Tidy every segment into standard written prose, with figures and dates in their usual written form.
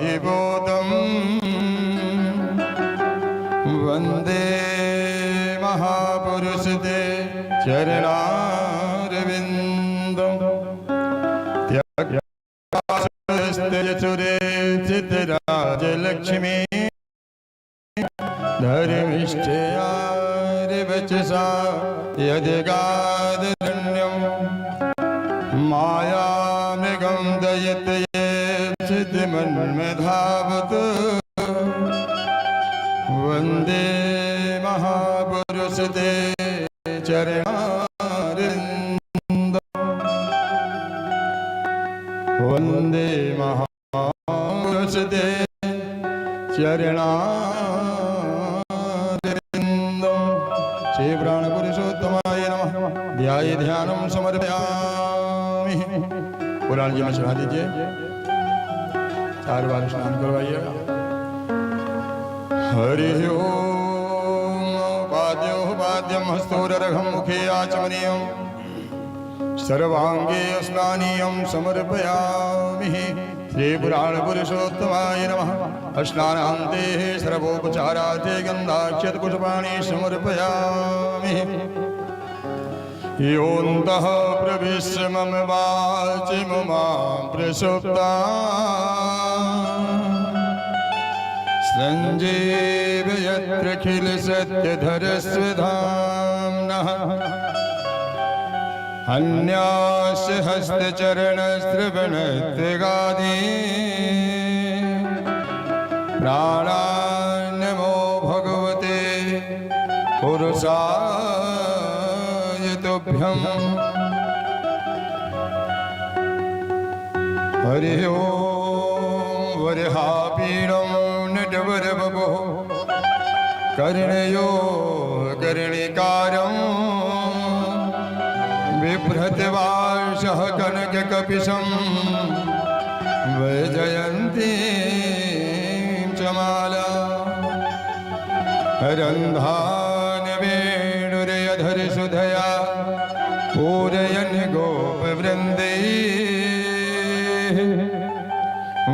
विद्याधिबोधम् वन्दे महापुरुषते चरणारविन्दम् त्यक्तस्ते चितराजलक्ष्मी धर्मिष्ठयार्वचसा यद्गादरण्यम् मायामृगं दयते चिद्मन्मधावत् वन्दे महापुरुषते चरणारविन्दम् वन्दे महापुरुषते चरणारविन्दम् श्री प्राण पुरुषोत्तमाय नमः। ध्याये ध्यानं समर्पयामि। पुराण जी में चढ़ा दीजिए, 4 बार स्नान करवाइएगा। हरि ओम। पाद्यो पाद्यम हस्तोरर्घं मुखे आचमनीयं सर्वांगे स्नानीयं समर्पयामि। श्री पुराण पुरुषोत्तमाय नमः। स्नानान्ते सर्वोपचारार्थे गन्धाक्षतपुष्पाणि समर्पयामि। योऽन्तः प्रविश्य मम वाचि ममां प्रसुप्ता सञ्जीवयत्यखिल सत्यधरस्वधाम्नः अन्यास्य हस्तचरणश्रवणत्वगादि प्राणान्नमो भगवते पुरुषाय तुभ्यम्। हरि ओम। वरहापीडं नटवरवपुः कर्णयो कर्णिकारम् बिभ्रतवार्षः कनककपिशं वैजयन्तीं च माला रन्धान वेणुरयधरसुधया पूरयन् गोपवृन्दै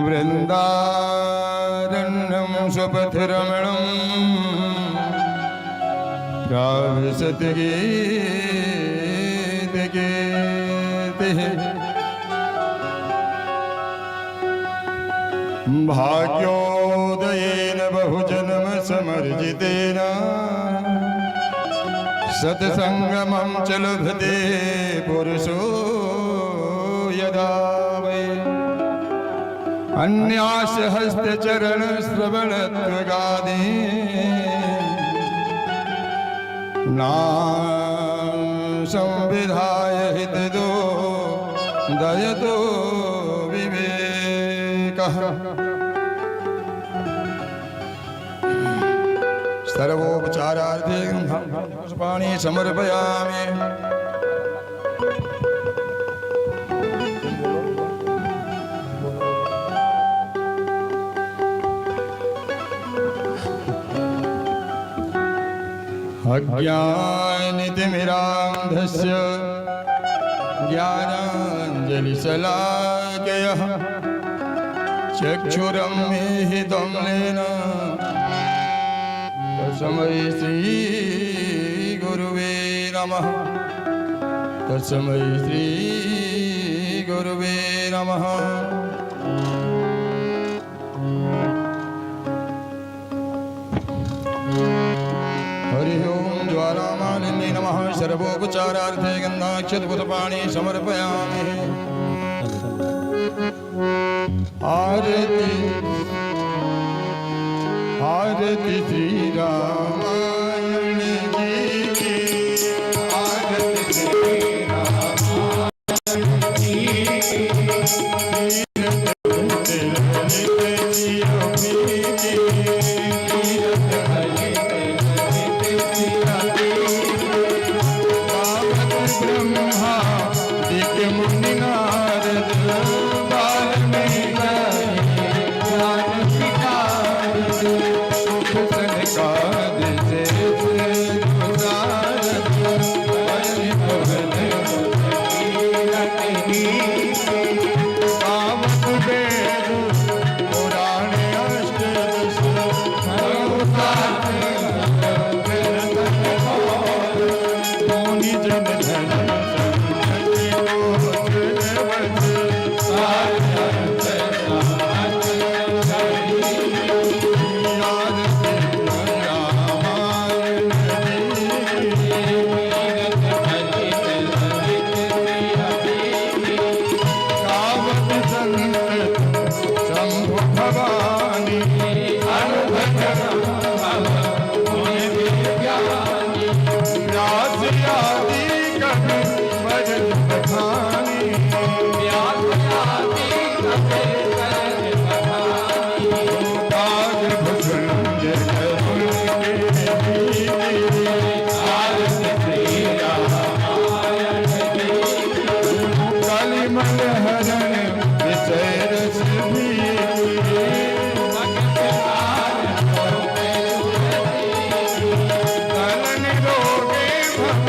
वृन्दारण्यं स्वपथरमणं गावसतगीतिः। भाग्योदयेन बहुजन्म समर्जितेन सत्संगमं च लभते पुरुषो यदा वै अन्यास्य हस्तचरणश्रवणत्वगादि संविधाय हितदो दयतो विवेकः। सर्वोपचारार्थे पुष्पाणि समर्पयामि। अज्ञानतिमिरान्धस्य ज्ञानाञ्जलिशलाकयः चक्षुरुन्मीलितं येन तस्मै श्रीगुरुवे नमः। तस्मै श्रीगुरुवे नमः। हरि ओम। ज्वालामालिन्ये नमः। सर्वोपचारार्थे गन्धाक्षतपुष्पाणि समर्पयामि। आरति आरति श्री रामायण जी की। आरति श्री रामायण जी की। पुराण भवानी व्यास आदि कवि भजन बखानी काज भूषण जय कालीमल हरण विषय रस कलन रोगे भव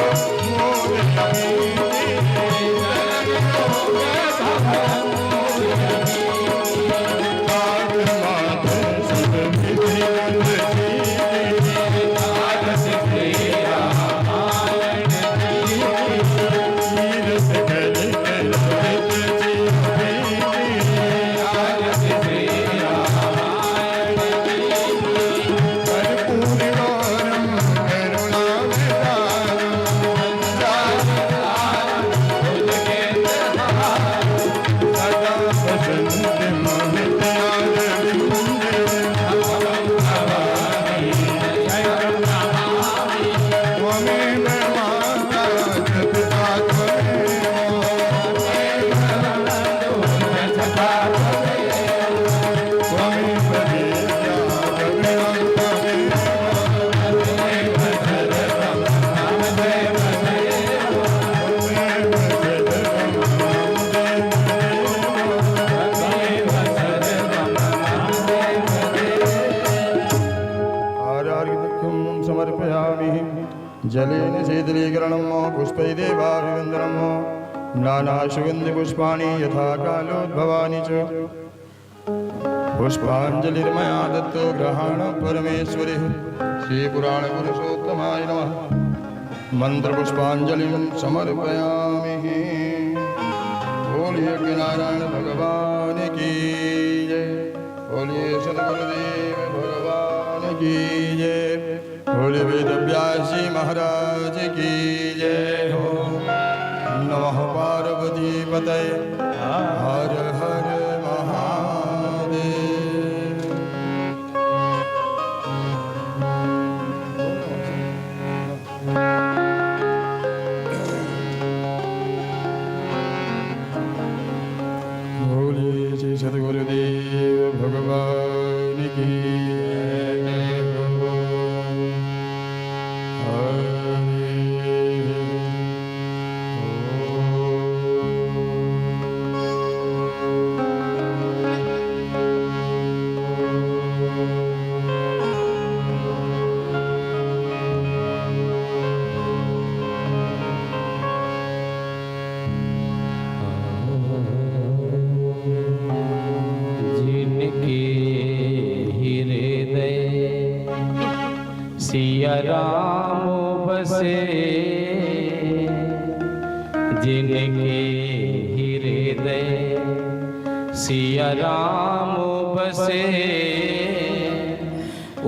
मोर जलेन शीतलीकरणं पुष्पैदेवाभिवन्दनं नानासुगन्धिपुष्पाणि यथा कालोद्भवानि च पुष्पाञ्जलिर्मया दत्तो ग्रहाणं परमेश्वरिः श्रीपुराणपुरुषोत्तमाय नमः मन्त्रपुष्पाञ्जलिं समर्पयामि बोलिए नारायण भगवान की जय बोलिए सद्गुरुदेव भगवान की जय बोले वेद व्यास जी महाराज की जय हो नमः पार्वती पतये हर हर महादेव बोलिए श्री सद्गुरुदेव भगवान की सिया राम बसे जिनके हृदय सिया राम बसे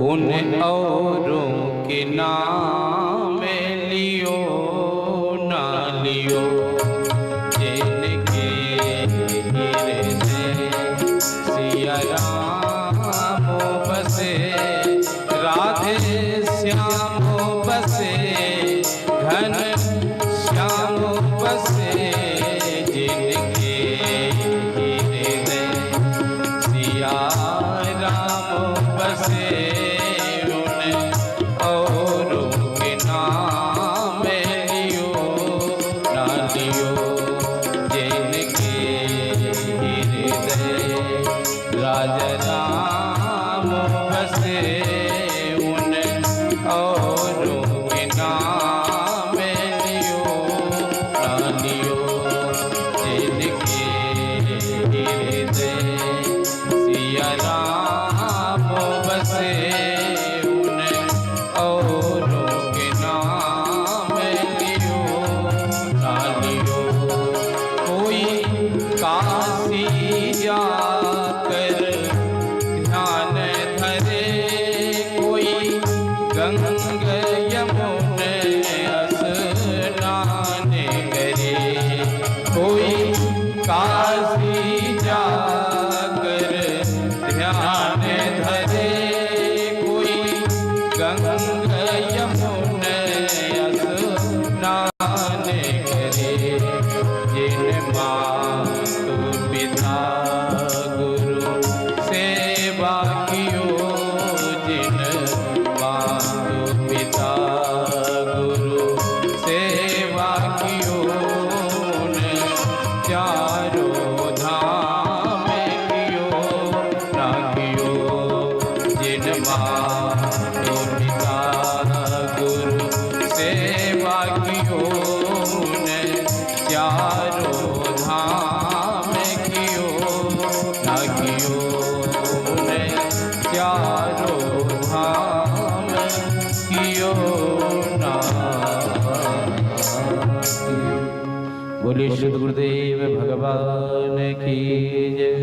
उन औरों के नाम लियो ना लियो जिनके हृदय सिया राम बसे राधे श्याम बसे घन श्याम बसे जिनके हृदय सिया राम बसे उन औरों के नाम लियो ना लियो जिनके हृदय राजा राम बसे औरों के नाम लियो ना लियो जिनके हृदय सिया राम बसे उन औरों के नाम लियो ना लियो कोई काशी जाकर ध्यान धरे कोई गंग यमुन स्नान करे कोई काशी जाकर ध्यान ध्यान धरे कोई गंगा यमुना स्नान करे जिन मातु पिता गुरु सेवा कियो जिन मातु पिता गुरु सेवा कियो चारों धाम कियो ना कियो जिन मातु पिता गुरु सेवा कियो चारों धाम कियो ना कियो चारों धाम कियो ना। बोलिए श्री गुरुदेव भगवान की जय।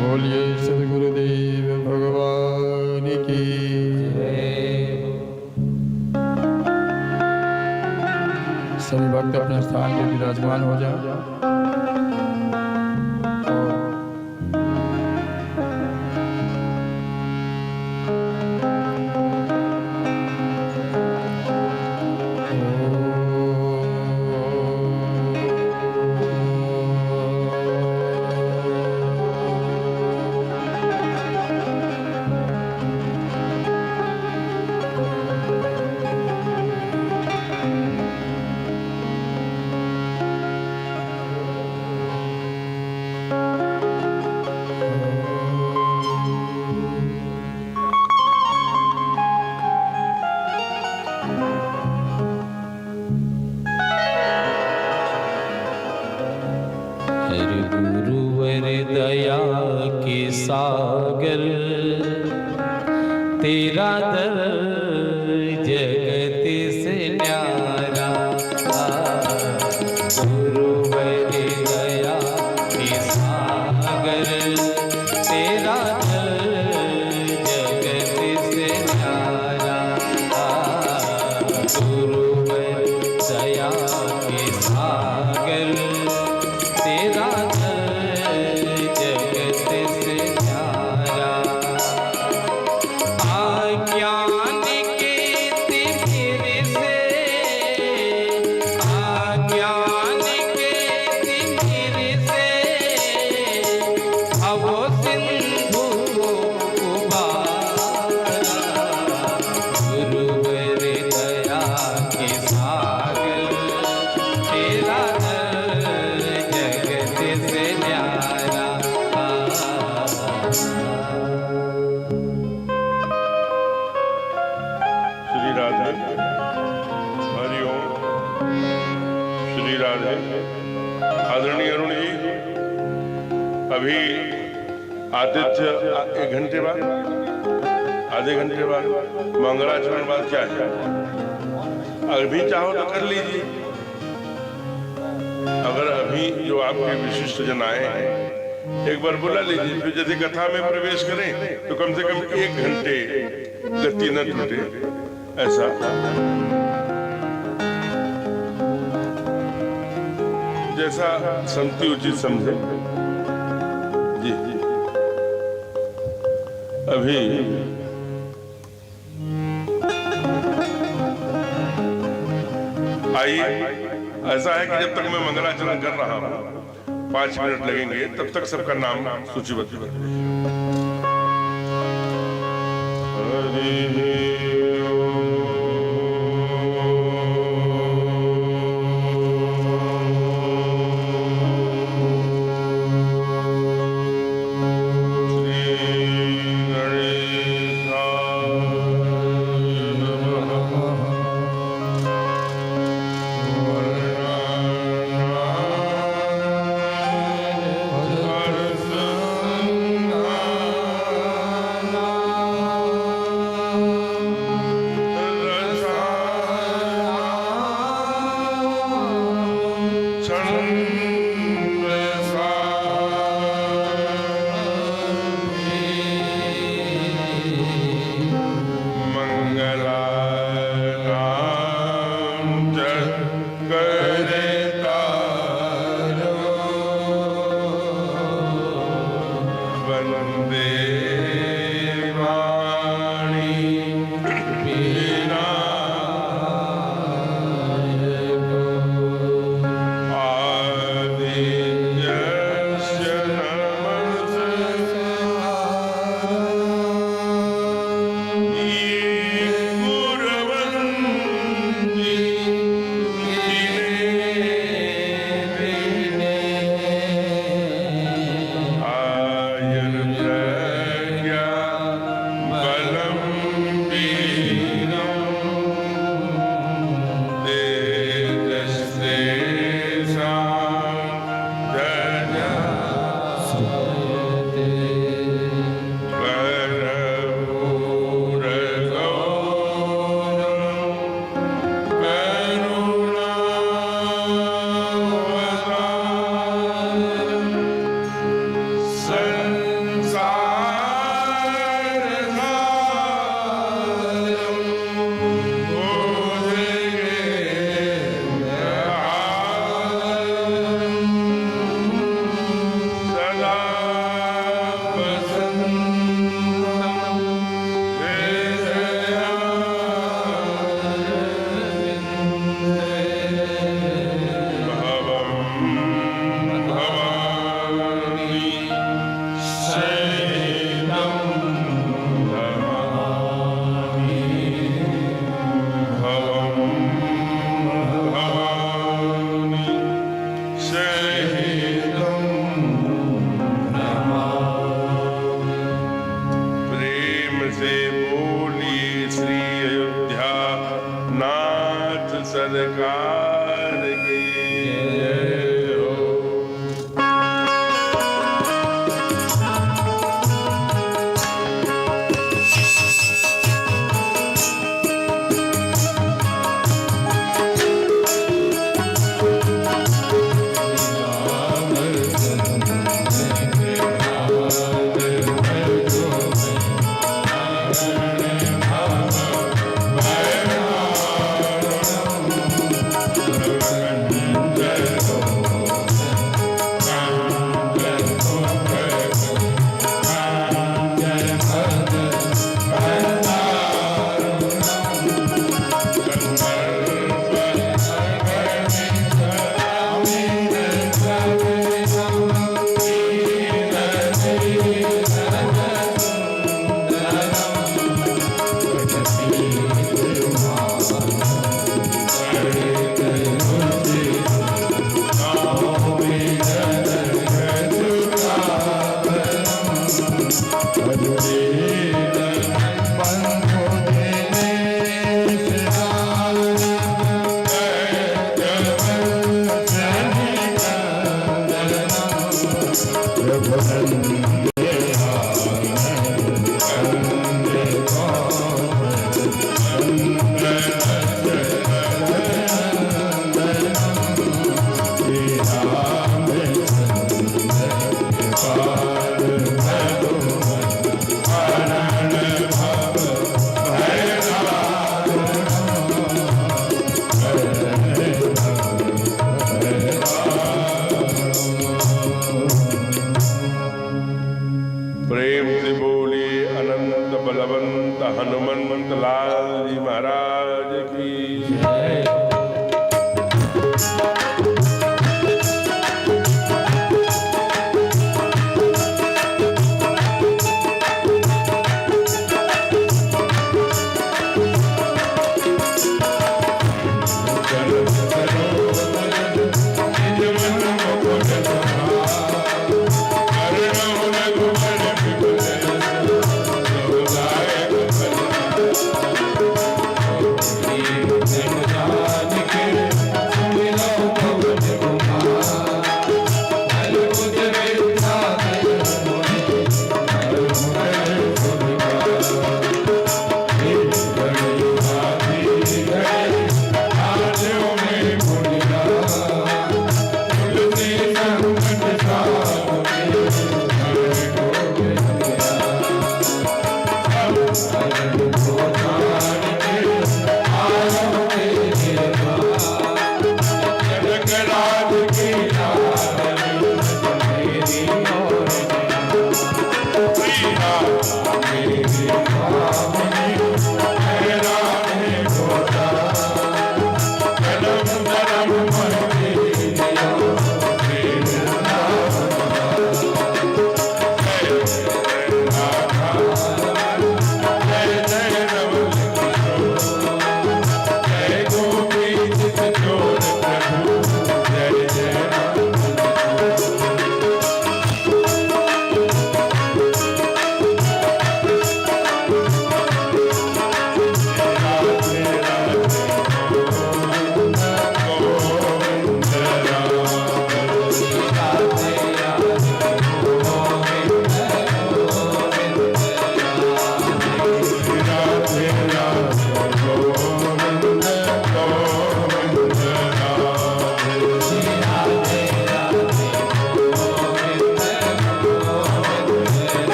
बोलिए सदगुरुदेव भगवान की सभी भक्त अपने स्थान पे विराजमान हो जाए और गुरुवर दया के सागर तेरा दर जगत से न्यारा। गुरुवर दया के सागर तेरा दर जगत से न्यारा। गुरुवर दया के सागर तेरा जगत से न्यारा। आज्ञान के तिमिर से आज्ञान के तिमिर से भव सिंधु उबारा। गुरुवर दया के सागर तेरा जगत से न्यारा। श्री राधे हरिओम। श्री राधे। आदरणीय अरुण जी, अभी आतिथ्य 1 घंटे बाद, आधे घंटे बाद मंगलाचरण बाद क्या है, अभी चाहो तो कर लीजिए। अगर अभी जो आपके विशिष्ट जन आए हैं एक बार बुला लीजिए, फिर यदि कथा में प्रवेश करें तो कम से कम 1 घंटे गति न टूटे, ऐसा। जैसा संति उचित समझे। जी जी। अभी आइए, ऐसा है कि जब तक मैं मंगलाचरण कर रहा हूं 5 मिनट लगेंगे, तब तक सबका नाम सूचीबद्ध कर दीजिए। श्री गणेशाय सरकार की जय हो। प्रेम से बोलिए अनंत बलवंत हनुमंत लाल जी महाराज की जय।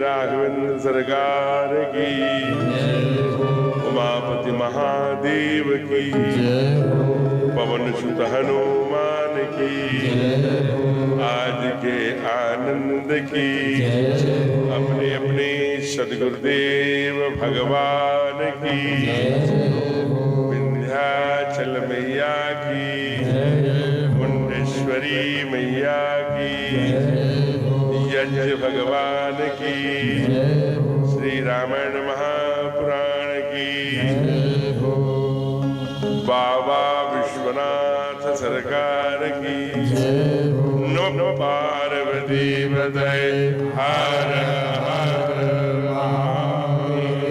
राघवेंद्र सरकार की, उमापति महादेव की, पवन सुत हनुमान की, आज के आनंद की, अपने अपने सद्गुरुदेव भगवान की, विंध्याचल मैया की, मुंडेश्वरी मैया की, यज्ञ भगवान की, श्री रामायण महापुराण की, बाबा विश्वनाथ सरकार की, नमो पार्वती हृदय हर हर महादेव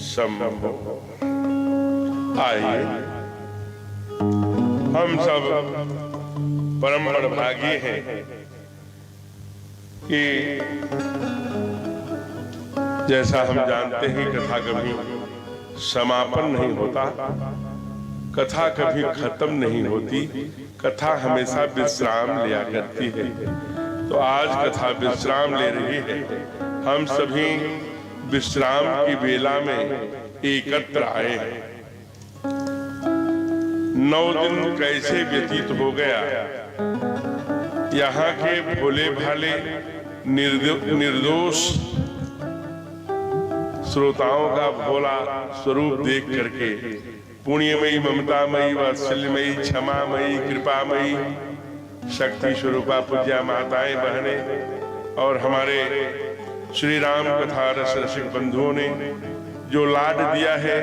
शंभो। आइए हम सब परम भागी हैं कि जैसा हम जानते हैं कथा कभी समापन नहीं होता, कथा कभी खत्म नहीं होती, कथा हमेशा विश्राम लिया करती है। तो आज कथा विश्राम ले रही है। हम सभी विश्राम की बेला में एकत्र आए हैं। 9 दिन कैसे व्यतीत हो गया, यहाँ के भोले भाले निर्दोष श्रोताओं का भोला स्वरूप देख करके, पुण्यमयी, ममतामयी, वात्सल्यमयी, क्षमामयी, कृपामयी, शक्ति स्वरूपा पूज्या माताएं, बहनें और हमारे श्री राम कथा रस रसिक बंधुओं ने जो लाड दिया है,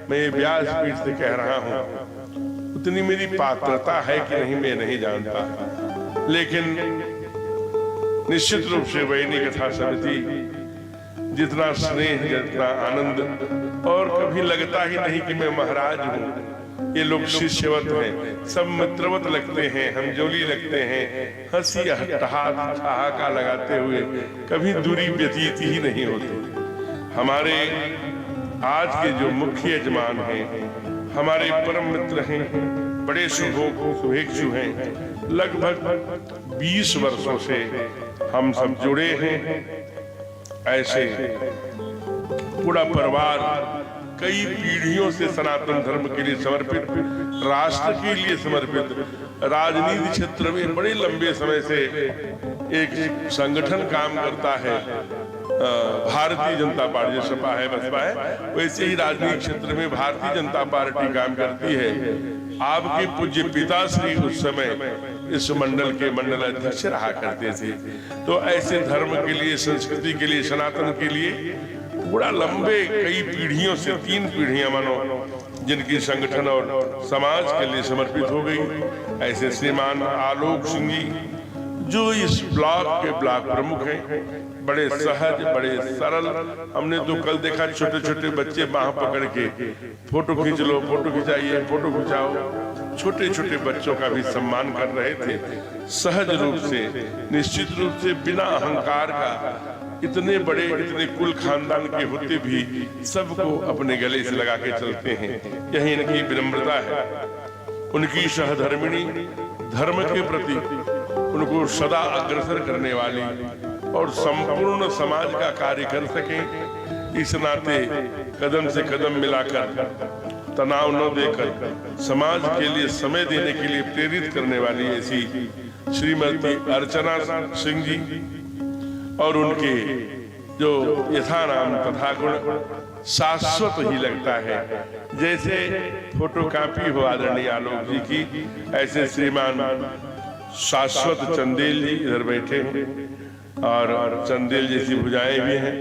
मैं ये व्यासपीठ से कह रहा हूं, उतनी मेरी पात्रता है कि नहीं मैं नहीं जानता, लेकिन निश्चित रूप से वैनी कथा समिति जितना स्नेह, जितना आनंद, और कभी लगता ही नहीं कि मैं महाराज हूँ। ये लोग शिष्यवत हैं, सब मित्रवत लगते हैं, हम जोली लगते हैं, हंसी ठहाका लगाते हुए कभी दूरी व्यतीत ही नहीं होती। हमारे आज के जो मुख्य यजमान हैं, हमारे परम मित्र हैं, बड़े शुभेक्षु हैं, लगभग 20 वर्षों से हम सब जुड़े हैं। ऐसे पूरा परिवार कई पीढ़ियों से सनातन धर्म के लिए समर्पित, राष्ट्र के लिए समर्पित, राजनीति क्षेत्र में बड़े लंबे समय से एक संगठन काम करता है। भारतीय जनता पार्टी, सपा है, बसपा है, वैसे ही राजनीतिक क्षेत्र में भारतीय जनता पार्टी काम करती है। आपके पूज्य पिताश्री उस समय इस मंडल के मंडल अध्यक्ष रहा करते थे। तो ऐसे धर्म के लिए, संस्कृति के लिए, सनातन के लिए बड़ा लंबे कई पीढ़ियों से, 3 पीढ़ियां मानो, जिनकी संगठन और समाज के लिए समर्पित हो गई। ऐसे श्रीमान आलोक सिंह जी जो इस ब्लॉक के ब्लॉक प्रमुख हैं, बड़े सहज, बड़े सरल। हमने तो कल देखा छोटे छोटे बच्चे बाह पकड़ के फोटो खींच लो, फोटो खिंचाइए, फोटो खिंचाओ, छोटे छोटे बच्चों का भी सम्मान कर रहे थे, सहज रूप से, निश्चित रूप से, बिना अहंकार का। इतने बड़े, इतने कुल खानदान के होते भी सबको अपने गले से लगा के चलते हैं। यही इनकी विनम्रता है, उनकी सहधर्मिणी, धर्म के प्रति उनको सदा अग्रसर करने वाली, और संपूर्ण समाज का कार्य कर सके, इस नाते कदम से कदम मिलाकर, तनाव न देकर, समाज के लिए समय देने के लिए प्रेरित करने वाली ऐसी श्रीमती अर्चना सिंह जी, और उनके जो यथा नाम तथा गुण शाश्वत ही लगता है। जैसे फोटोकॉपी हो आदरणीय आलोक जी की, ऐसे श्रीमान शाश्वत चंदेल जी इधर बैठे हैं, और चंदेल जैसी भुजाएं भी हैं।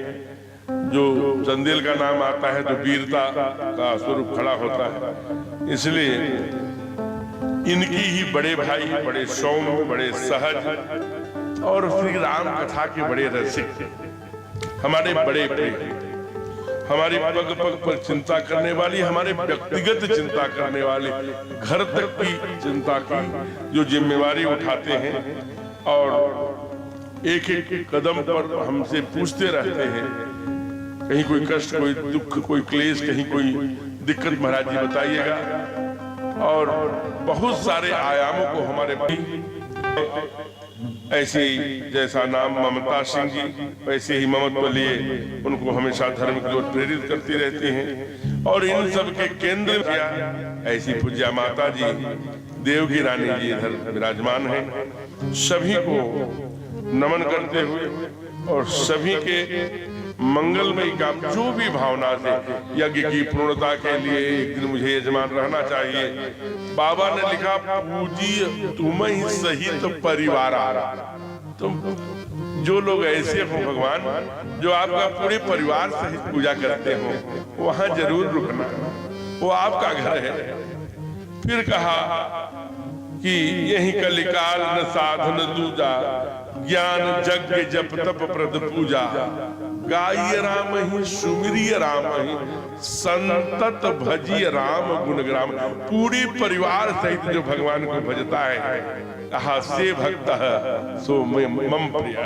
जो चंदेल का नाम आता है तो वीरता का स्वरूप खड़ा होता है, इसलिए इनकी ही बड़े भाई, बड़े सौम्य, बड़े सहज, और श्री राम कथा के बड़े रसिक, हमारे बड़े प्रिय, हमारी पग पग पर चिंता करने वाली, हमारे व्यक्तिगत चिंता करने वाली, घर तक की चिंता की जो जिम्मेवारी उठाते हैं, और एक एक कदम पर हमसे पूछते रहते हैं, कहीं कोई कष्ट, कोई दुख, कोई क्लेश, कहीं कोई दिक्कत महाराज जी बताइएगा। और बहुत सारे आयामों को हमारे ऐसे ही जैसा नाम ममता सिंह जी, वैसे ही ममत्व लिए उनको हमेशा धर्म की ओर प्रेरित करती रहती हैं। और इन सब के केंद्र क्या ऐसी पूज्या माता जी देव की रानी जी इधर विराजमान हैं। सभी को नमन करते हुए और सभी के मंगलमय काम, जो भी भावना से यज्ञ की पूर्णता के लिए एक दिन मुझे यजमान रहना चाहिए। बाबा ने लिखा पूजिय तुम ही सहित परिवार। तुम जो लोग ऐसे हो भगवान, जो आपका पूरे परिवार सहित पूजा करते हो, वहां जरूर रुकना, वो आपका घर है। फिर कहा कि यही कलिकाल न साधन दूजा, ज्ञान यज्ञ जप तप प्रद पूजा, गाय राम ही सुमिरिय राम ही संतत भजिय राम गुणग्राम। पूरी परिवार सहित जो भगवान को भजता है, कहा से भक्त सो मम प्रिय,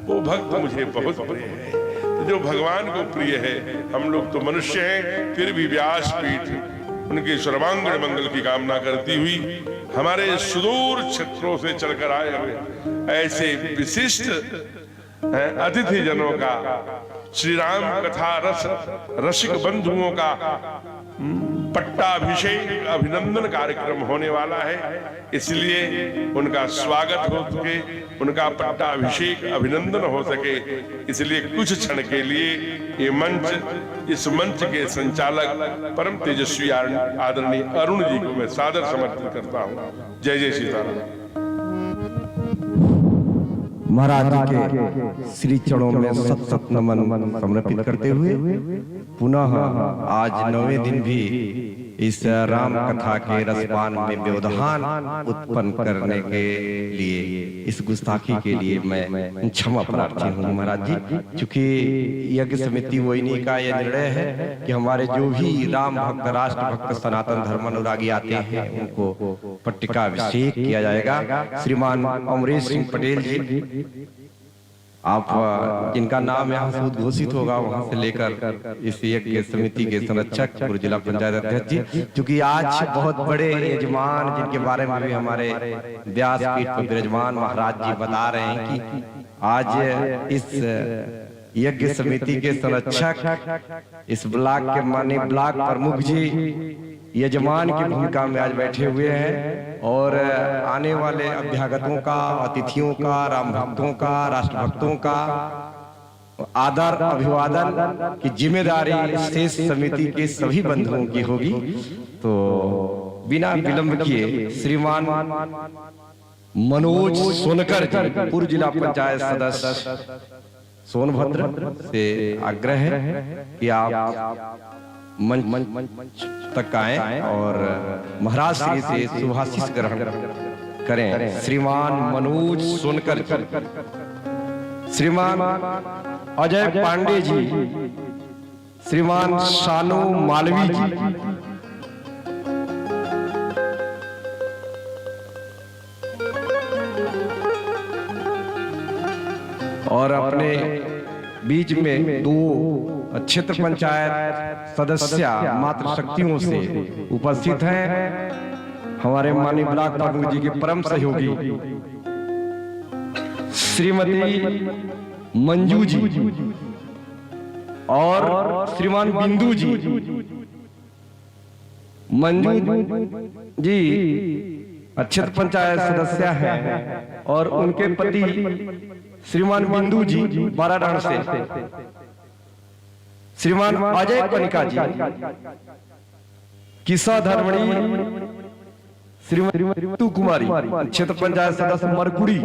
वो भक्त मुझे बहुत प्रिय है। तो जो भगवान को प्रिय है, हम लोग तो मनुष्य हैं, फिर भी व्यासपीठ उनके सर्वांगीण मंगल की कामना करती हुई हमारे सुदूर क्षेत्रों से चलकर आए हुए ऐसे विशिष्ट अतिथि जनों का, श्री राम कथा रस रसिक बंधुओं का पट्टाभिषेक अभिनंदन कार्यक्रम होने वाला है। इसलिए उनका स्वागत हो सके, उनका पट्टाभिषेक अभिनंदन हो सके, इसलिए कुछ क्षण के लिए ये मंच, इस मंच के संचालक परम तेजस्वी आदरणीय अरुण जी को मैं सादर समर्पित करता हूँ। जय जय सीताराम। महाराज जी के श्री चरणों में सत सत नमन समर्पित करते हुए पुनः आज 9वें दिन भी इस राम कथा के रसपान में व्यवधान उत्पन्न करने के लिए, इस गुस्ताखी के लिए मैं क्षमा प्रार्थी हूँ महाराज जी। चूंकि यज्ञ समिति वो इन्हीं का यह निर्णय है कि हमारे जो भी राम भक्त, राष्ट्र भक्त, सनातन धर्म अनुरागी आते हैं, उनको पट्टिकाभिषेक किया जाएगा। श्रीमान अमरेश सिंह पटेल जी, आप जिनका नाम यहाँ से उद्घोषित होगा, वहां से लेकर इस यज्ञ समिति के संरक्षक पूर्व जिला पंचायत अध्यक्ष जी, क्योंकि आज बहुत बड़े यजमान, जिनके बारे में भी हमारे व्यासपीठ पर विराजमान महाराज जी बता रहे हैं कि आज इस यज्ञ समिति के संरक्षक, इस ब्लॉक के माननीय ब्लॉक प्रमुख जी यजमान की भूमिका में आज बैठे हुए हैं और आने वाले अभ्यागतों का, अतिथियों का, राम भक्तों का, राष्ट्र भक्तों का आदर अभिवादन की जिम्मेदारी शेष समिति के सभी बंधुओं की होगी। तो बिना विलंब किए श्रीमान मनोज सोनकर जी, पूर्व जिला पंचायत सदस्य सोनभद्र से आग्रह है कि आप मंच तक आए और महाराज श्री से शुभाशीष ग्रहण करें। श्रीमान मनोज सोनकर, श्रीमान अजय पांडे जी, श्रीमान शानू मालवी जी, और अपने बीच में दो क्षेत्र पंचायत सदस्य मात्र शक्तियों से उपस्थित हैं, हमारे माननीय ब्लॉक प्रमुख जी के परम सहयोगी श्रीमती मंजू जी और श्रीमान बिंदु जी। मंजू जी क्षेत्र पंचायत सदस्य हैं और उनके पति श्रीमान बिंदु जी बाराडांड से, श्रीमान अजय कनिका जी किसा धर्मणी, श्रीमती तू कुमारी क्षेत्र पंचायत सदस्य मरकुड़ी,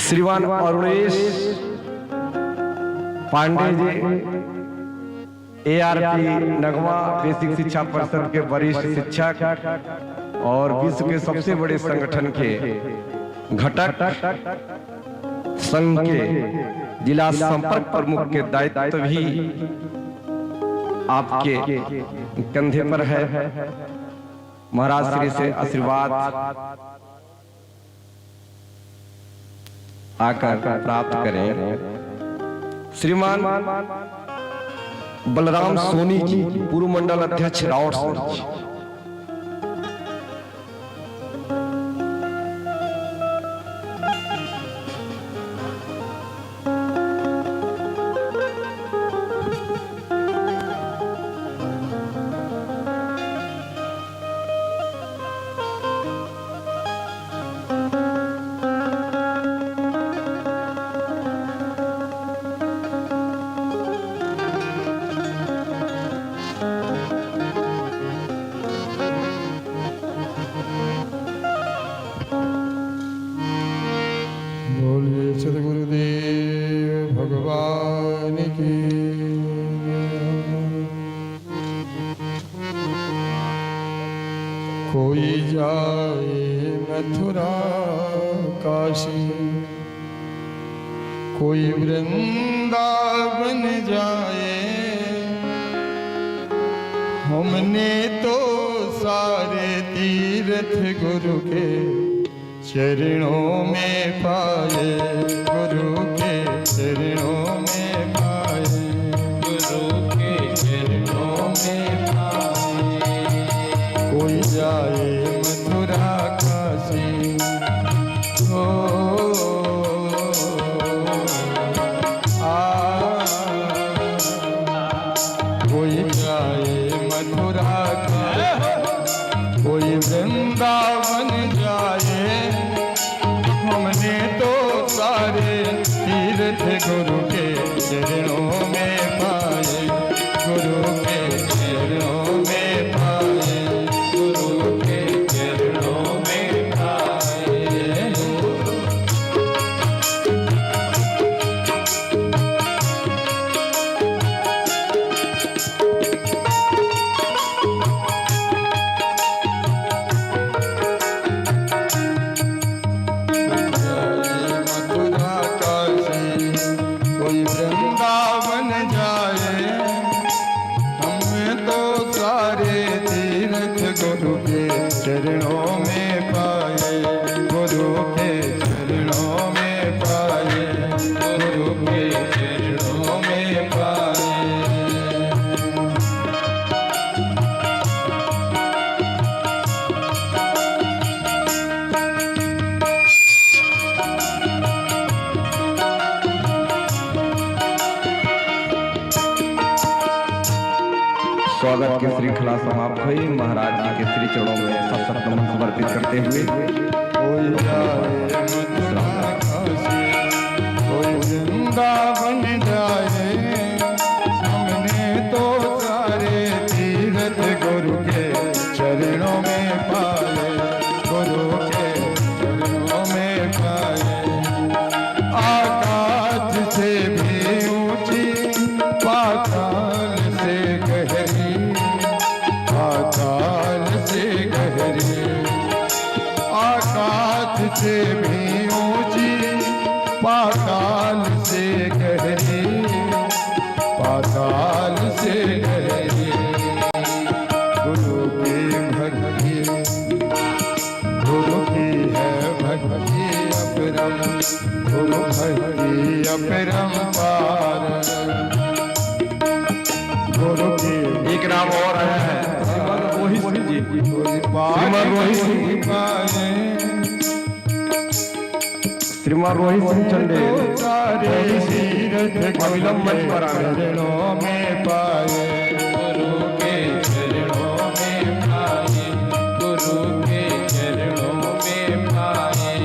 श्रीमान अरुणेश पांडे जी ARP नगमा बेसिक शिक्षा परिषद के वरिष्ठ शिक्षक और विश्व के सबसे बड़े संगठन के घटक संघ के जिला संपर्क प्रमुख के दायित्व भी आपके कंधे पर है। महाराज श्री से आशीर्वाद आकर प्राप्त करें। श्रीमान बलराम सोनी जी, पूर्व मंडल अध्यक्ष रावट सोनी जी। बोलिए सदगुरुदेव भगवान की। कोई जाए मथुरा काशी, कोई वृंदावन जाए, हमने तो सारे तीर्थ गुरु के चरणों में पाए, गुरु के चरणों में पाए, गुरु के चरणों में पाए। कोई जाए मथुरा काशी, हो कोई जाए मथुरा काशी, कोई वृंदावन जाए, हमने तो सारे तीर्थ गुरु के चरणों में पाए, गुरु के चरणों में पाए, गुरु के चरणों में पाए। मथुरा काशी, कोई वृंदावन जाए, हमें तो सारे तीर्थ गुरु के चरणों में पाए, गुरु के चरणों में पाए, गुरु के चरणों में पाए। स्वागत की श्रृंखला समाप्त हुई। महाराज जी के श्री चरणों में सशक्त नमन समर्पित करते हुए कोई जाए मथुरा काशी, कोई वृंदावन जाए, हमने तो सारे तीर्थ गुरु के चरणों में पाए, गुरु के चरणों में पाए। आकाश से भी ऊंची, पाताल से गहरी, पाताल से गहरी, आकाश से भी ऊंची, पाताल से गहरी, पाताल से गहरी। गुरु की भक्ति, गुरु की है भक्ति अपरम, गुरु भक्ति अपरम पार, गुरु की। एक नाम और है रोहित सिंह जी, श्रीमान रोहित सिंह पाए, श्रीमान रोहित सिंह चंदेल सारे तीर्थ अविलंब मंच पर आ गए। चरणों में पाए, गुरु के चरणों में पाए, गुरु के चरणों में पाए।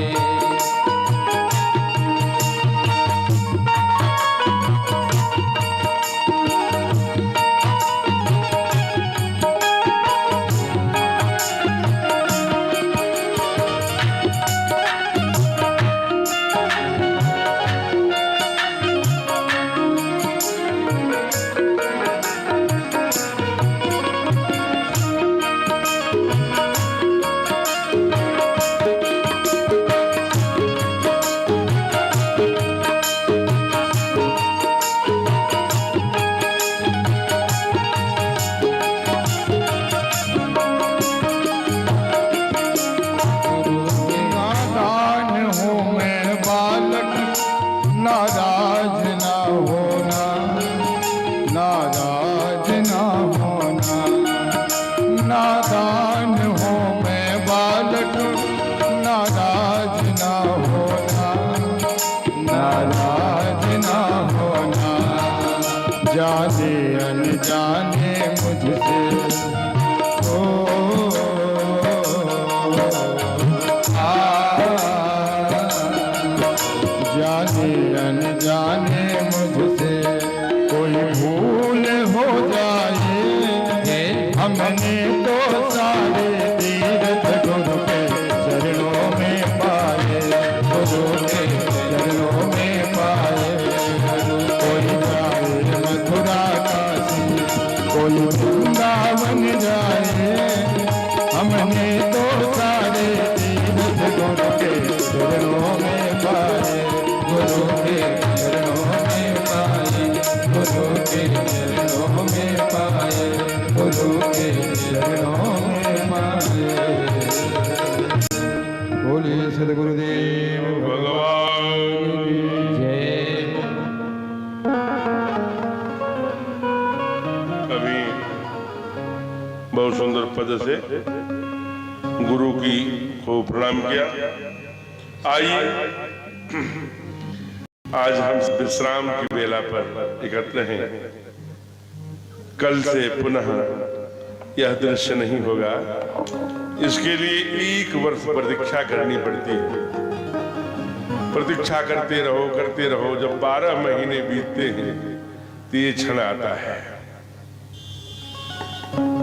नादान हूँ मैं बालक, नाराज ना होना, नाराज ना होना। जाने अनजाने मुझसे ओ जाने अनजाने मुझसे कोई भूल हो जाए, हमने तो सारे तीर्थ गुरु के चरणों में पाए, गुरु के चरणों में पाए। कोई जाए मथुरा काशी, कोई वृंदावन जाए, हमने तो सारे तीर्थ गुरु के चरणों में पाए, गुरु के चरणों में पाए, गुरु के चरणों में पाए, गुरु के चरणों में पाए। बोलिए सद्गुरुदेव भगवान की जय। अभी बहुत सुंदर पद से गुरु की को प्रणाम किया। आइए आज हम विश्राम की बेला पर एकत्र हैं। कल से पुनः यह दृश्य नहीं होगा, इसके लिए 1 वर्ष प्रतीक्षा करनी पड़ती है। प्रतीक्षा करते रहो, जब 12 महीने बीतते हैं तो ये क्षण आता है।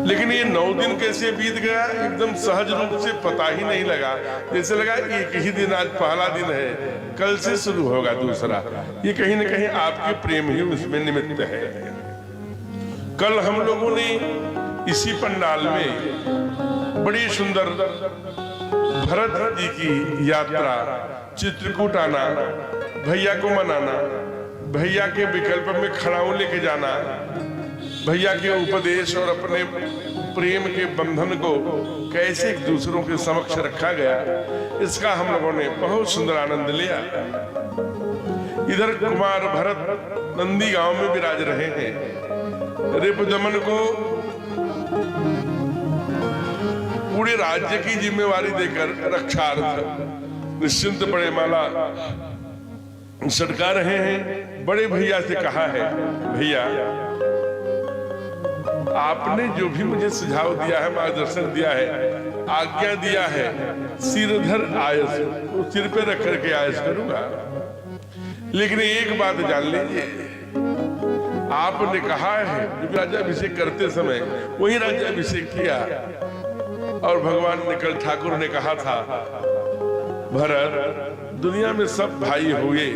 लेकिन ये 9 दिन कैसे बीत गया, एकदम सहज रूप से पता ही नहीं लगा। जैसे लगा एक ही दिन, आज पहला दिन है, कल से शुरू होगा दूसरा। ये कहीं ना कहीं आपके प्रेम ही उसमें निमित्त है। कल हम लोगों ने इसी पंडाल में बड़ी सुंदर भरत जी की यात्रा, चित्रकूट आना, भैया को मनाना, भैया के विकल्प में खड़ाऊ लेके जाना, भैया के उपदेश और अपने प्रेम के बंधन को कैसे एक दूसरों के समक्ष रखा गया, इसका हम लोगों ने बहुत सुंदर आनंद लिया। इधर कुमार भरत नंदी गांव में विराज रहे हैं। रिपुदमन को पूरे राज्य की जिम्मेवारी देकर रक्षार्थ निश्चिंत बड़े माला सटका रहे हैं। बड़े भैया से कहा है, भैया आपने जो भी मुझे सुझाव दिया है, मार्गदर्शन दिया है, आज्ञा दिया है, सिरधर आयस, वो सिर पे रख करके आयस करूंगा। लेकिन एक बात जान लीजिए, आपने कहा है जब राज्याभिषेक करते समय वही राज्याभिषेक किया, और भगवान ने कल ठाकुर ने कहा था, भरत दुनिया में सब भाई हुए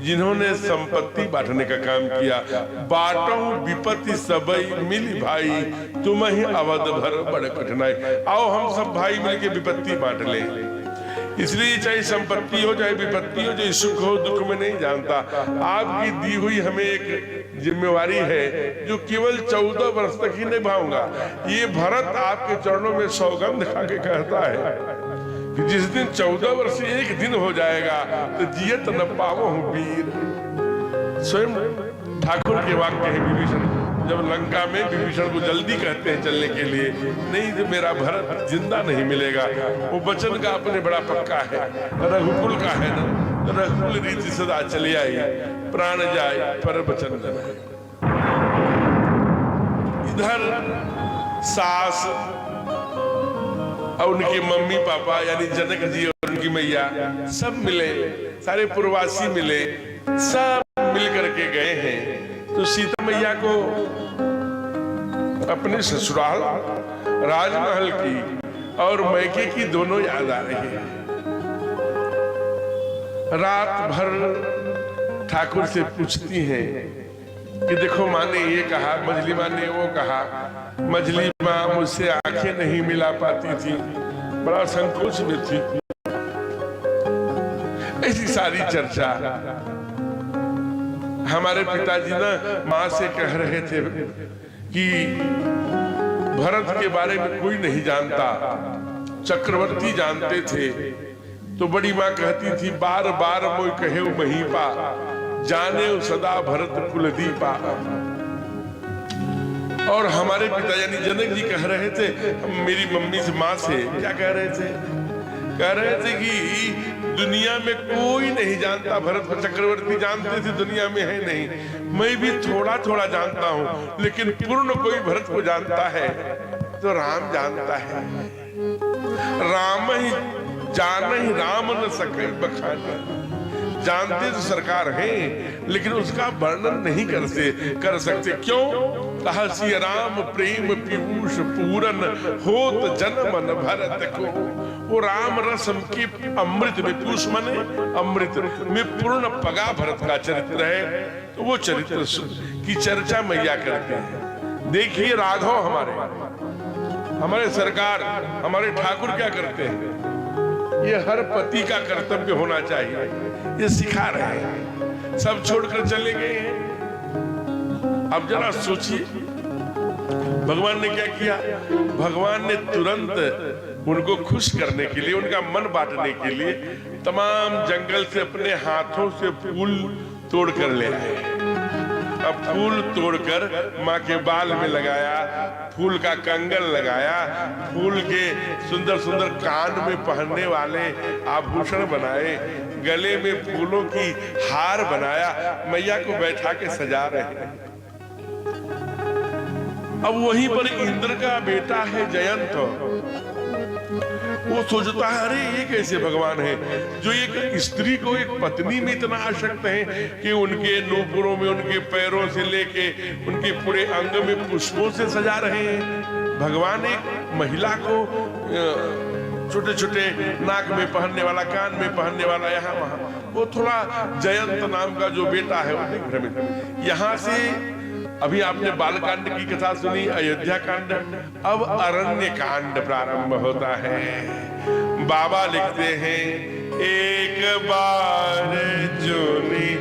जिन्होंने संपत्ति बांटने का काम किया। बांटो विपत्ति सबई मिली भाई, तुम ही अवध भर बड़े कठिनाई। आओ हम सब भाई मिलके विपत्ति बांट लें। इसलिए चाहे संपत्ति हो चाहे विपत्ति हो, चाहे सुख हो दुख में नहीं जानता। आपकी दी हुई हमें एक जिम्मेवारी है जो केवल 14 वर्ष तक ही निभाऊंगा। ये भरत आपके चरणों में सौगंध खा के कहता है कि जिस दिन 14 वर्ष एक दिन हो जाएगा तो जियत न पावो हूं वीर। स्वयं ठाकुर के वाक्य है विभीषण, जब लंका में विभीषण को जल्दी कहते हैं चलने के लिए, नहीं तो मेरा भरत जिंदा नहीं मिलेगा। वो वचन का अपने बड़ा पक्का है, रघुकुल का है ना, रघुकुल रीति सदा चली आई, प्राण जाए पर वचन न रहे। इधर सास और उनके मम्मी पापा यानी जनक जी और उनकी मैया सब मिले, सारे पूर्ववासी मिले, सब मिल करके गए हैं। तो सीता मैया को अपने ससुराल राजमहल की और मैके की दोनों याद आ रही है। रात भर ठाकुर से पूछती हैं कि देखो माँ ने ये कहा, मजली माँ ने वो कहा। मजली माँ मुझसे आंखें नहीं मिला पाती थी, बड़ा संकोच में थी। ऐसी सारी चर्चा। हमारे पिताजी ना माँ से कह रहे थे कि भरत के बारे में कोई नहीं जानता, चक्रवर्ती जानते थे। तो बड़ी माँ कहती थी, बार बार मोय कहे महीपा, जाने सदा भरत कुलदीपा। और हमारे पिता यानी जनक जी कह रहे थे, मेरी मम्मी से, माँ से क्या कह रहे थे? कह रहे थे कि दुनिया में कोई नहीं जानता, भरत चक्रवर्ती जानते थे दुनिया में है नहीं, मैं भी थोड़ा थोड़ा जानता हूँ, लेकिन पूर्ण कोई भरत को जानता है तो राम जानता है। राम ही जान ही राम न सके बखाने। जानते तो सरकार हैं, लेकिन उसका वर्णन नहीं कर सकते। क्यों? कहा सिया राम प्रेम पीयूष पूरन होत जन्म न भरत को। वो राम रस के अमृत में, पीयूष माने अमृत में पूर्ण पगा भरत का चरित्र है। तो वो चरित्र की चर्चा मैया करते हैं। देखिए राघव हमारे सरकार, हमारे ठाकुर क्या करते हैं? ये हर पति का कर्तव्य होना चाहिए, ये सिखा रहे हैं। सब छोड़कर चले गए हैं। अब जरा सोचिए भगवान ने क्या किया? भगवान ने तुरंत उनको खुश करने के लिए, उनका मन बांटने के लिए तमाम जंगल से अपने हाथों से फूल तोड़ कर ले आए। अब फूल तोड़कर माँ के बाल में लगाया, फूल का कंगन लगाया, फूल के सुंदर सुंदर कान में पहनने वाले आभूषण बनाए, गले में फूलों की हार बनाया, मैया को बैठा के सजा रहे हैं। अब वहीं पर इंद्र का बेटा है जयंत, वो सोचता है अरे ये कैसे भगवान है जो एक स्त्री को, एक पत्नी में इतना आसक्त है कि उनके नूपुरों में, उनके पैरों से लेके उनके पूरे अंग में पुष्पों से सजा रहे हैं। भगवान एक महिला को छोटे छोटे नाक में पहनने वाला, कान में पहनने वाला, यहाँ वहां, वो थोड़ा जयंत नाम का जो बेटा है वो भ्रमित। यहाँ से अभी आपने बालकांड की कथा सुनी, अयोध्या कांड, अब अरण्य कांड प्रारंभ होता है। बाबा लिखते हैं, एक बार जोनी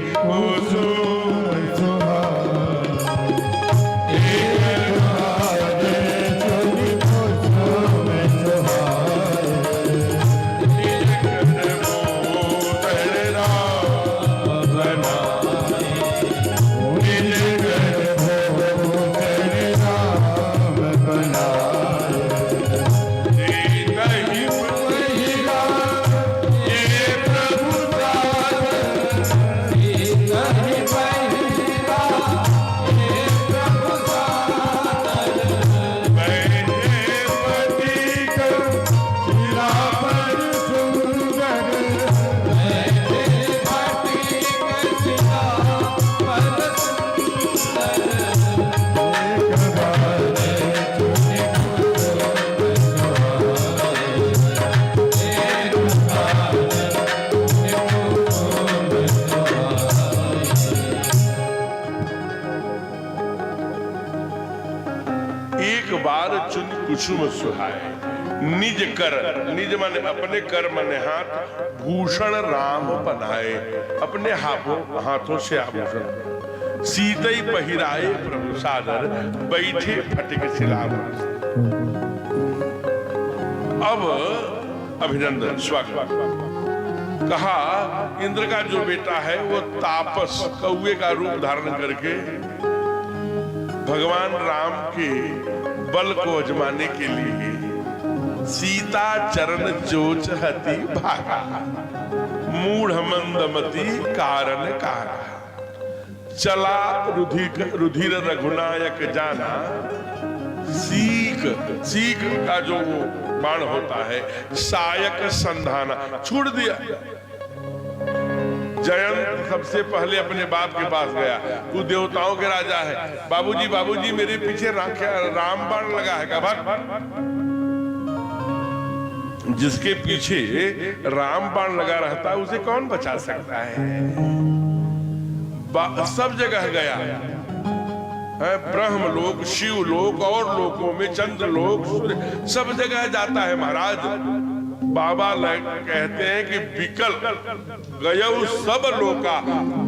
कुसुम सुहाए, निज कर, निज माने अपने कर माने हाथ, भूषण राम बनाए, अपने हाथों से आभूषण, सीतई पहिराए प्रभु सादर, बैठे फटिक सिलावर। अब अभिनंदन स्वागत। कहा इंद्र का जो बेटा है वो तापस कौवे का रूप धारण करके भगवान राम के बल को अजमाने के लिए सीता चरण चोच हति भागा, मूढ़ मंदमती कारण कारा, चला रुधिर रघुनायक जाना। सीख का जो बाण होता है, सायक संधाना, छोड़ दिया। जयंत सबसे पहले अपने बाप के पास गया, तू देवताओं के राजा है, बाबूजी बाबूजी मेरे पीछे राम बाण लगा है। भाग। जिसके पीछे राम बाण लगा रहता है उसे कौन बचा सकता है? सब जगह गया है, ब्रह्मलोक, शिवलोक और लोकों में, चंद्रलोक, सब जगह जाता है महाराज। बाबा कहते हैं कि विकल गयो सब लोका,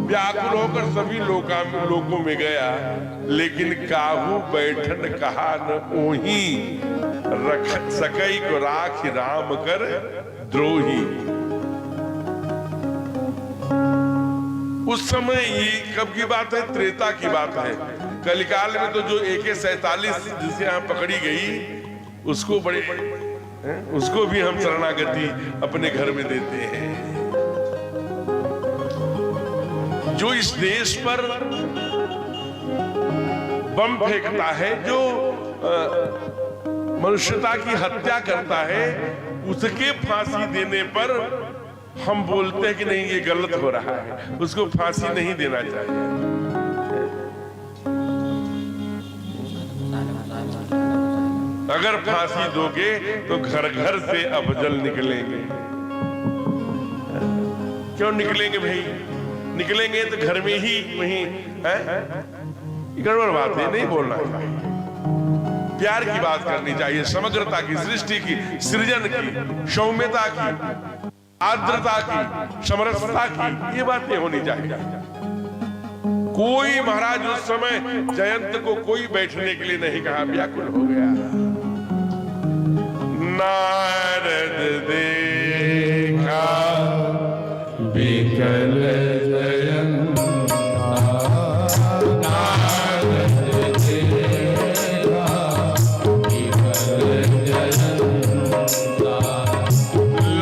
व्याकुल होकर सभी लोकों में गया, लेकिन काहू बैठन कहा न ओही, रख सकई को राखी राम कर द्रोही। उस समय ये कब की बात है? त्रेता की बात है। कलिकाल में तो जो AK-47 जिसे यहाँ पकड़ी गई उसको उसको भी हम शरणागति अपने घर में देते हैं। जो इस देश पर बम फेंकता है, जो मनुष्यता की हत्या करता है, उसके फांसी देने पर हम बोलते हैं कि नहीं ये गलत हो रहा है, उसको फांसी नहीं देना चाहिए। अगर फांसी दोगे तो घर घर से अफजल निकलेंगे। क्यों निकलेंगे भाई? निकलेंगे तो घर में ही वहीं गड़बड़ बात है, नहीं बोलना चाहिए। प्यार की बात करनी चाहिए, समग्रता की, सृष्टि की, सृजन की, सौम्यता की, आर्द्रता की, समरसता की, ये बातें होनी चाहिए। कोई महाराज उस समय जयंत को कोई बैठने के लिए नहीं कहा, व्याकुल हो गया। नारद देखा बिकल जयंत, नारद देखा बिकल जयंत,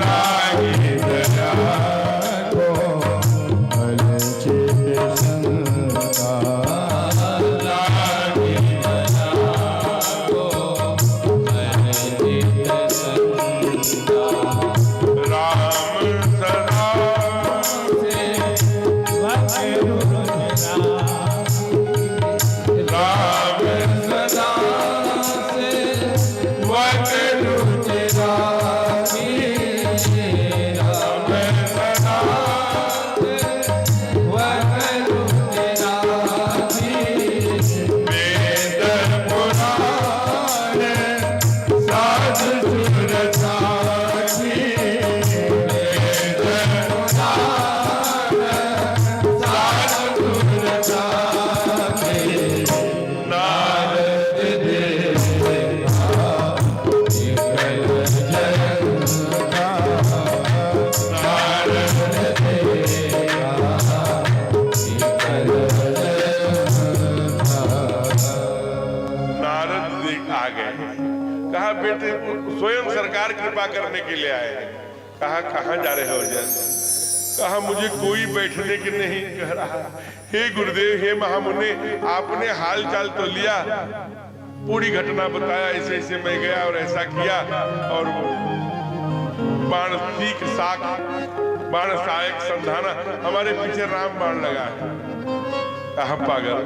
लागी दया को अलचित शंका, लागी दया को अलचित शंका। राम सदा से वक्र राम सदा से वक्र राम सदा वेद पुराण साध सुर साखी, वेद नारद नारद आ गए। कहा बेटे स्वयं सरकार कृपा करने के लिए आए हैं। कहा कहाँ जा रहे हो जन? कहा मुझे कोई बैठने के नहीं कह रहा। हे गुरुदेव, हे महामुनि, आपने हाल चाल तो लिया, पूरी घटना बताया, ऐसे ऐसे मैं गया और ऐसा किया, और बाण सीख साख बाण सहायक संधाना, हमारे पीछे राम बाण लगा है। कहा पागल,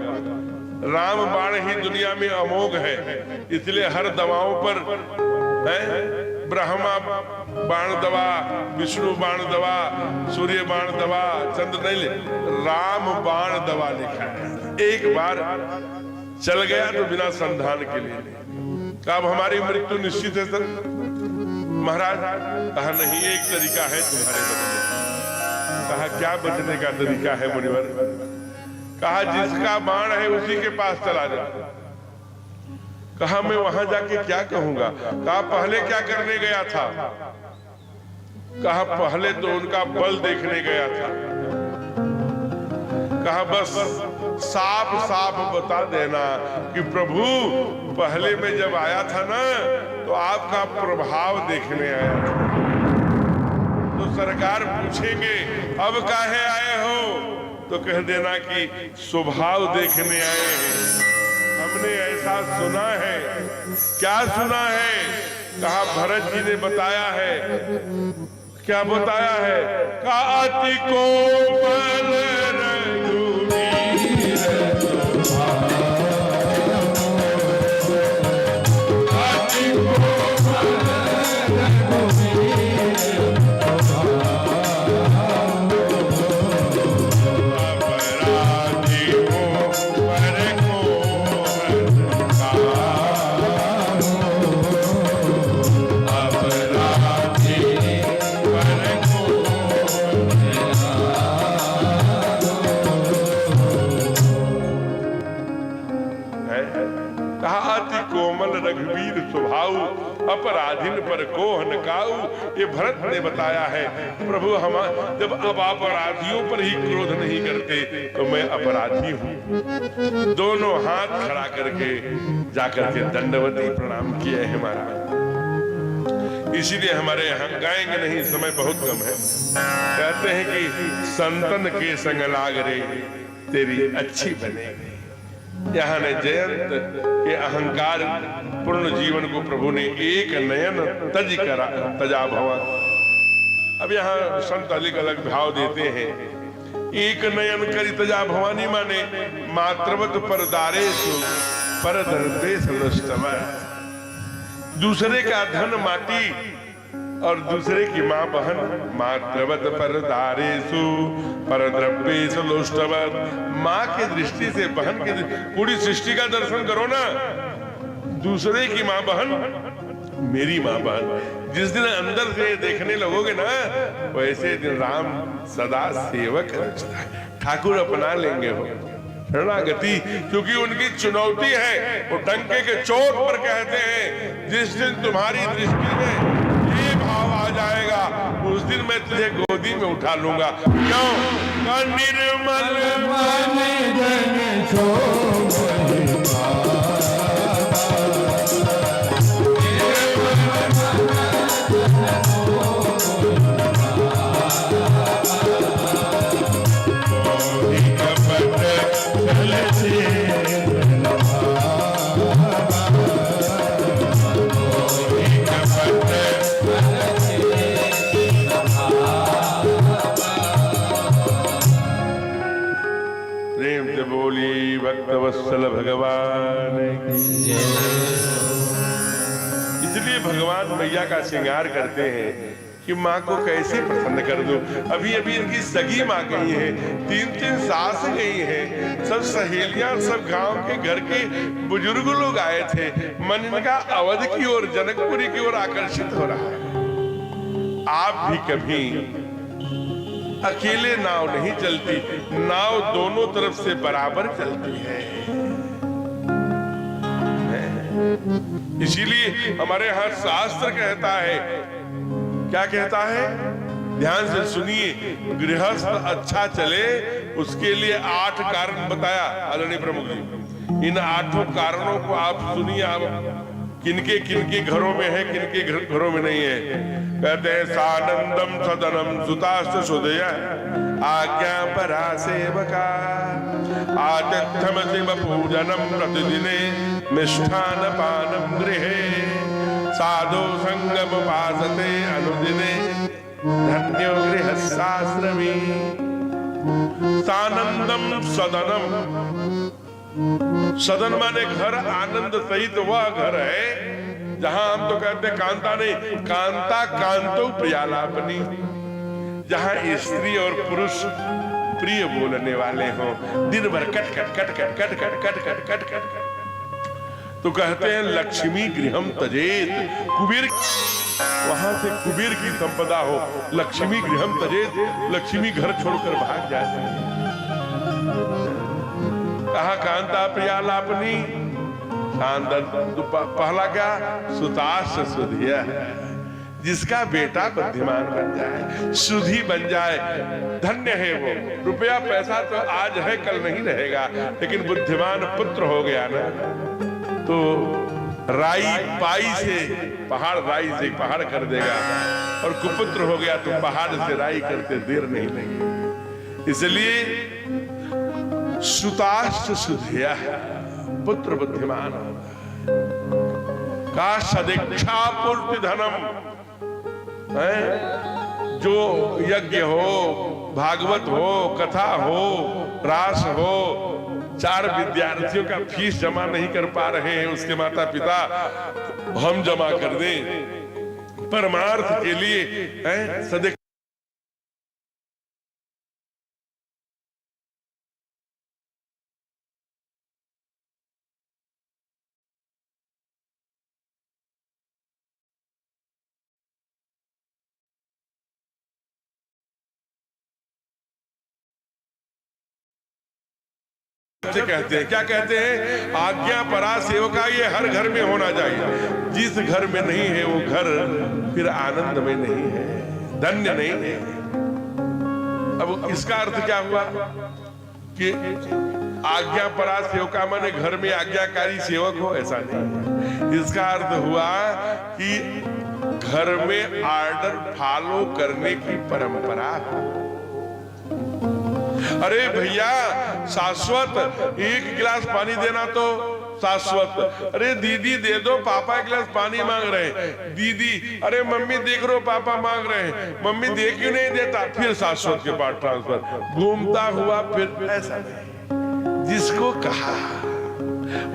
राम बाण ही दुनिया में अमोघ है, इसलिए हर दवाओं पर ब्रह्मा बाण दवा, विष्णु बाण दवा, सूर्य बाण दवा, चंद्र नहीं ले, राम बाण दवा लिखा है। एक बार चल गया तो बिना संधान के लिए। अब हमारी मृत्यु निश्चित है सर? महाराज कहा नहीं, एक तरीका है तुम्हारे बचने का। कहा क्या बचने का तरीका है मुनिवर? कहा जिसका बाण है उसी के पास चला जा। कहा मैं वहां जाके क्या कहूंगा? कहा पहले क्या करने गया था? कहा पहले तो उनका बल देखने गया था। कहा बस साफ साफ बता देना कि प्रभु पहले मैं जब आया था ना तो आपका प्रभाव देखने आया था। तो सरकार पूछेंगे अब काहे आए हो, तो कह देना कि स्वभाव देखने आए हैं। हमने ऐसा सुना है। क्या सुना है? कहा भरत जी ने बताया है। क्या बताया है? कहा अति कोमल रघुवीर अति कोमल रघुवीर अपराधी हो पर अपराधिन पर कोह न काऊ। ये भरत ने बताया है। प्रभु हम जब अब आप अपराधियों पर ही क्रोध नहीं करते तो मैं अपराधी हूं। दोनों हाथ खड़ा करके जाकर के दंडवती प्रणाम किए हैं महाराज। इसीलिए हमारे यहाँ गाएंगे नहीं, समय बहुत कम है। कहते हैं कि संतन के संग लाग रे तेरी अच्छी बनेगी। यहाँ ने जयंत के अहंकार पूर्ण जीवन को प्रभु ने एक नयन तजा भवन। अब यहाँ संत अलग अलग भाव देते हैं। एक नयन करी तजा भवानी माने मात्रवत पर दारेसु पर दर्दे सलस्तम। दूसरे का धन माटी और दूसरे की माँ बहन मात्रवत पर दारेसु पर द्रव्येषु लोष्टवत। माँ की दृष्टि से बहन की पूरी सृष्टि का दर्शन करो ना। दूसरे की माँ बहन मेरी माँ बहन। जिस दिन अंदर से देखने लगोगे ना वैसे दिन राम सदा सेवक रचता है। ठाकुर अपना लेंगे हो शरणागति, क्योंकि उनकी चुनौती है। वो डंके के चोट पर कहते हैं जिस दिन तुम्हारी दृष्टि में ये भाव आ जाएगा उस दिन मैं तुझे गोदी में उठा लूंगा। क्यों? निर्मल मन जन छोड़ भक्तवत्सल भगवान की। इसलिए भगवान मैया का श्रृंगार करते हैं कि माँ को कैसे प्रसन्न कर दूं। अभी अभी इनकी सगी माँ गई है, 3-3 सास गई हैं, सब सहेलियां, सब गांव के घर के बुजुर्ग लोग आए थे। मन इनका अवध की ओर, जनकपुरी की ओर आकर्षित हो रहा है। आप भी कभी अकेले नाव नहीं चलती, नाव दोनों तरफ से बराबर चलती है। इसीलिए हमारे यहाँ शास्त्र कहता है, क्या कहता है? ध्यान से सुनिए। गृहस्थ अच्छा चले उसके लिए 8 कारण बताया आदरणीय प्रमुख जी। इन 8 कारणों को आप सुनिए। आप किनके किनके घरों में है, किनके घरों में नहीं है। कहते हैं सानंदम सदनम सुताश्च सुदय आज्ञा परा सेवका आतिथ्यम शिव पूजनम प्रतिदिने मिष्ठान पानम गृहे साधु संगम उपासते अनुदिने धन्यो गृहस्याश्रमी। सानंदम सदनम, सदन माने घर, आनंद सहित वह घर है जहां हम तो कहते कांता नहीं, कांता कांतो प्रियालापनी, जहां स्त्री और पुरुष प्रिय बोलने वाले हों, दिन भर cut cut cut cut cut cut cut cut cut cut. तो कहते हैं लक्ष्मी गृहम तजेत, कुबेर वहां से कुबेर की संपदा हो, लक्ष्मी गृहम तजेत, लक्ष्मी घर छोड़कर भाग जाती है। कहा कांता प्रियालापनी, पहला क्या? सुताश सुधिया, जिसका बेटा बुद्धिमान बन जाए, सुधी बन जाए, धन्य है वो। रुपया पैसा तो आज है कल नहीं रहेगा, लेकिन बुद्धिमान पुत्र हो गया ना तो राई पाई से पहाड़, राई से पहाड़ कर देगा, और कुपुत्र हो गया तो पहाड़ से राई करते देर नहीं लगी। इसलिए सुताश्च सुधिया, पुत्र बुद्धिमान का सदीक्षा पूर्ति धनम है। जो यज्ञ हो, भागवत हो, कथा हो, रास हो, 4 विद्यार्थियों का फीस जमा नहीं कर पा रहे हैं उसके माता पिता, हम जमा कर दें परमार्थ के लिए है। से कहते हैं। क्या कहते हैं? आज्ञा परा सेवका, ये हर घर में होना चाहिए। जिस घर में नहीं है वो घर फिर आनंद में नहीं है, धन्य नहीं है। अब इसका अर्थ क्या हुआ कि आज्ञा परा सेवका माने घर में आज्ञाकारी सेवक हो, ऐसा नहीं। इसका अर्थ हुआ कि घर में आर्डर फॉलो करने की परंपरा हो। अरे भैया शाश्वत एक गिलास पानी देना तो शाश्वत। अरे दीदी दे दो, पापा एक गिलास पानी मांग रहे हैं। दीदी, अरे मम्मी देख रहे हो पापा मांग रहे हैं, मम्मी दे क्यों नहीं देता? फिर शाश्वत के बाद ट्रांसफर, घूमता हुआ फिर। ऐसा नहीं, जिसको कहा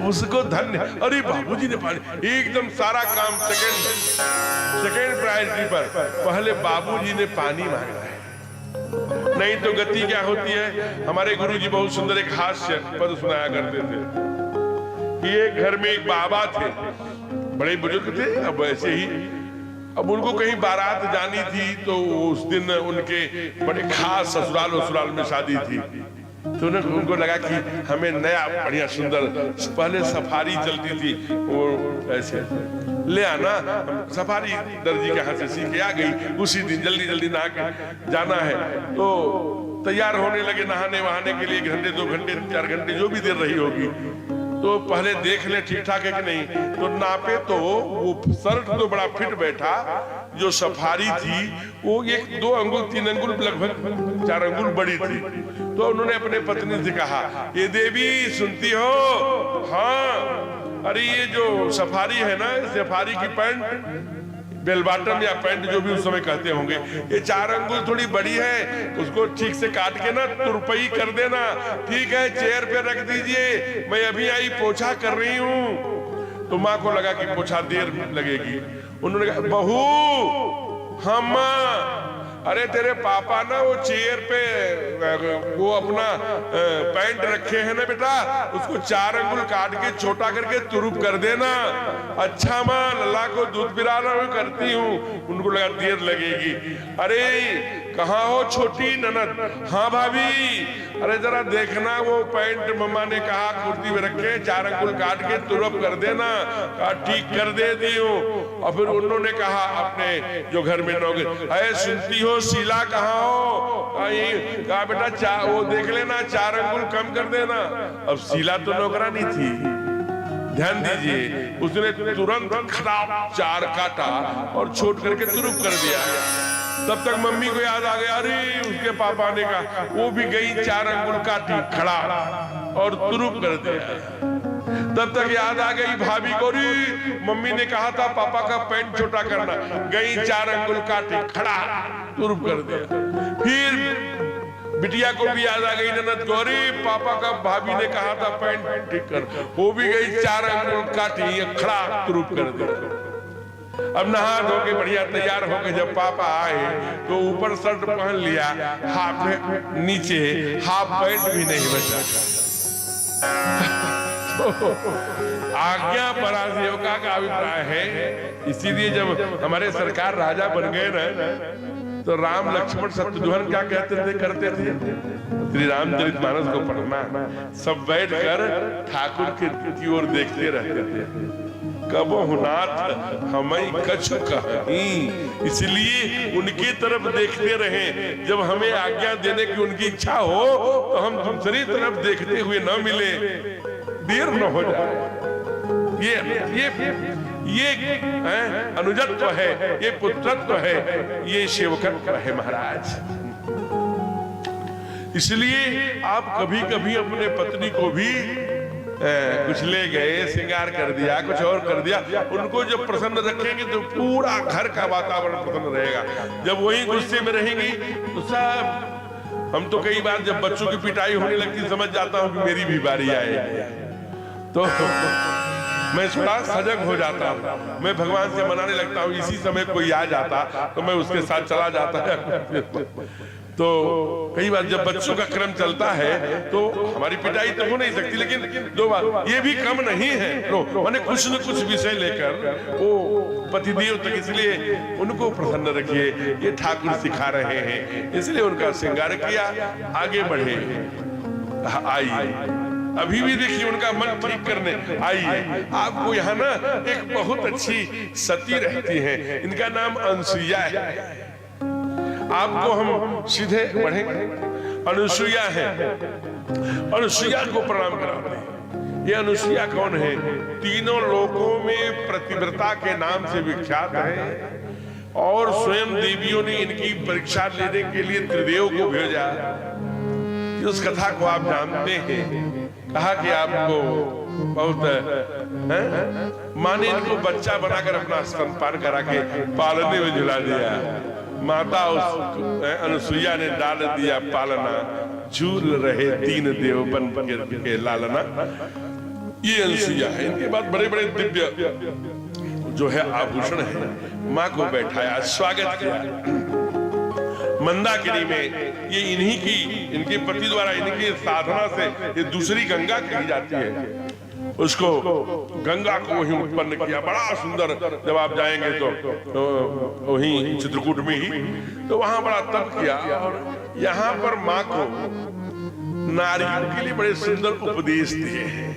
उसको धन्य। अरे बाबूजी ने पानी, एकदम सारा काम सेकंड प्रायोरिटी पर, पहले बाबूजी ने पानी मांगा है। नहीं तो गति क्या होती है? हमारे गुरुजी बहुत सुंदर एक हास्य पद सुनाया करते थे कि एक घर में एक बाबा थे, बड़े बुजुर्ग थे। अब ऐसे ही अब उनको कहीं बारात जानी थी, तो उस दिन उनके बड़े खास ससुराल में शादी थी। तो उनको लगा कि हमें नया बढ़िया सुंदर, पहले सफारी चलती थी वो ऐसे ले आना, सफारी दर्जी के हाथ से सीख के आ गई। उसी दिन जल्दी नहा के जाना है, तो तैयार होने लगे नहाने वहाने के लिए। 1 घंटे 2 घंटे 4 घंटे जो भी देर रही होगी, तो पहले देख ले ठीक ठाक है कि नहीं। तो नापे तो वो शर्ट तो बड़ा फिट बैठा, जो सफारी थी वो 1 2 अंगुल 3 अंगुल लगभग 4 अंगुल बड़ी थी। तो उन्होंने अपने पत्नी से कहा, ये देवी सुनती हो? हाँ। अरे ये जो सफारी है ना, सफारी की पैंट, बेल बॉटम या पैंट जो भी उस समय कहते होंगे, ये 4 अंगुल थोड़ी बड़ी है, उसको ठीक से काट के ना तुरपई कर देना। ठीक है, चेयर पे रख दीजिए, मैं अभी आई पोछा कर रही हूँ। तो माँ को लगा कि पोछा देर लगेगी। उन्होंने कहा, बहू हम, अरे तेरे पापा ना वो चेयर पे वो अपना पैंट रखे हैं ना बेटा, उसको 4 अंगुल काट के छोटा करके तुरुप कर देना। अच्छा माँ, लल्ला को दूध पिलाना मैं करती हूँ। उनको लगा देर लगेगी। अरे कहाँ हो छोटी ननद? हाँ भाभी। अरे जरा देखना वो पैंट मम्मा ने कहा कुर्ती में रखे, 4 अंगुल काट के तुरुप कर देना। कहा ठीक कर दे दी हूँ। और फिर उन्होंने कहा अपने जो घर में नौकर, अरे सुनती हो शीला कहाँ हो? कहा बेटा वो देख लेना, 4 अंगुल कम कर देना। अब शीला तो नौकरानी थी, ध्यान दीजिए, उसने तुरंत खटाप 4 काटा और छोट करके तुरुप कर दिया। तब तक मम्मी को याद आ गया, अरे उसके पापा ने कहा, वो भी गई 4 अंगुल काटी, खड़ा और तुरुप कर दिया। तब तक याद आ गई भाभी को, मम्मी ने कहा था पापा का पैंट छोटा करना, गई 4 अंगुल काटी, खड़ा तुरुप कर दिया। फिर बिटिया को भी याद आ गई ननद को, अरे पापा का भाभी ने कहा था पैंट ठीक कर, वो भी गई 4 अंगुल काटी, खड़ा तुरुप कर दिया। अब नहा धो के बढ़िया तैयार होके जब पापा आए तो ऊपर शर्ट पहन लिया, हाफ नीचे हाफ पैंट भी नहीं बचा। आज्ञा परा सेवका का अभिप्राय है। इसीलिए जब हमारे सरकार राजा बन गए ना, तो राम लक्ष्मण शत्रुघ्न क्या कहते थे, करते थे? श्री रामचरितमानस को पढ़ना, सब बैठकर ठाकुर की ओर देखते रहते थे। कबो नाथ हमें कछु कहीं, इसलिए उनकी तरफ देखते रहे। जब हमें आज्ञा देने की उनकी इच्छा हो तो हम दूसरी तरफ देखते हुए न मिले, देर न हो जाए। ये अनुजत्व है, ये पुत्रत्व है, ये सेवकत्व है महाराज। इसलिए आप कभी कभी अपने पत्नी को भी कुछ ले गए, श्रृंगार कर दिया, कुछ और कर दिया, उनको जब प्रसन्न रखेंगे तो पूरा घर का वातावरण प्रसन्न रहेगा। जब वही गुस्से में रहेंगी तो सब, हम तो कई बार जब बच्चों की पिटाई होने लगती समझ जाता हूँ कि मेरी भी बारी आएगी, तो मैं थोड़ा सजग हो जाता हूँ। मैं भगवान से मनाने लगता हूँ, इसी समय कोई आ जाता तो मैं उसके साथ चला जाता है। तो कई बार जब बच्चों का क्रम चलता है तो हमारी पिटाई तो हो नहीं सकती, लेकिन 2 बार ये भी कम नहीं है। मैंने कुछ न कुछ विषय लेकर वो पतिदेव तक, इसलिए उनको प्रसन्न रखिए, ये ठाकुर सिखा रहे हैं, इसलिए उनका श्रृंगार किया, आगे बढ़े। आइए अभी भी देखिए उनका मन ठीक करने आई है। आपको यहाँ ना एक बहुत अच्छी सती रहती है, इनका नाम अनुसुईया है। आपको हम सीधे बढ़ेंगे, अनुसुईया है, अनुसुईया को प्रणाम कराते हैं। ये अनुसुईया कौन है? तीनों लोकों में प्रतिव्रता के नाम से विख्यात है और स्वयं देवियों ने इनकी परीक्षा लेने के लिए त्रिदेव को भेजा। उस कथा को आप जानते हैं। कहा कि आपको बहुत माँ ने इनको बच्चा बनाकर अपना स्तनपान करा के पालने में झुला दिया। माता उस अनुसुईया ने डाल दिया पालना, झूल रहे तीन देव बन के लालना। ये अनुसुईया है। इनके बाद बड़े बड़े दिव्य जो है आभूषण है, माँ को बैठाया, स्वागत किया। मंदाकिनी में ये इन्हीं की, इनके पति द्वारा इनकी साधना से ये दूसरी गंगा कही जाती है, उसको गंगा को वहीं उत्पन्न किया। बड़ा सुंदर, जब आप जाएंगे तो वहीं चित्रकूट में ही, तो वहां बड़ा तप किया। और यहाँ पर माँ को नारियों के लिए बड़े सुंदर उपदेश दिए हैं।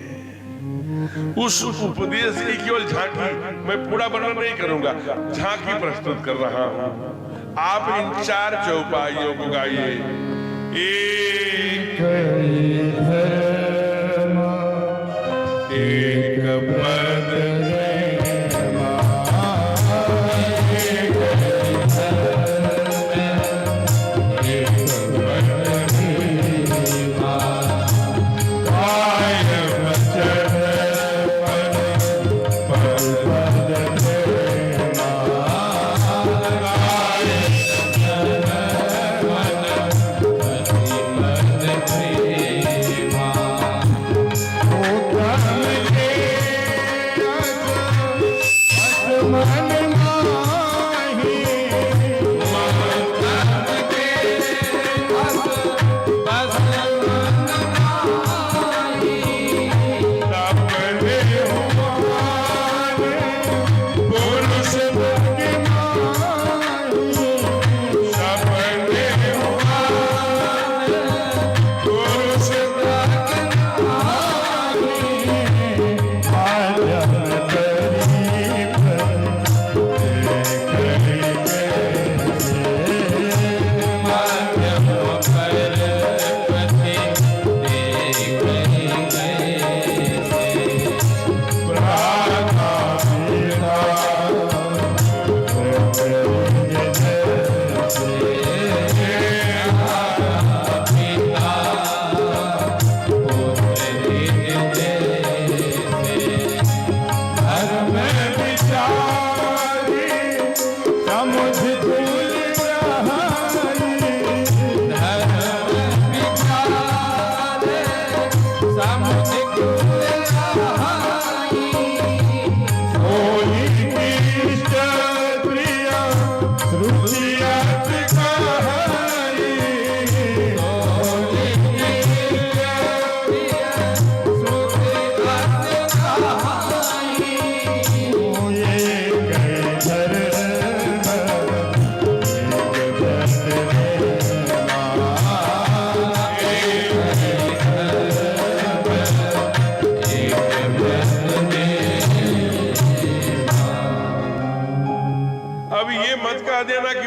उस उपदेश की केवल झांकी, मैं पूरा वर्णन नहीं करूंगा, झांकी प्रस्तुत कर रहा हूं। आप इन चार चौपाइयों को गाइए। एक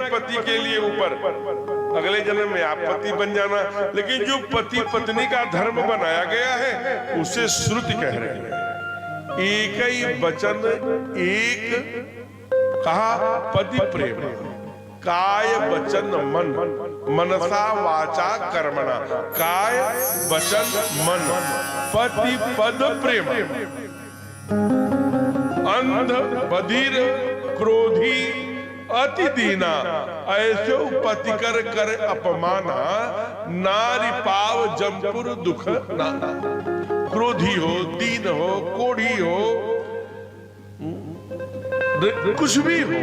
पद के लिए ऊपर अगले जन्म में आप पति बन जाना। लेकिन जो पति पत्नी का धर्म बनाया गया है उसे श्रुति कह रहे हैं। एक ही वचन, एक कहा पति प्रेम, काय वचन मन, मनसा वाचा कर्मणा, काय वचन मन, पति पद प्रेम। अंध बधिर क्रोधी अति दीना, ऐसे पति कर कर अपमाना, नारी पाव जमपुर दुख नाना। क्रोधी हो, दीन हो, कोढ़ी हो, कुछ भी हो,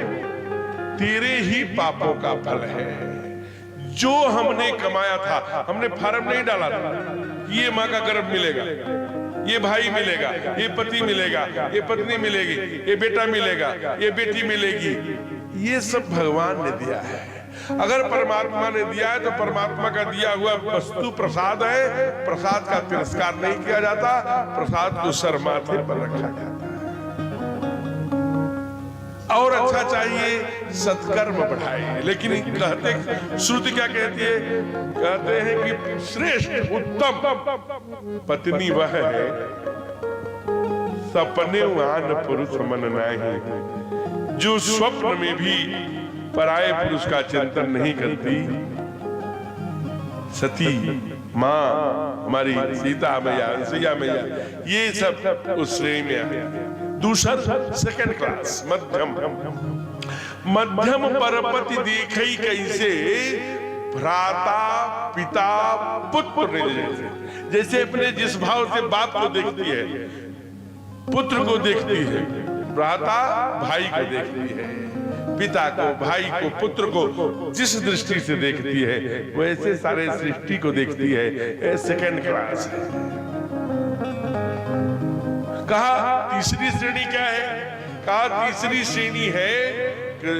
तेरे ही पापों का फल है। जो हमने कमाया था, हमने फार्म नहीं डाला था ये माँ का गर्भ मिलेगा, ये भाई मिलेगा, ये पति मिलेगा, ये पत्नी मिलेगी, ये बेटा मिलेगा, ये बेटी मिलेगी, ये सब भगवान ने दिया है। अगर परमात्मा ने दिया है तो परमात्मा का दिया हुआ वस्तु प्रसाद है, प्रसाद का तिरस्कार नहीं किया जाता, प्रसाद को सर माथे पर रखा जाता है। और अच्छा चाहिए सत्कर्म बढ़ाए, लेकिन कहते श्रुति क्या कहती है? कहते हैं कि श्रेष्ठ उत्तम पत्नी वह है सपने आन पुरुष मन नाही, जो स्वप्न में भी पराये पुरुष का चिंतन नहीं करती। सती माँ हमारी सीता मैया, सिया मैया, ये सब उस श्रेणी में है। दूसर सेकंड क्लास मध्यम परपति देखई कैसे भ्राता पिता पुत्र ने जैसे अपने जिस भाव से बाप को देखती है, पुत्र को देखती है, भ्राता भाई को देखती है, पिता को, भाई को, पुत्र को जिस दृष्टि से देखती है वैसे सारे सृष्टि को देखती है। सेकंड क्लास है। कहा तीसरी श्रेणी क्या है? कहा तीसरी श्रेणी है कि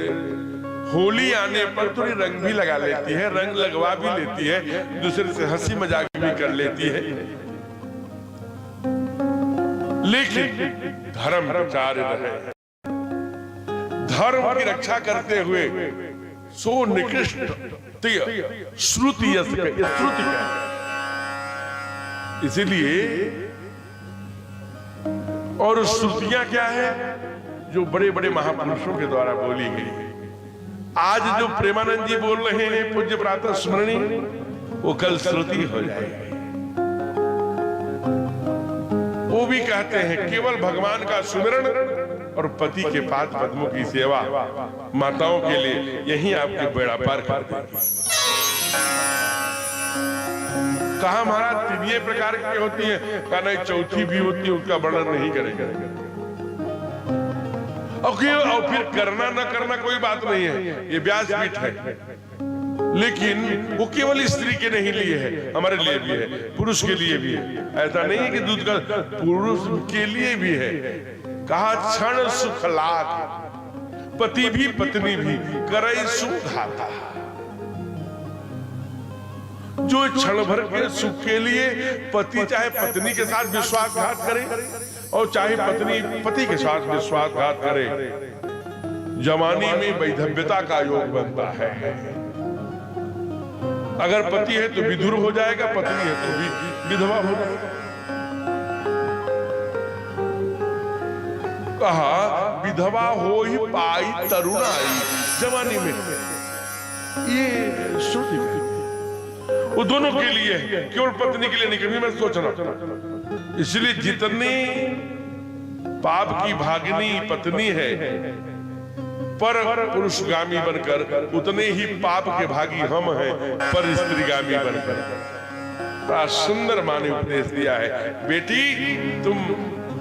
होली आने पर थोड़ी रंग भी लगा लेती है, रंग लगवा भी लेती है, दूसरे से हंसी मजाक भी कर लेती है, लेकिन धर्म प्रचार रहे, धर्म की रक्षा करते हुए सो निकृष्ट श्रुति इसीलिए। और श्रुतियां क्या है? जो बड़े बड़े महापुरुषों के द्वारा बोली गई। आज जो प्रेमानंद जी बोल रहे हैं पूज्य प्रातः स्मरणी, वो कल श्रुति हो जाएगी। वो भी कहते हैं केवल भगवान का सुमिरन और पति के पाद पद्मों की सेवा माताओं के लिए यही आपके बेड़ा पार कर देगी। कहा महाराज तीन प्रकार की होती है? कहा नहीं, चौथी भी होती है, उसका वर्णन नहीं करेंगे। और फिर करना न करना कोई बात नहीं है, ये व्यासपीठ है, लेकिन वो केवल स्त्री के नहीं लिए है, हमारे लिए भी है, पुरुष के लिए भी है। ऐसा नहीं है कि दूध का, पुरुष के लिए भी है। कहा क्षण सुख लाग, पति भी पत्नी भी करे सुख हाथा। जो क्षण भर के सुख के लिए पति चाहे पत्नी के साथ विश्वासघात करे और चाहे पत्नी पति के साथ विश्वासघात करे, जवानी में वैधव्यता का योग बनता है। अगर पति है तो विधुर हो जाएगा, पत्नी है तो भी विधवा हो जाएगा। कहा विधवा हो ही पाई तरुणाई, जवानी में। ये श्रुति है, वो दोनों के लिए है, केवल पत्नी के लिए नहीं। कभी मैं सोचना, इसलिए जितनी पाप की भागिनी पत्नी है पर पुरुषगामी बनकर, उतने ही पाप के भागी हम हैं पर स्त्रीगामी बनकर। बड़ा सुंदर माने उपदेश दिया है, बेटी तुम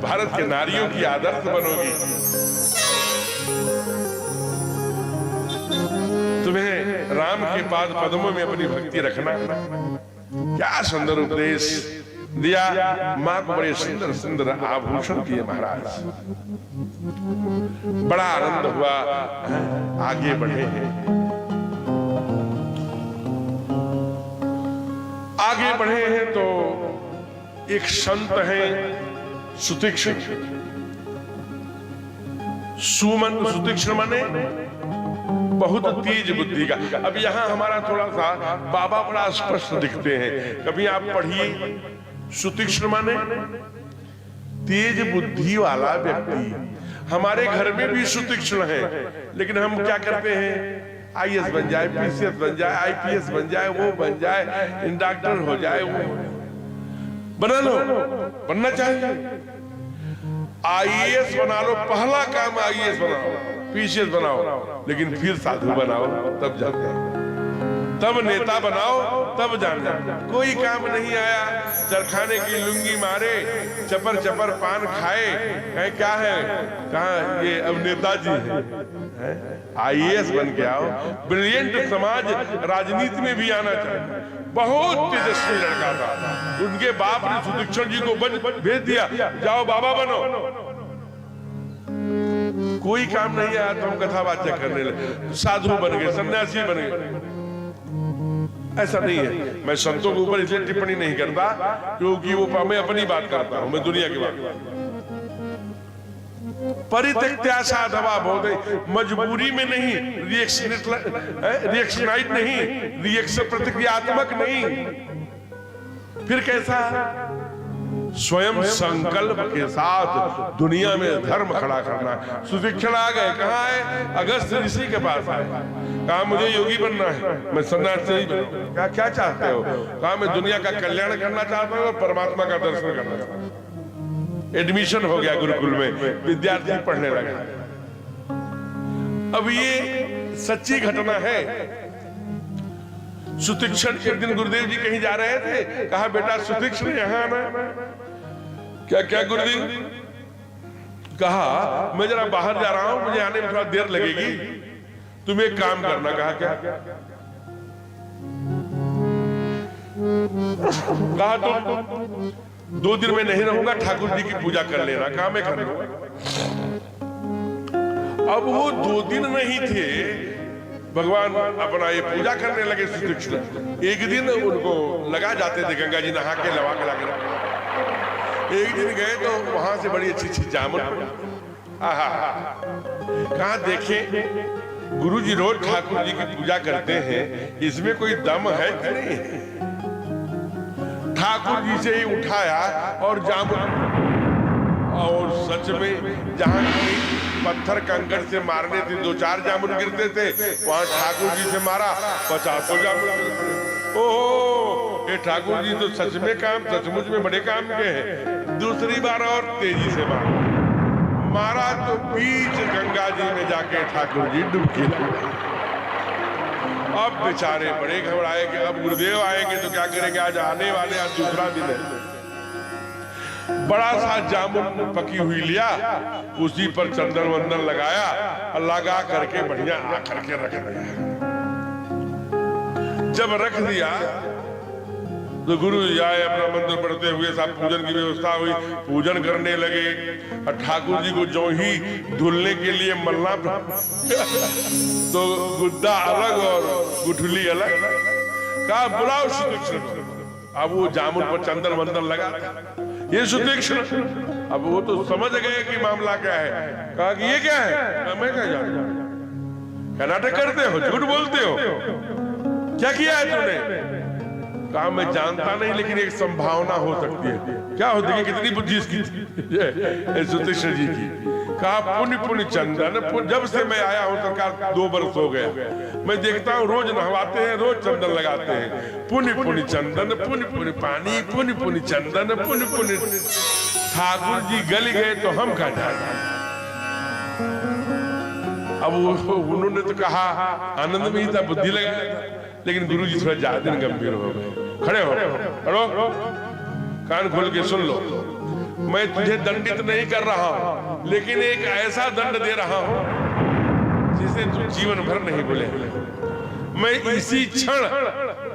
भारत के नारियों की आदर्श बनोगी। तुम्हें राम के पाद पद्मों में अपनी भक्ति रखना। क्या सुंदर उपदेश दिया। मां को बड़े सुंदर सुंदर आभूषण दिए महाराज। बड़ा आनंद हुआ। आगे बढ़े हैं, आगे बढ़े हैं तो एक संत हैं सुतीक्ष्ण। सुमन सुतीक्ष्ण माने बहुत तेज बुद्धि का। अब यहाँ हमारा थोड़ा सा बाबा बड़ा स्पष्ट दिखते हैं। कभी आप पढ़िए, सुतीक्ष्ण माने तेज बुद्धि वाला व्यक्ति। हमारे घर में भी सुतीक्ष्ण है, लेकिन हम क्या करते हैं, आईएएस बन जाए, पीसीएस बन जाए, आईपीएस बन जाए, वो बन जाए, डॉक्टर हो जाए, वो बना लो, बनना चाहिए। आईएएस बना लो, पहला काम आईएएस बनाओ, पीसीएस बनाओ, लेकिन फिर साधु बनाओ, तब जाते हैं। तब नेता बनाओ, तब जाना। कोई काम नहीं आया, चरखाने की लुंगी मारे, चपर चपर पान खाए, क्या है, कहा ये अब नेताजी है। आईएएस बन के आओ। ब्रिलियंट समाज राजनीति में भी आना चाहिए। बहुत तेजस्वी लड़का था, उनके बाप ने सुतीक्ष्ण जी को भेज दिया, जाओ बाबा बनो। कोई काम नहीं आया तो हम कथा वाचक करने लगे, साधु बन गए, सन्यासी बन गए। ऐसा नहीं है। मैं संतों के ऊपर इसलिए टिप्पणी नहीं करता क्योंकि वो मैं अपनी बात करता हूं, मैं दुनिया की बात। परित्यक्त्या साधवा भवते, मजबूरी में नहीं, रिएक्शनाइट नहीं, रिएक्शन प्रतिक्रियात्मक नहीं, फिर कैसा? स्वयं संकल्प के साथ दुनिया में धर्म खड़ा करना। सुशिक्षण आ गए, कहाँ है? अगस्त ऋषि के पास आए, कहा मुझे योगी बनना है, मैं सन्यासी नहीं बनूंगा। क्या चाहते हो? कहा मैं दुनिया का कल्याण करना चाहता हूँ और परमात्मा का दर्शन करना चाहता हूँ। एडमिशन हो गया गुरुकुल में, विद्यार्थी पढ़ने लगा। अब ये सच्ची घटना है। सुतीक्षण एक दिन गुरुदेव जी कहीं जा रहे थे, कहा बेटा सुतीक्षण यहाँ आना। क्या क्या गुरुदेव? कहा मैं जरा बाहर जा रहा हूं, मुझे आने में थोड़ा देर लगेगी, तुम एक काम करना। कहा क्या? कहा तुम 2 दिन में नहीं रहूंगा, ठाकुर जी की पूजा कर लेना। कहा मैं कर लूंगा। अब वो 2 दिन नहीं थे, भगवान अपना ये पूजा करने लगे सुतीक्षण। एक दिन उनको लगा जाते थे गंगा जी नहा के लवा के लाके। एक दिन गए तो वहां से बड़ी अच्छी अच्छी जामुन, कहा देखें गुरु जी रोज ठाकुर जी की पूजा करते हैं, इसमें कोई दम है कि नहीं? ठाकुर जी से ही उठाया और जामुन, और सच में जहां पत्थर कंकड़ से मारने थे 2-4 जामुन गिरते थे, वहां ठाकुर जी से मारा 50 जामुन। ओहो, ये ठाकुर जी तो सच में काम, सचमुच में बड़े काम के हैं। दूसरी बार और तेजी से मारा तो बीच गंगा जी में जाके ठाकुर जी डुबकी लगे। अब बेचारे बड़े घबराए कि अब गुरुदेव आएंगे तो क्या करेंगे, आज आने वाले, आज दूसरा दिन है। बड़ा सा जामुन पकी हुई लिया, उसी पर चंदन वंदन लगाया, लगा करके बढ़िया आ करके रख दिया। जब रख दिया तो गुरु जी आए, अपना मंत्र पढ़ते हुए सब पूजन की व्यवस्था हुई, पूजन करने लगे। और ठाकुर जी को जो ही धुलने के लिए मलना तो गुद्दा अलग और गुठली अलग। कहा बुलाओ सुतीक्षण। अब वो जामुन पर चंदन वंदन लगा, ये सुतीक्षण। अब वो तो समझ गए कि मामला क्या है। कहा कि ये क्या है? मैं क्या जानता, क्या नाटक करते हो, झूठ बोलते हो, क्या किया है तूने? कहा मैं जानता नहीं, लेकिन एक संभावना हो सकती है। क्या होती है? कितनी बुद्धि इसकी सुतीक्षण जी की। कहा पुण्य पुण्य चंदन, जब से मैं आया हूं सरकार 2 वर्ष हो गए, मैं देखता हूं रोज नहवाते हैं, रोज चंदन लगाते हैं। पुण्य पुण्य चंदन, पुण्य पुण्य पानी, पुण्य पुण्य चंदन, पुण्य पुण्य। ठाकुर जी गल गए तो हम क्या जाने। अब उन्होंने तो कहा आनंद में ही था, बुद्धि लगाया, लेकिन गुरु जी थोड़ा ज्यादा दिन गंभीर हो गए। खड़े हो, कान खोल के सुन लो, मैं तुझे दंडित नहीं कर रहा हूं, लेकिन एक ऐसा दंड दे रहा हूं जिसे तू जीवन भर नहीं भूले। मैं इसी क्षण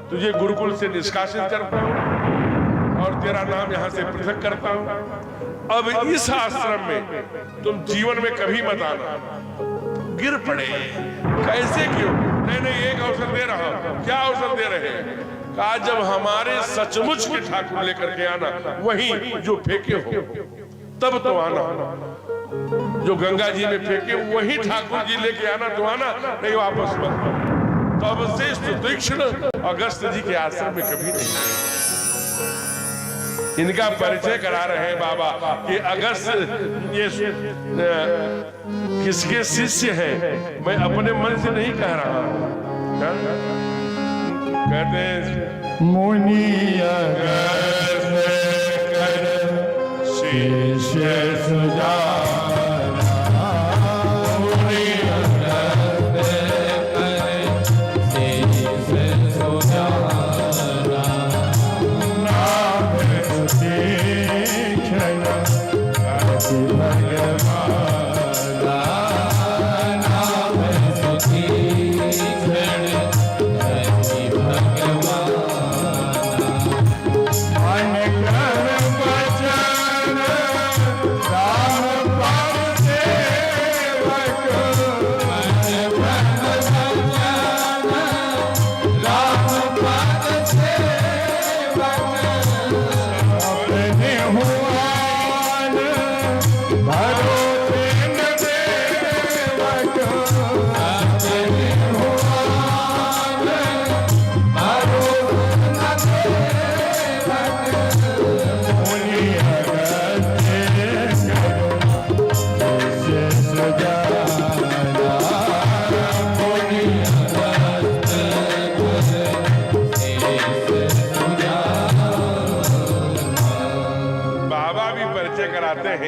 तुझे गुरुकुल से निष्कासित करता हूं और तेरा नाम यहां से पृथक करता हूं। अब इस आश्रम में तुम जीवन में कभी मत आना। गिर पड़े, कैसे क्यों? नहीं, एक अवसर दे रहा हूं। क्या अवसर दे रहे हैं? कहा जब हमारे सचमुच के ठाकुर लेकर के आना, वहीं जो फेंके हो तब तो आना। जो गंगा जी में फेंके वही ठाकुर जी लेके आना तो आना, नहीं वापस मत। तब से सुतीक्षण अगस्त जी के आश्रम में कभी नहीं। इनका परिचय करा रहे हैं बाबा कि अगस्त ये किसके शिष्य हैं, मैं अपने मन से नहीं कह रहा हूं। कहते हैं मुनि अगस्त कर शिष्य सुजाना, मुनि अगस्त कर शिष्य सुजाना, नाम सुतीक्षण काशी भगवाना, नाम सुतीक्षण काशी भगवाना। मन कर वचन राम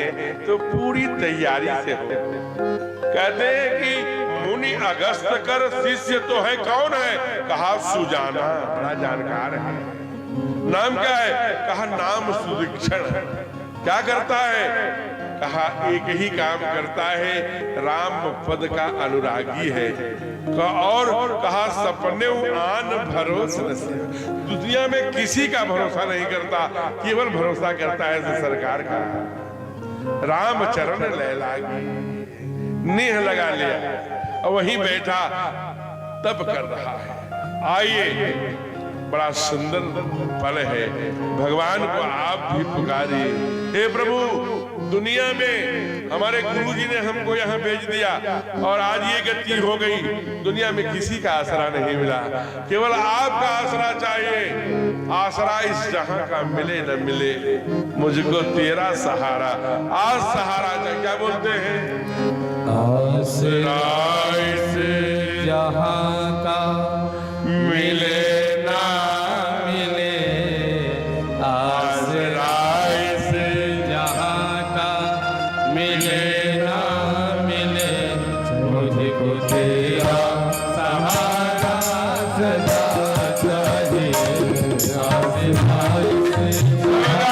हैं तो पूरी तैयारी से हो। कहते हैं कि मुनि अगस्त कर शिष्य तो है, कौन है? कहा सुजाना, बड़ा जानकार है। नाम क्या है? कहा नाम सुदीक्षण है। क्या करता है? कहा एक ही काम करता है, राम पद का अनुरागी है। और कहा सपने आन भरोसा से, दुनिया में किसी का भरोसा नहीं करता, केवल भरोसा करता है सरकार का। राम चरण ले लागी, नेह लगा लिया और वहीं बैठा तप कर रहा है। आइए, बड़ा सुंदर पल है। भगवान को आप भी पुकारिए, हे प्रभु, दुनिया में हमारे गुरु जी ने हमको यहाँ भेज दिया और आज ये गति हो गई। दुनिया में किसी का आसरा नहीं मिला, केवल आपका आसरा चाहिए। आसरा इस जहां का मिले न मिले, मुझको तेरा सहारा। आज सहारा क्या बोलते हैं? आसरा इस जहां का मिले ना मिले, आसरा इस जहां का मिले ना मिले, मुझको तेरा सहारा सदा चाहिए। आसरा इस तेरा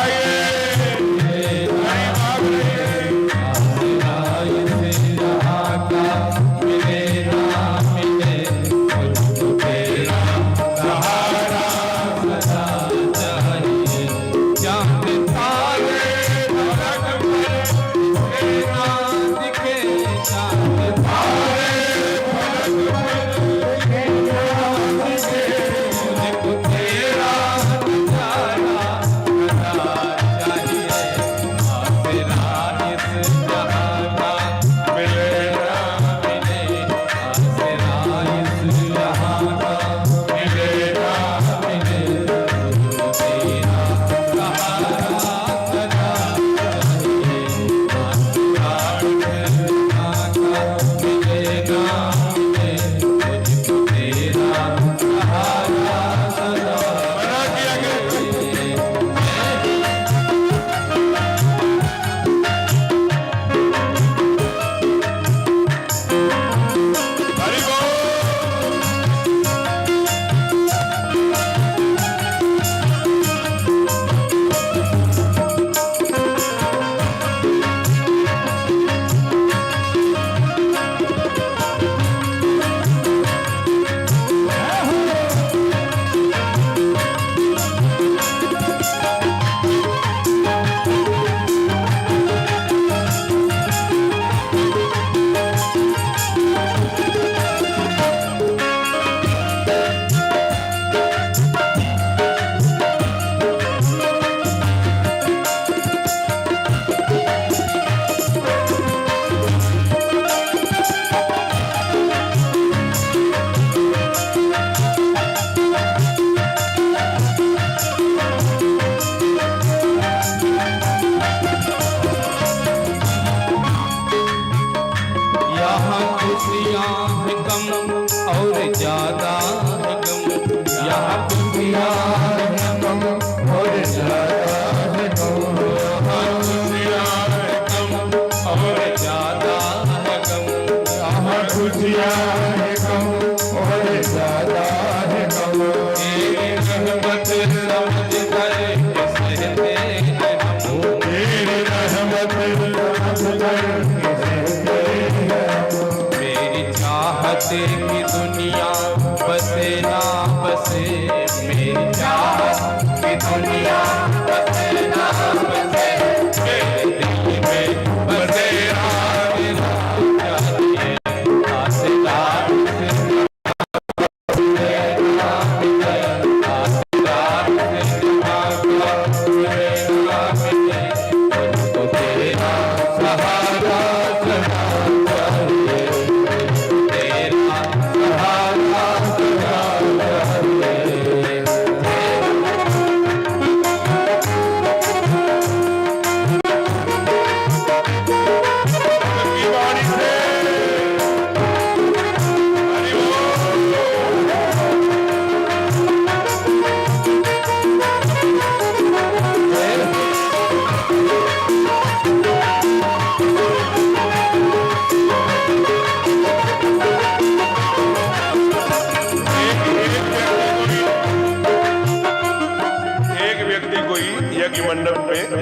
सहारा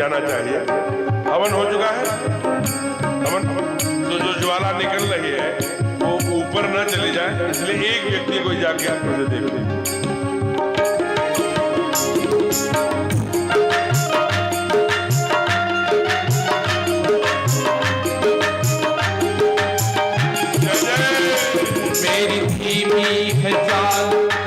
जाना चाहिए। हवन हो चुका है। हवन तो जो ज्वाला निकल रही है वो ऊपर न चली जाए, इसलिए एक व्यक्ति को जाके आपको देख लीजिए। मेरी धीमी है चाल,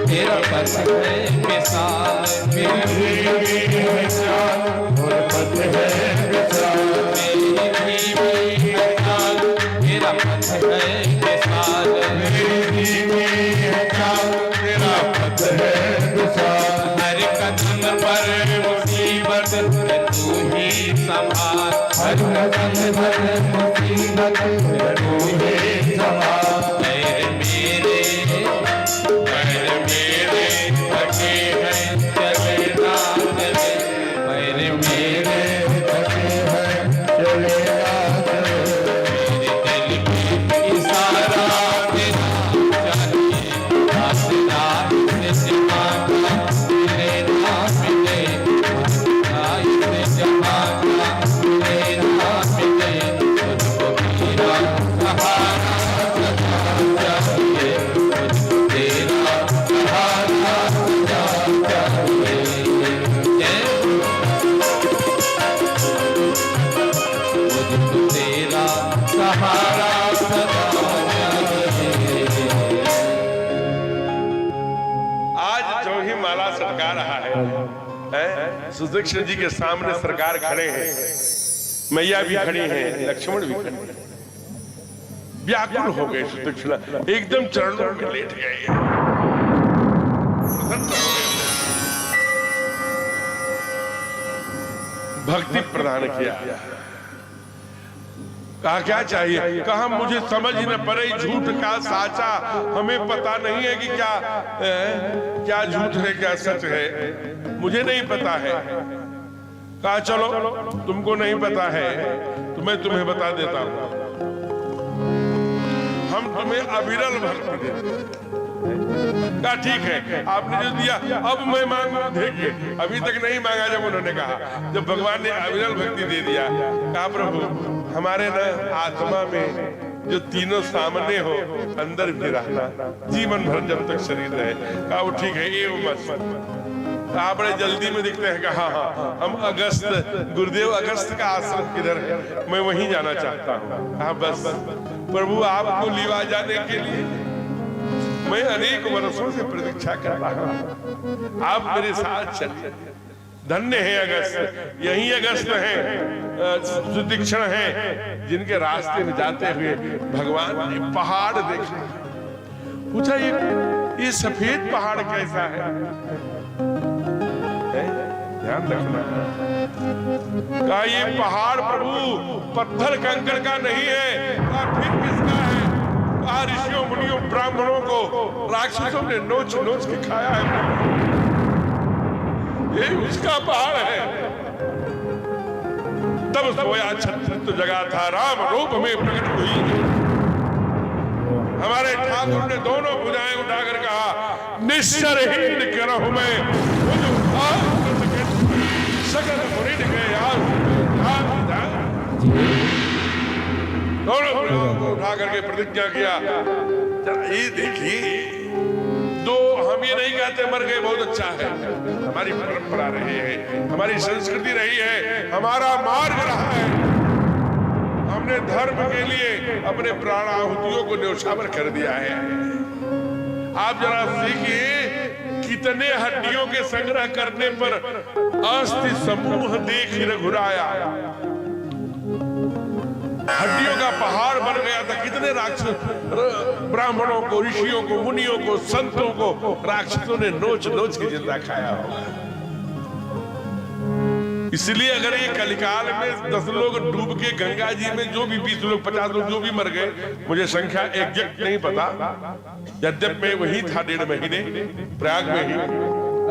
तेरा पथ है मिसाल। मेरी धीमी है चाल, तेरा पथ है मिसाल। मेरी धीमी है चाल, तेरा पथ है मिसाल। मेरी धीमी है चाल, तेरा पथ है मिसाल। हर कदम पर मुसीबत तू ही संभाल। हर कदम पर मुसीबत तू ही संभाल। सुदक्षिण जी के सामने सरकार खड़े हैं, मैया भी खड़ी हैं, लक्ष्मण भी खड़े हैं। व्याकुल हो गए सुदक्षिणा, एकदम चरणों में लेट गए। भक्ति प्रदान किया। कहा क्या चाहिए? कहा मुझे समझ न पड़े झूठ का साचा, हमें पता नहीं है कि क्या झूठ है क्या सच है, मुझे नहीं पता है। कहा चलो तुमको नहीं पता है तो मैं तुम्हें बता देता हूं। हम तुम्हें अविरल भक्ति देते हैं। कहा ठीक है, आपने जो दिया अब मैं मांगू। देखिए अभी तक नहीं मांगा। जब उन्होंने कहा, जब भगवान ने अविरल भक्ति दे दिया, कहा प्रभु हमारे न आत्मा में जो तीनों सामने हो अंदर भी रहना, जीवन भर जब तक शरीर रहे। कहा वो ठीक है, ये मत। आप बड़े जल्दी में दिखते हैं। कहा हाँ, हम अगस्त, गुरुदेव अगस्त का आश्रम किधर है, मैं वहीं जाना चाहता हूँ। कहा बस प्रभु आपको लिवा जाने के लिए मैं अनेक वर्षों से प्रतीक्षा कर रहा हूँ, आप मेरे साथ चलिए। धन्य है अगस्त, यही अगस्त है, सुदीक्षण है, जिनके रास्ते में जाते हुए भगवान ने पहाड़ देखा। पूछा ये सफेद पहाड़ कैसा है? ध्यान रखना। कहा ये पहाड़ प्रभु पत्थर कंकड़ का नहीं है। कहा फिर किसका है? कहा ऋषियों मुनियों ब्राह्मणों को राक्षसों ने नोच नोच के खाया है, ये उसका पहाड़ है। तब सोया छत्र जगा था, राम रूप में प्रकट हुई। हमारे ठाकुर ने दोनों भुजाएं उठाकर कहा, निश्चरहीन करहु मैं सकल मुनि के दोनों भुजाओं को उठा करके प्रतिज्ञा किया। ये देखिए, दो हम ये नहीं कहते मर गए बहुत अच्छा है, हमारी परंपरा रही है, हमारी संस्कृति रही है, हमारा मार्ग रहा है। हमने धर्म के लिए अपने प्राण आहुतियों को न्यौछावर कर दिया है। आप जरा सीखिए, कितने हड्डियों के संग्रह करने पर अस्थि समूह देख रघुराया। हड्डियों का पहाड़ बन गया था। कितने राक्षस, ब्राह्मणों को, ऋषियों को, मुनियों को, संतों को राक्षसों ने नोच नोच के जिंदा खाया होगा। इसलिए अगर ये कलिकाल में 10 लोग डूब के गंगा जी में, जो भी 20 लोग 50 लोग जो भी मर गए, मुझे संख्या एग्जैक्ट नहीं पता, यद्यप मैं वही था 1.5 महीने प्रयाग में ही,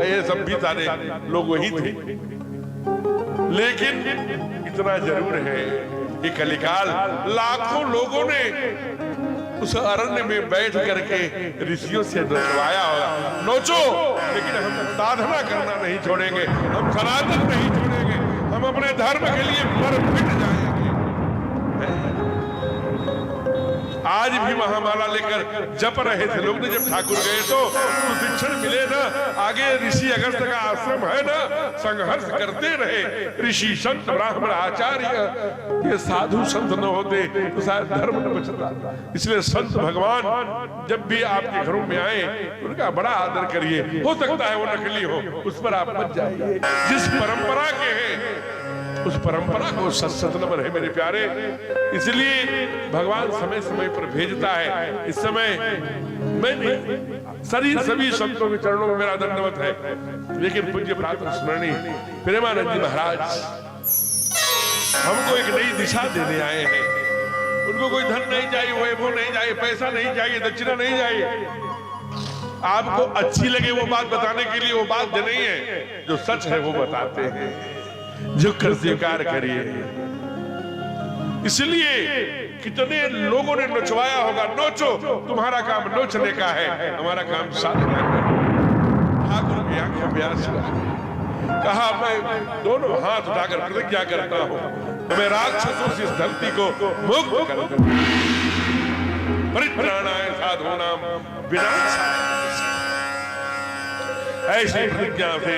ये सब भी सारे लोग वही थे। लेकिन इतना जरूर है कि कलिकाल लाखों लोगों ने उस अरण्य में बैठ करके ऋषियों से नचवाया होगा। नोचो, लेकिन हम साधना करना नहीं छोड़ेंगे, हम सनातन नहीं छोड़ेंगे, हम अपने धर्म के लिए मर मिट जाएंगे। आज भी महामाला लेकर जप रहे थे लोग ने, जब ठाकुर गए तो सुदीक्षण मिले ना। आगे ऋषि अगस्त का आश्रम है ना, संघर्ष करते रहे ऋषि संत ब्राह्मण आचार्य। ये साधु संत न होते तो शायद धर्म न बचता। इसलिए संत भगवान जब भी आपके घरों में आए उनका बड़ा आदर करिए। हो सकता है वो नकली हो, उस पर आप मत जाइए। जिस परंपरा के हैं उस परंपरा को सत नमन है मेरे प्यारे। इसलिए भगवान समय समय पर भेजता है। इस समय मैं सभी संतों के चरणों में मेरा दंडवत है, लेकिन पूज्य प्रातः स्मरणीय प्रेमानंद जी महाराज हमको एक नई दिशा देने आए हैं। उनको कोई धन नहीं चाहिए, वैभव नहीं चाहिए, पैसा नहीं चाहिए, दक्षिणा नहीं चाहिए। आपको अच्छी लगे वो बात बताने के लिए वो बात जो नहीं है, जो सच है वो बताते हैं। झुककर स्वीकार करिए। इसलिए कितने लोगों ने नचवाया होगा, नोचो, तुम्हारा काम नोचने का है, हमारा काम साधना है। ठाकुर की आंखों में आंसू आ गए। कहा मैं दोनों हाथ उठाकर प्रतिज्ञा करता हूं, मैं राक्षसों से इस धरती को मुक्त कर दूं। परित्राणाय साधूनाम विनाशाय। ऐसी प्रतिज्ञा से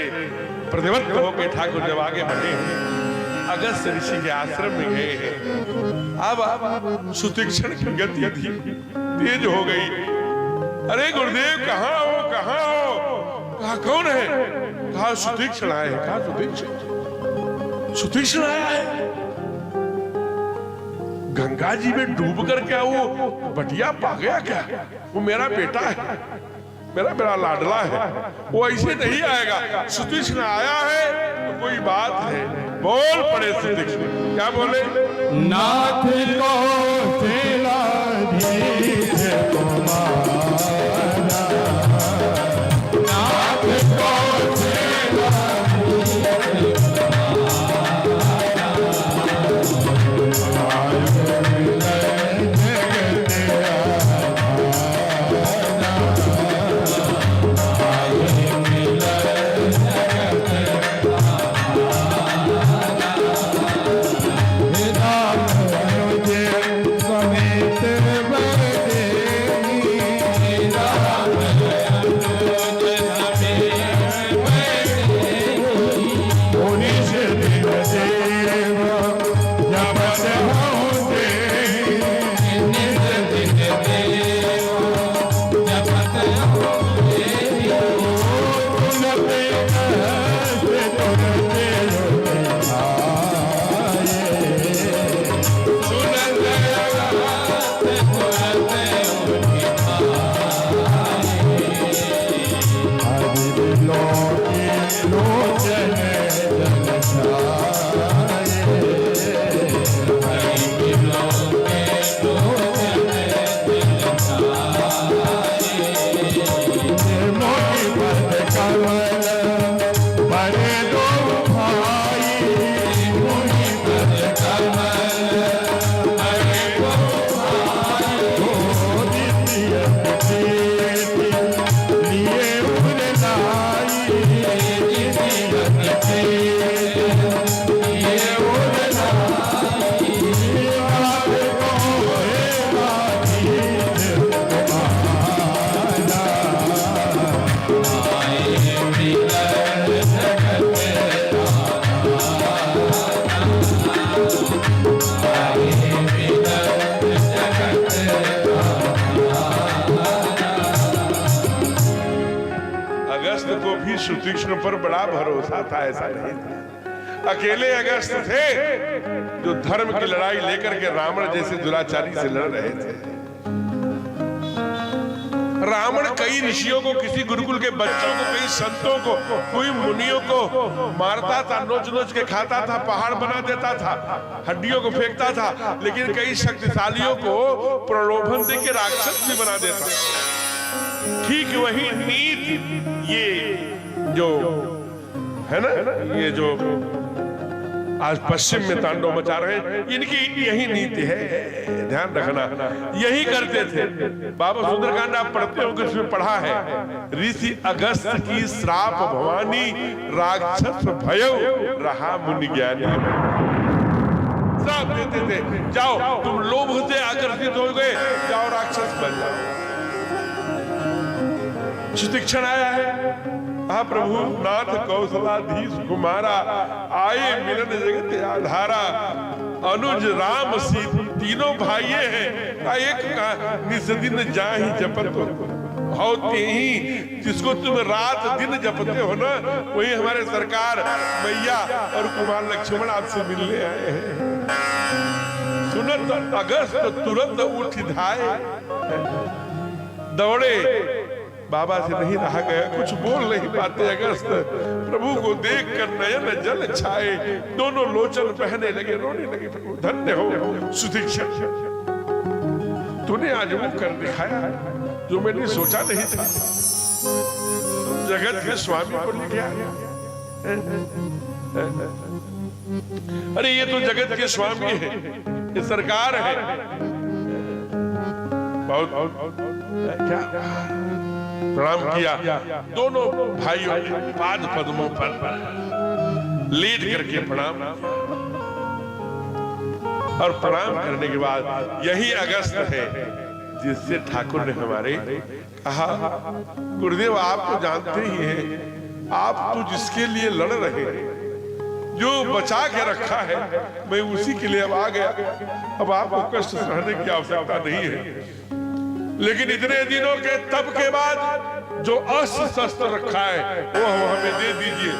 प्रतिबद्ध होकर ठाकुर जब आगे बढ़े अगस्त ऋषि के आश्रम में गए हैं। अब सुतीक्षण की गति थी तेज हो गई। अरे गुरुदेव कहाँ हो, कहाँ हो? कहा कौन है? कहा सुतीक्षण आए। कहा सुतीक्षण आया है? गंगा जी में डूब कर क्या वो बटिया पा गया क्या? वो मेरा बेटा है, मेरा लाडला है, वो ऐसे नहीं आएगा। सुतीक्षण आया है तो कोई बात है। बोल पड़े सुतीक्षण, क्या बोले? नाथ को तेलाधीश कुमारा, नाथ को सुतीक्षण पर बड़ा भरोसा था, ऐसा नहीं था। अकेले अगस्त थे जो धर्म की लड़ाई लेकर के रावण जैसे दुराचारी से लड़ रहे थे। रावण कई ऋषियों को, किसी गुरुकुल के बच्चों को, कई संतों को, कोई मुनियों को मारता था, नोच नोच के खाता था, पहाड़ बना देता था, हड्डियों को फेंकता था। लेकिन कई शक्तिशालियों को प्रलोभन देकर राक्षस भी बना देता। ठीक वही नीति ये जो है ना, ये जो आज पश्चिम में तांडव मचा रहे हैं। इनकी यही नीति है, ध्यान रखना, यही करते थे। बाबा सुंदरकांड आप पढ़ते हो कि उसमें पढ़ा है, ऋषि अगस्त की श्राप भवानी राक्षस भयो रहा मुनि ज्ञानी। श्राप देते थे, जाओ तुम लोभ से आकर्षित हो गए, जाओ राक्षस बन जाओ। सुतीक्षण आया है, हाँ प्रभु नाथ कौशलाधीश कुमारा, आए मिलन जगत आधारा। अनुज राम सीता तीनों भाइये हैं, एक का निस्दिन जाहि जपत होते ही। जिसको तुम रात दिन जपते हो ना, वही हमारे सरकार मैया और कुमार लक्ष्मण आपसे मिलने आए हैं। सुनत अगस्त तुरंत उठ धाये, दौड़े, बाबा से नहीं रहा गया, कुछ बोल नहीं पाते अगस्त। प्रभु को देखकर नयन जल छाए, दोनों लोचन बहने लगे, रोने लगे। प्रभु धन्य हो सुतीक्षण, तूने आज वो कर दिखाया जो मैंने सोचा नहीं था। जगत के स्वामी को लेके आया। अरे ये तो जगत के स्वामी है, ये सरकार है। बहुत क्या प्रणाम किया, दोनों भाइयों ने पाद पद्मों पर लेट करके प्रणाम, और प्रणाम करने के बाद यही अगस्त है जिससे ठाकुर ने हमारे कहा, गुरुदेव आप तो जानते ही हैं, आप तो जिसके लिए लड़ रहे हैं, जो बचा के रखा है, मैं उसी के लिए अब आ गया। अब आपको कष्ट सहने की आवश्यकता नहीं है। लेकिन इतने दिनों के तप के बाद जो अस्त्र शस्त्र रखा है वो हमें दे दीजिए,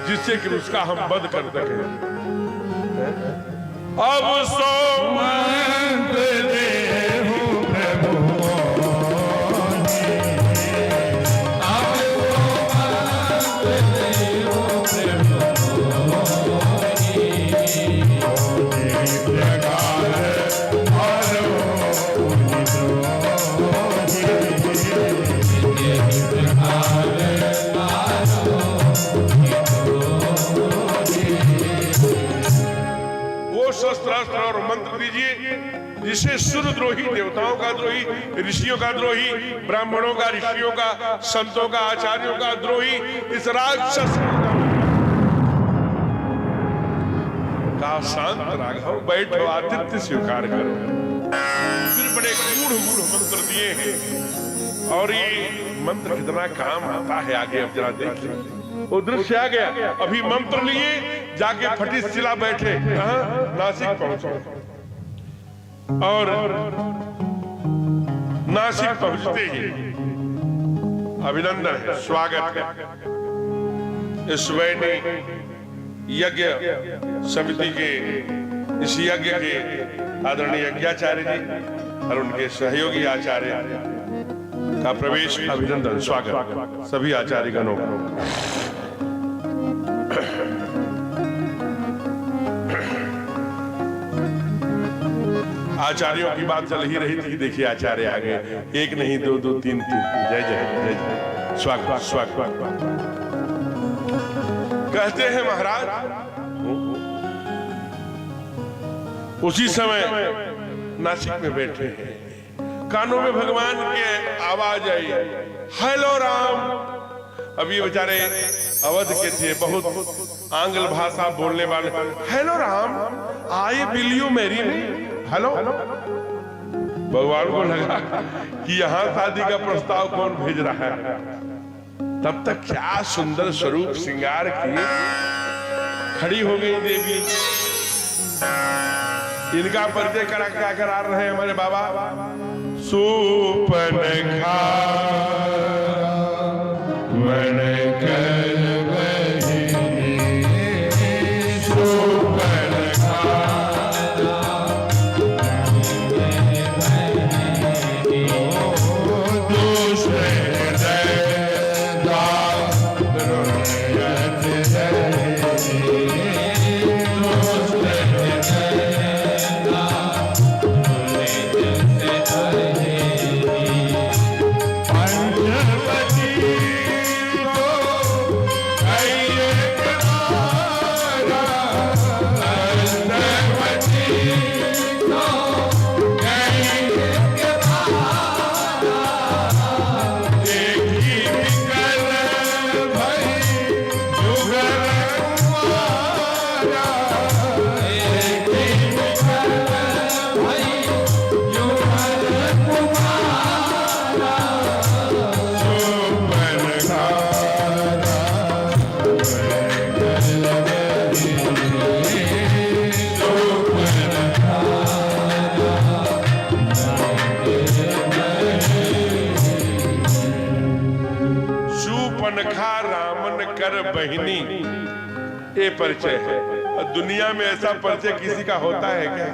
जिससे कि उसका हम वध कर सके। अब सो मंत्र देहु प्रभु, शस्त्रास्त्र और मंत्र दीजिए जिससे सुरद्रोही, देवताओं का द्रोही, ऋषियों का द्रोही, ब्राह्मणों का, ऋषियों का, संतों का, आचार्यों का द्रोही इस राक्षस का शांत राघव बैठो आतिथ्य स्वीकार करो। फिर बड़े गूढ़ मंत्र दिए हैं, और ये मंत्र कितना काम आता है आगे अब जरा देखिए। वो दृश्य आ गया, अभी मंत्र लिए जाके फटिशिला बैठे, नासिक पहुंचे, और नासिक पहुंचते ही अभिनंदन है, स्वागत है। इस वैनी यज्ञ समिति के इस यज्ञ के आदरणीय यज्ञाचार्य जी और उनके सहयोगी आचार्य का प्रवेश, अभिनंदन, स्वागत सभी आचार्यगणों को। आचार्यों की बात चल ही रही थी, देखिए आचार्य आ गए, एक नहीं दो दो तीन तीन। जय जय जय जय, स्वागत स्वागत। कहते हैं महाराज, उसी समय नासिक में बैठे हैं, कानों में भगवान के आवाज आई, हेलो राम। अब ये बेचारे अवध के थे, बहुत आंग्ल भाषा बोलने वाले, हेलो राम, आए will you marry me? Hello, भगवान को लगा कि यहां शादी का प्रस्ताव कौन भेज रहा है। तब तक क्या सुंदर स्वरूप श्रृंगार किए खड़ी हो गई देवी। इनका परिचय क्या करा रहे हैं हमारे बाबा? सुपन खा मन कर सुपर्णखा रामन कर बहिनी, ये परिचय है। और दुनिया में ऐसा परिचय किसी का होता है क्या?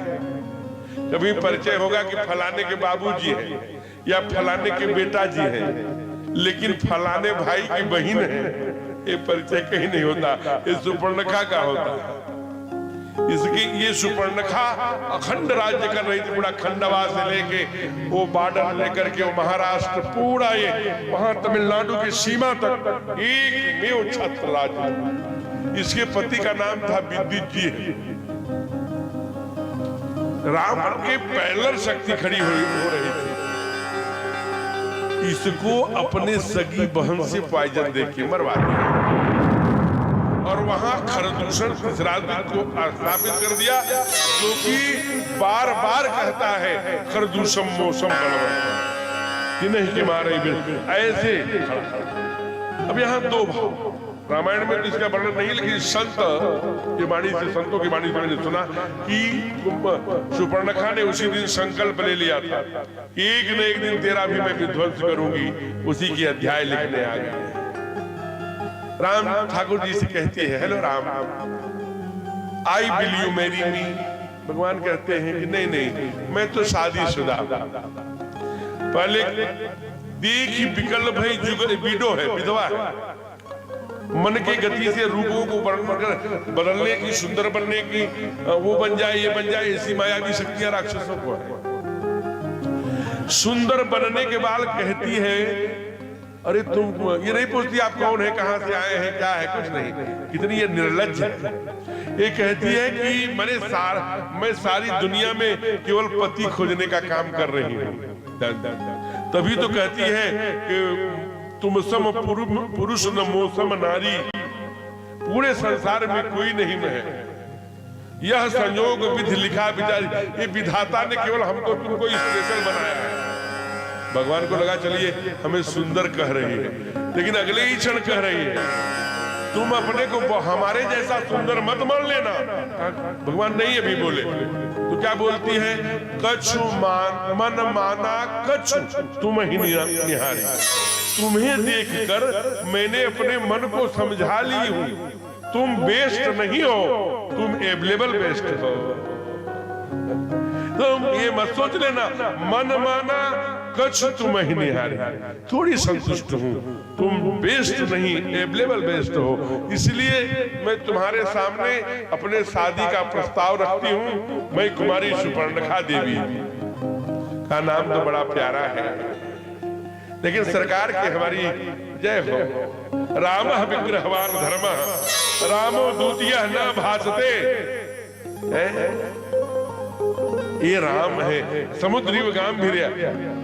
कभी परिचय होगा कि फलाने के बाबूजी हैं या फलाने के बेटा जी हैं, लेकिन फलाने भाई की बहन है, ये परिचय कहीं नहीं होता। ये सुपर्णखा का होता है। इसकी ये सुपर्णखा अखंड राज्य कर रही थी, पूरा खंडवा से लेके वो बॉर्डर लेकर के वो महाराष्ट्र पूरा ये वहां तमिलनाडु की सीमा तक एक में छत्र राज्य। इसके पति का नाम था विद्युत जी। रावण के पैरेलल शक्ति खड़ी हो रही थी। इसको अपने सगी बहन से पॉइजन देके मरवा दिया और वहां खरदूषण को स्थापित कर दिया, जो कि बार बार कहता है खरदूषम मौसम कि नहीं कि मारे ऐसे। अब यहाँ दो भाव, रामायण में तो इसका वर्णन नहीं, लेकिन संत की वाणी से, संतों की वाणी से मैंने सुना कि सुपर्णखा ने उसी दिन संकल्प ले लिया था, एक न एक दिन तेरा भी मैं विध्वंस करूंगी। उसी की अध्याय लिखने आ गए। राम ठाकुर जी से कहती है, hello Ram, I will you marry me. भगवान कहते हैं कि नहीं नहीं, मैं तो शादीशुदा। पहले देखी विकल्प है, विडो है, विधवा है। मन की गति से रूपों को बदलने की, सुंदर बनने की, वो बन जाए ये बन जाए, ऐसी माया की शक्तियां राक्षसों को है। सुंदर बनने के बाद कहती है, अरे तुम ये नहीं पूछती आप कौन है, कहां से आए हैं, क्या है, कुछ नहीं। कितनी ये निर्लज्ज है। ये कहती है कि मैं सारी दुनिया में केवल पति खोजने का काम कर रही हूँ। तभी तो कहती है कि तुम सम पुरुष न मौसम नारी, पूरे संसार में कोई नहीं है। यह संयोग विधि लिखा विचारी, ये विधाता ने केवल हमको तुमको स्पेशल बनाया है। भगवान को लगा चलिए हमें सुंदर कह रही है, लेकिन अगले ही क्षण कह रही है तुम अपने को हमारे जैसा सुंदर मत मान लेना। भगवान नहीं अभी बोले तो क्या बोलती है, कछु मन माना कछु तुम ही निहारी। तुम्हें देखकर मैंने अपने मन को समझा ली हूं, तुम बेस्ट नहीं हो, तुम अवेलेबल बेस्ट हो। तुम ये मत सोच लेना मन माना कछ तुम ही निहारी, थोड़ी संतुष्ट हूं, तुम बेस्ट नहीं अवेलेबल बेस्ट हो। इसलिए मैं तुम्हारे सामने अपने शादी का प्रस्ताव रखती हूं। मैं कुमारी सुपर्णखा देवी का नाम तो बड़ा प्यारा है, लेकिन सरकार की हमारी जय हो। राम विग्रहवान धर्म, रामो द्वितीय न भासते। ये राम है समुद्री व गांभीर्य।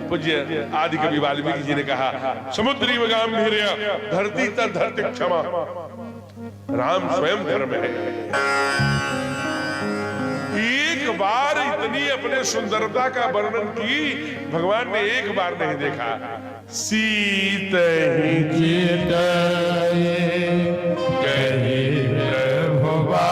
पूज्य आदि कवि वाल्मीकि जी ने कहा, समुद्री व गांभीर्य धरती तर धरती क्षमा। राम स्वयं धर्म है। एक बार इतनी अपने सुंदरता का वर्णन की भगवान ने एक बार नहीं देखा। सीत ही चिताए कहे प्रभुवा,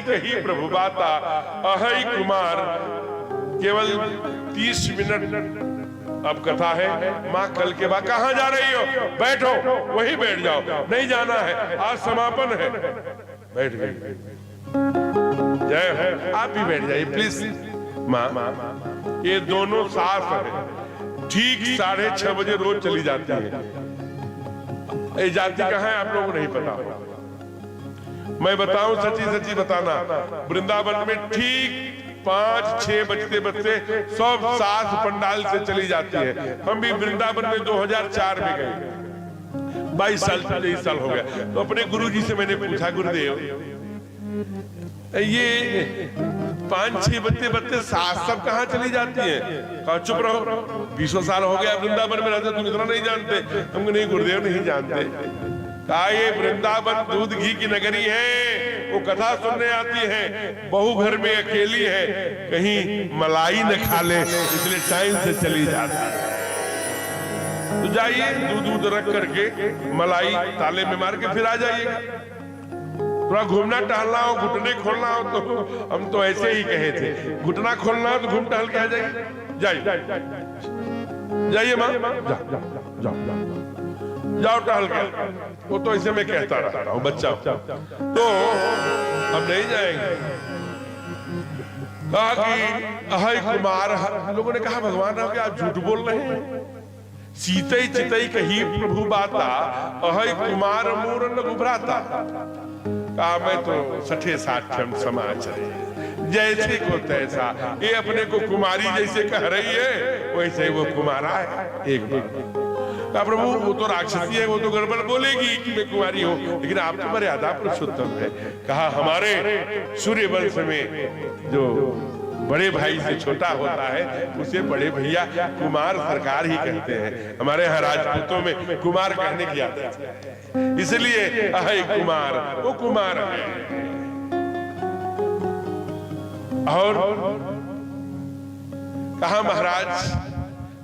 कही प्रभु बाता अहै कुमार। केवल 30 मिनट अब कथा है। माँ कल के बाद कहां जा रही हो, बैठो वहीं बैठ जाओ, नहीं जाना है, आज समापन है। बैठ गई। जय हो, आप भी बैठ जाइए प्लीज। माँ ये दोनों सास है, ठीक 6:30 बजे रोज चली जाती है। ये जाती कहाँ है आप लोगों को नहीं पता। मैं बताऊं, सच्ची सच्ची बताना, वृंदावन में ठीक 5-6 बजते सब सास पंडाल से चली जाती है। हम भी वृंदावन में 2004 में गए, 22 साल 23 साल हो गया। तो अपने गुरुजी से मैंने पूछा, गुरुदेव ये 5-6 बजते सास सब कहाँ चली जाती है? कहा चुप रहो, 20 साल हो गया वृंदावन में रहते, तुम इतना नहीं जानते? हमको नहीं गुरुदेव नहीं जानते। कहा ये वृंदावन दूध घी की नगरी है, वो कथा सुनने आती है, बहू घर में अकेली है, कहीं मलाई न खा ले इसलिए टाइम से चली जाती है। तो जाइए दूध रख करके मलाई ताले में मार के फिर आ जाइएगा। थोड़ा घूमना टहलना हो, घुटने खोलना हो, तो हम तो ऐसे ही कहे थे, घुटना खोलना हो तो घूम टहल के आ जाइए। जाइए माँ, जाओ टहल के। वो तो ऐसे मैं कहता रहता हूँ, बच्चा तो हम नहीं जाएंगे। कहा कि अहै कुमार, लोगों ने कहा भगवान राम कि आप झूठ बोल रहे हैं। सीतई चितई कही प्रभु बाता, अहै कुमार मूर न उभराता। कहा मैं तो 60-60 समाचार जैसे को तैसा, ये अपने को कुमारी जैसे कह रही है वैसे वो कुमारा है। एक बार कहा प्रभु वो तो राक्षसी है, वो तो गड़बड़ बोलेगी कि मैं कुमारी हूँ, लेकिन आप तो मर्यादा पुरुषोत्तम है। कहा हमारे सूर्य वंश में जो बड़े भाई से छोटा होता है उसे बड़े भैया कुमार सरकार ही कहते हैं। हमारे यहाँ राजपूतों में कुमार कहने की आदत है, इसलिए अहे कुमार, वो कुमार है। और कहा महाराज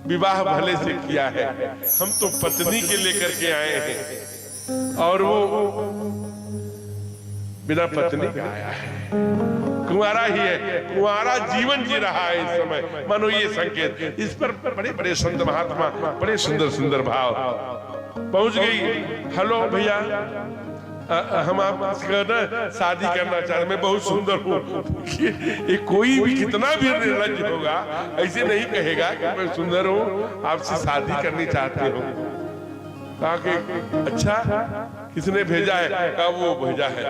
विवाह भले से किया है, हम तो पत्नी के लेकर के आए हैं और वो बिना पत्नी का आया है, कुंवारा ही है, कुंवारा जीवन जी रहा है इस समय। मानो ये संकेत, इस पर बड़े बड़े संत महात्मा बड़े सुंदर सुंदर भाव। पहुंच गई, हेलो भैया हम आपसे ना शादी करना चाहते हैं, मैं बहुत सुंदर हूँ। ये कोई भी कितना भी निर्लज्ज होगा ऐसे नहीं कहेगा कि मैं सुंदर हूँ, आपसे शादी करनी चाहती हूँ। कहा कि अच्छा किसने भेजा है? कहा वो भेजा है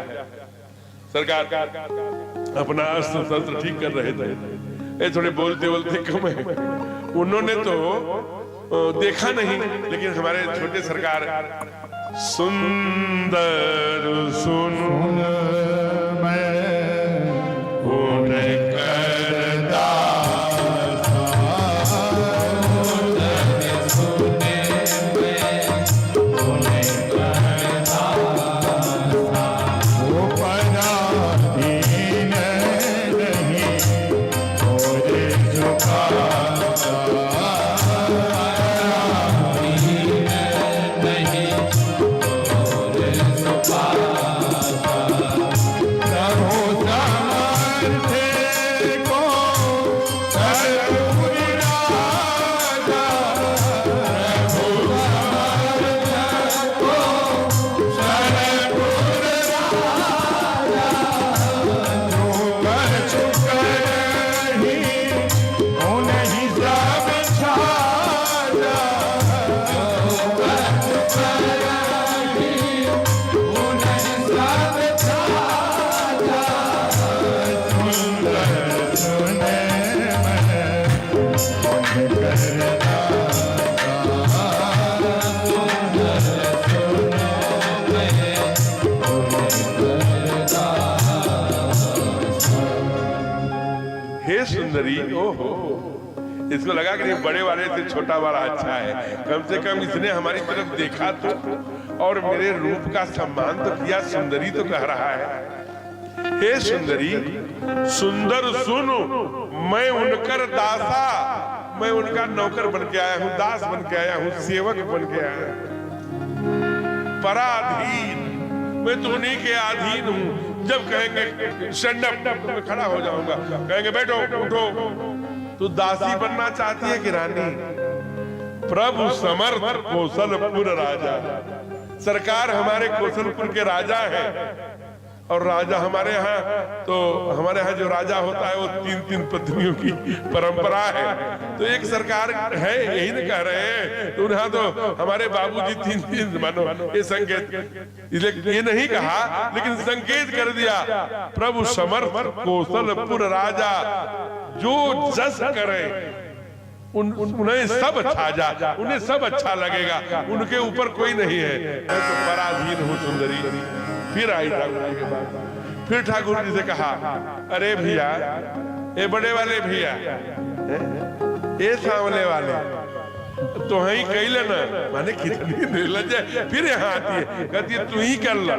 सरकार, अपना अस्त्र शस्त्र ठीक कर रहे थे, ये थोड़े बोलते बोलते कम है। उन्होंने तो देखा नहीं, लेकिन हमारे छोटे सरकार सुंदर सुनो सुंदरी। ओहो, इसको लगा कि बड़े वाले से छोटा वाला अच्छा है, कम से कम इसने हमारी तरफ देखा तो और मेरे रूप का सम्मान तो किया। सुंदरी तो कह रहा है, हे सुंदरी सुंदर सुनो, मैं उनकर दासा, मैं उनका नौकर बन के आया हूँ, दास बन के आया हूँ, सेवक बन के आया हूँ, पराधीन, मैं तो उन्हीं के अधीन हूँ। जब कहेंगे स्टैंड अप मैं खड़ा हो जाऊंगा, कहेंगे बैठो उठो। तू दासी बनना चाहती है कि रानी? प्रभु समर्थ कौशलपुर राजा, सरकार हमारे कौशलपुर के राजा है, और राजा हमारे यहाँ जो राजा होता है वो 3-3 पत्नियों की परंपरा है। तो एक सरकार है, यही न कह रहे हैं, तो यहाँ तो हमारे बाबूजी 3-3 मानो, ये संकेत, ये नहीं कहा लेकिन संकेत कर दिया। प्रभु समर्थ कौशलपुर राजा, जो जस करे उन्हें सब अच्छा जा, उन्हें सब अच्छा लगेगा, उनके ऊपर कोई नहीं है। मैं तो पराधीन हूँ सुंदरी। फिर आई ठाकुर जी के पास, फिर ठाकुर जी से कहा, अरे भैया, ये बड़े वाले भैया, ये सामने वाले, तो ही कही लेना, माने कितनी निर्लज है। फिर यहाँ आती है, कहती है तू ही कर ला।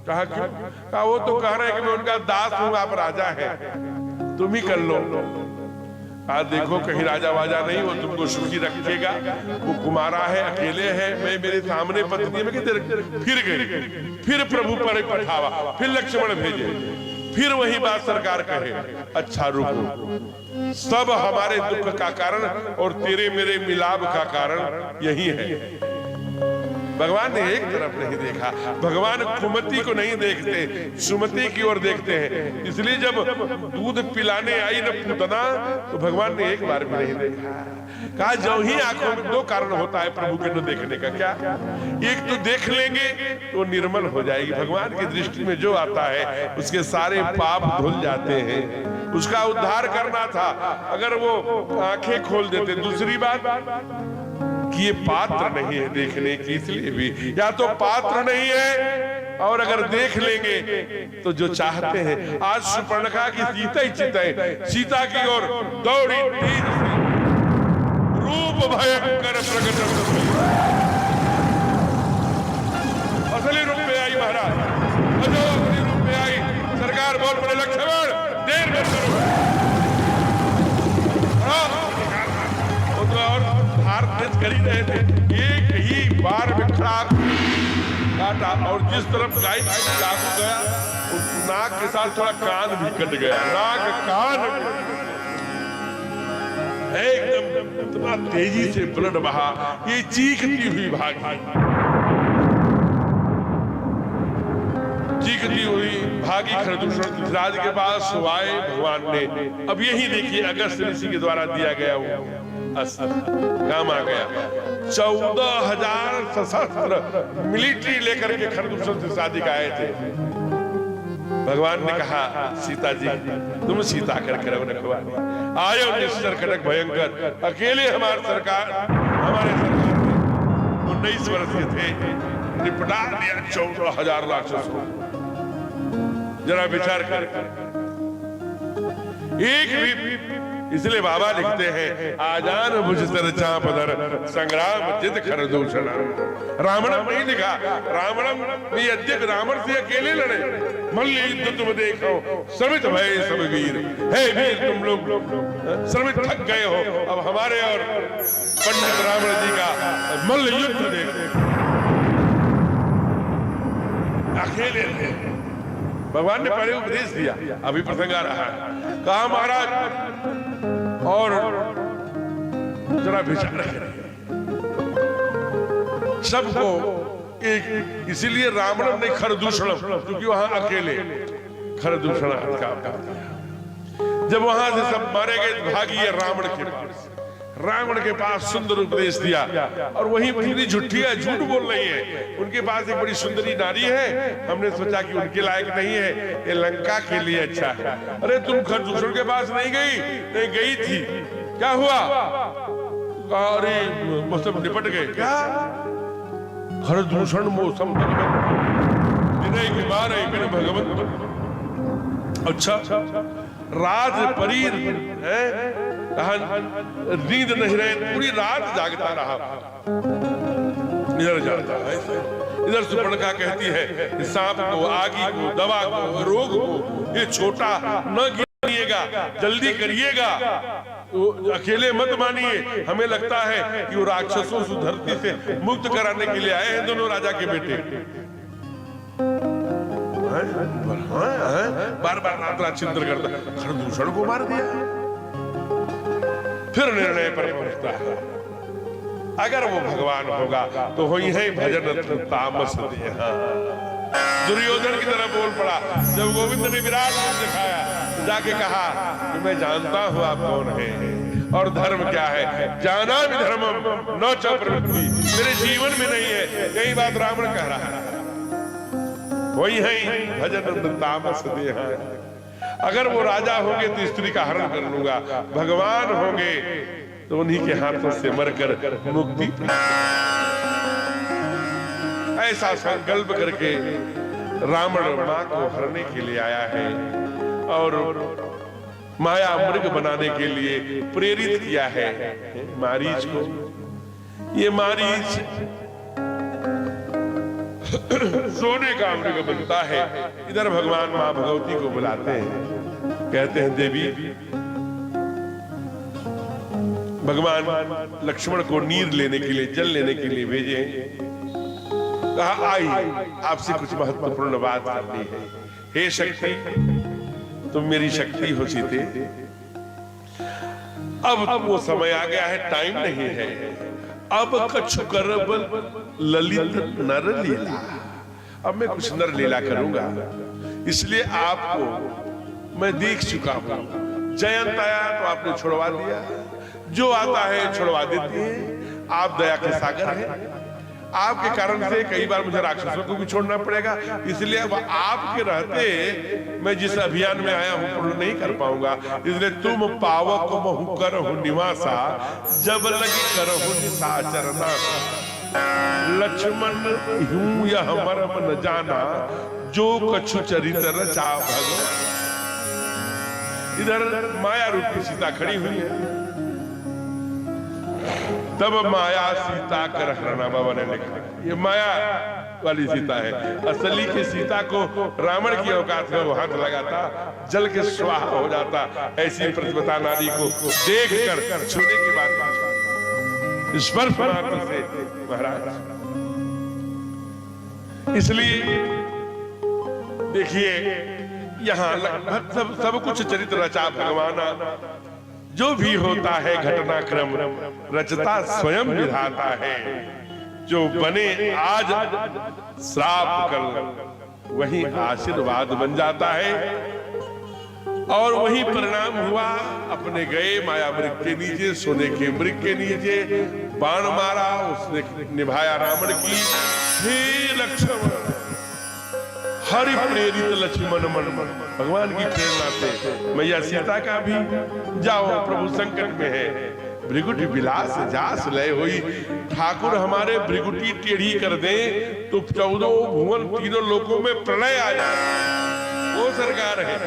कहा क्यों? कहा वो तो कह रहे हैं कि मैं उनका दास हूं, आप राजा है, तुम ही कर लो। आज देखो कहीं राजा वाजा नहीं, वो तुमको सुखी रखेगा। वो कुमारा है, अकेले है, मैं मेरे सामने पत्नी में फिर गई, फिर प्रभु पर पठावा, फिर लक्ष्मण भेजे, फिर वही बात सरकार कहे अच्छा रुको, सब हमारे दुख का कारण और तेरे मेरे मिलाप का कारण यही है। भगवान ने एक तरफ नहीं देखा, भगवान कुमति को नहीं देखते, सुमति की ओर देखते हैं। इसलिए जब दूध पिलाने आई न पूतना, तो भगवान ने एक बार भी नहीं देखा। कहा जो ही आंखों में दो कारण होता है प्रभु के न देखने का, क्या? एक तो देख लेंगे तो निर्मल हो जाएगी। भगवान की दृष्टि में जो आता है उसके सारे पाप धुल जाते हैं। उसका उद्धार करना था, अगर वो आंखें खोल देते। दूसरी बात कि ये पात्र नहीं है देखने की, इसलिए भी या तो पात्र नहीं है, और अगर देख लेंगे तो जो चाहते हैं। आज सुपर्णखा की सीता ही चिताए, सीता की ओर दौड़ी तेज से, रूप भयंकर प्रकट, असली रूप में आई महाराज, असली रूप में आई। सरकार बोल पड़े लक्ष्मण देर मत करो। और कर ही रहे थे, एक ही बार में खड़ाक काटा, और जिस तरफ गाय चाकू गया उस नाक के साथ थोड़ा कान भी कट गया। नाक कान एकदम इतना तेजी से ब्लड बहा, ये चीखती हुई भागी, चीखती हुई भागी खरदूषण राज के पास आए भगवान ने। अब यही देखिए अगस्त ऋषि के द्वारा दिया गया वो काम आ गया। 14,000 सशस्त्र मिलिट्री लेकर के खरदूषण से शादी का आए थे। भगवान ने कहा सीता जी तुम सीता करके रखवानी, आयो निश्चर कटक भयंकर, अकेले हमारे सरकार में 19 वर्षीय थे, निपटा दिया 14,000 राक्षस को। जरा विचार कर, एक भी। इसलिए बाबा लिखते हैं आजान भुज सर चापधर संग्राम जित खरदूषण। रावणम नहीं लिखा, रावणम यद्यपि रावण से अकेले लड़े, मल्ल युद्ध तुम देखो श्रमित भय सब वीर। हे वीर तुम लोग श्रमित थक गए हो, अब हमारे और पंडित रावण जी का मल्ल युद्ध देखो। अकेले थे, भगवान ने पहले उपदेश दिया, अभी प्रसंग आ रहा है। कहा महाराज और जरा विचार करें सबको एक, इसीलिए रावण ने खरदूषण, क्योंकि वहां अकेले खरदूषण जब वहां से सब मारे गए भागी रावण के पास। रावण के पास सुंदर उपदेश दिया, और वही पूरी झूठी है, झूठ बोल रही है। उनके पास एक बड़ी सुंदरी नारी है, हमने सोचा कि उनके लायक नहीं है, ये लंका के लिए अच्छा है। अरे तुम खरदूषण के पास नहीं गई? नहीं गई थी, क्या हुआ? अरे मौसम निपट गए। क्या खरदूषण मौसम भगवंत? अच्छा राज परीर है, नींद नहीं रहे, पूरी रात जागता रहा, इधर जाता है, इधर सुपर्णखा कहती है सांप को, आगी को, दवा को, रोग को, ये छोटा न गिनिएगा, जल्दी करिएगा, तो अकेले मत मानिए। हमें लगता है कि वो राक्षसों से धरती से मुक्त कराने के लिए आए हैं दोनों राजा के बेटे। बार बार रात चिंतन करता, खरदूषण को मार दिया। फिर निर्णय पर पहुंचता है, अगर वो भगवान होगा तो हो ही भजन तामस देहा। दुर्योधन की तरफ बोल पड़ा। जब गोविंद ने विराट रूप दिखाया, जाके कहा कि मैं जानता हूं आप कौन हैं और धर्म क्या है। जाना भी धर्मम न च प्रवृत्ति, मेरे जीवन में नहीं है। यही बात रावण कह रहा है, वही है भजन तामस देहा। अगर वो राजा होंगे तो स्त्री का हरण कर लूंगा, भगवान होंगे तो उन्हीं के हाथों से मरकर मुक्ति। ऐसा संकल्प करके रावण मां को हरने के लिए आया है और माया मृग बनाने के लिए प्रेरित किया है मारीच को। ये मारीच सोने का मृग बनता है। इधर भगवान मां भगवती को बुलाते हैं, कहते हैं देवी, भगवान लक्ष्मण को नीर लेने के लिए, जल लेने के लिए भेजे। कहा आई, आपसे कुछ महत्वपूर्ण बात करनी है। हे शक्ति, तुम मेरी शक्ति हो सीते। अब वो समय आ गया है, टाइम नहीं है। अब कछु करब ललित नर लीला, अब मैं कुछ नर लीला करूंगा, इसलिए आपको मैं देख चुका हूं। जयंत आया तो आपने छुड़वा दिया, जो आता है छुड़वा देती है। आप दया के सागर हैं, आपके कारण से कई बार मुझे राक्षसों को भी छोड़ना पड़ेगा, इसलिए अब आपके रहते मैं जिस अभियान में आया हूं पूर्ण नहीं कर पाऊंगा। इसलिए तुम पावक महु करहु निवासा, जब लगी करहु निशाचरना। लक्ष्मण यूं यह मर्म न जाना, जो कछु चरित रचा भगवान। इधर माया रूपी सीता खड़ी हुई है। तब माया सीता कर हरणा, बाबा ने लिखा, ये माया वाली सीता है। असली की सीता को रावण की औकात में वो हाथ लगाता, जल के स्वाहा हो जाता। ऐसी प्रतिभा नारी को देख कर छूने की बात स्पर्श मात्र से महाराज। इसलिए देखिए यहाँ सब कुछ चरित्र रचा भगवान। जो भी होता है घटनाक्रम रचता स्वयं विधाता है। जो बने आज श्राप कल वही आशीर्वाद बन जाता है, और वही परिणाम हुआ। अपने गए माया मृग के नीचे, सोने के मृग के नीचे बाण मारा, उसने निभाया रावण की। हे लक्ष्मण, हरि प्रेरित लक्ष्मण मन, भगवान की प्रेरणा से मैया सीता का भी जाओ, प्रभु संकट में है। भृगुटी विलास जास लय हुई, ठाकुर हमारे भृगुटी टेढ़ी कर दे तो 14 भुवन तीनों लोकों में प्रलय आ जाए। वो सरकार है,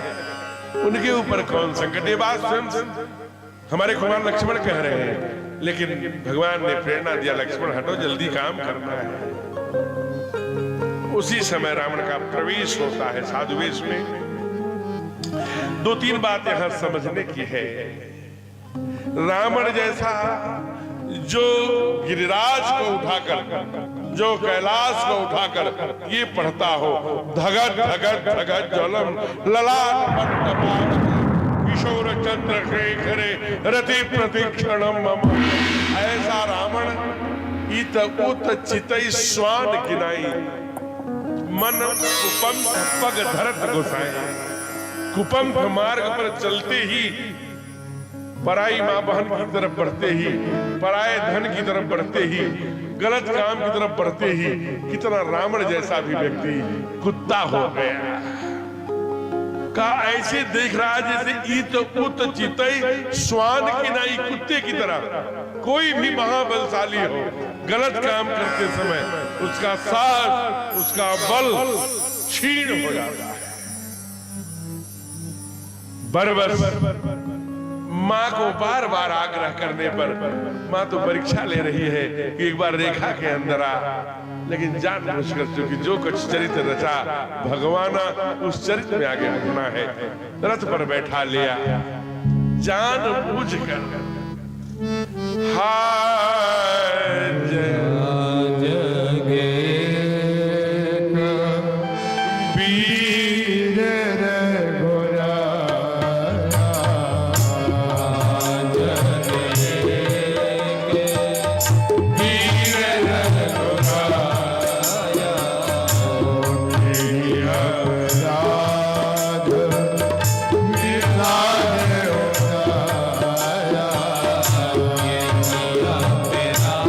उनके ऊपर कौन संकट। ये बात स्वयं हमारे कुमार लक्ष्मण कह रहे हैं, लेकिन भगवान ने प्रेरणा दिया, लक्ष्मण हटो, जल्दी काम करना है। उसी समय रावण का प्रवेश होता है साधु वेश में। 2-3 बात यहां समझने की है। रावण जैसा जो गिरिराज को उठाकर, जो कैलाश को उठाकर ये पढ़ता हो, धगत धगत धगत ज्वलम ललाट किशोर चंद्र शेखरे रति प्रतिक्षणम मम। ऐसा रावण इत उत चितई स्वान किनाई, मन कुपंथ पग धरत गोसाई। कुपंथ मार्ग पर चलते ही, पराई मां बहन की तरफ बढ़ते ही, पराये धन की तरफ बढ़ते ही, गलत काम की तरफ बढ़ते ही कितना रावण जैसा भी व्यक्ति कुत्ता हो गया। का ऐसे देख रहा है जैसे ईत उत चितई स्वान की नाई, कुत्ते की तरह। कोई भी महाबलशाली हो, गलत काम करते समय उसका साहस, उसका बल क्षीण हो जाता है। बरबस माँ को बार बार आग्रह करने पर माँ तो परीक्षा ले रही है कि एक बार रेखा के अंदर आ, लेकिन जान बूझ कर, चूंकि जो कुछ चरित्र रचा भगवान उस चरित्र में आगे बढ़ना है। रथ पर बैठा लिया, जान बूझ कर तेरा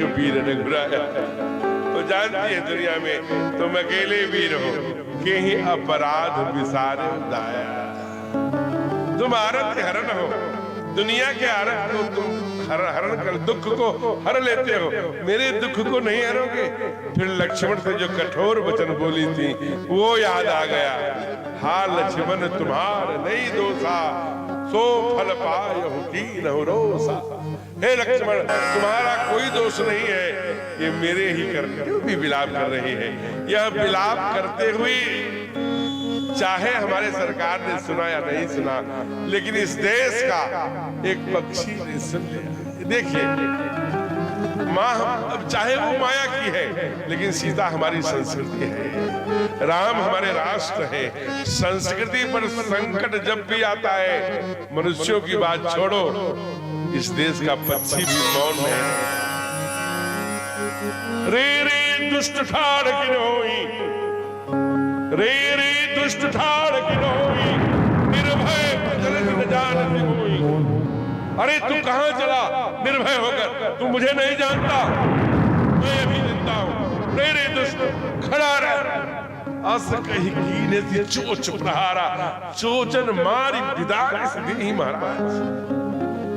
वीर रघुराया। तो जानती है दुनिया में तुम अकेले वीर हो के ही अपराध विसार दाया। तुम आरत के हरण हो, दुनिया के आरत को तुम हरण कर दुख को हर लेते हो, मेरे दुख को नहीं हरोगे। फिर लक्ष्मण से जो कठोर वचन बोली थी वो याद आ गया। हा लक्ष्मण तुम्हार नहीं दोषा, सो फल पायहु कीन्हु रोसा। हे लक्ष्मण तुम्हारा कोई दोष नहीं है, ये मेरे ही करने। क्यों भी विलाप कर रही है? यह विलाप करते हुए चाहे हमारे सरकार ने सुना या नहीं सुना, लेकिन इस देश का एक पक्षी ने सुन लिया। देखिए माँ अब चाहे वो माया की है, लेकिन सीता हमारी संस्कृति है, राम हमारे राष्ट्र है। संस्कृति पर संकट जब भी आता है, मनुष्यों की बात छोड़ो, इस देश का पक्षी भी मौन है। रे रे दुष्ट ठाड़ किनोई, रे रे दुष्ट ठाड़ किनोई, निर्भय प्रचलित न जानत कोई। अरे तू कहां चला निर्भय होकर? तू मुझे नहीं जानता, मैं अभी जिंदा हूं। रे रे दुष्ट खड़ा रह। अस कही कीने से चोच प्रहारा, चोचन मारी विदार इस दिन ही महाराज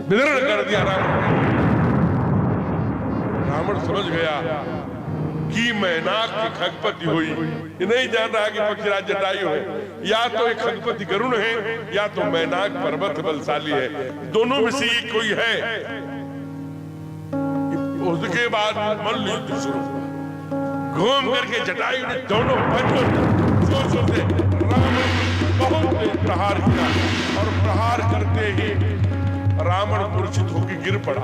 विदर्ण कर दिया रावण समझ गया कि मैनाक की खगपति हुई। ये नहीं जान रहा कि पक्षीराज जटायु है, या तो एक खगपति गरुण है या तो मैनाक पर्वत बलशाली है, दोनों में से एक कोई है। उसके बाद मल्लयुद्ध शुरू घूम करके जटायु ने दोनों पंचों से रावण बहुत प्रहार किया, और प्रहार करते ही रावण मूर्छित होकर गिर पड़ा।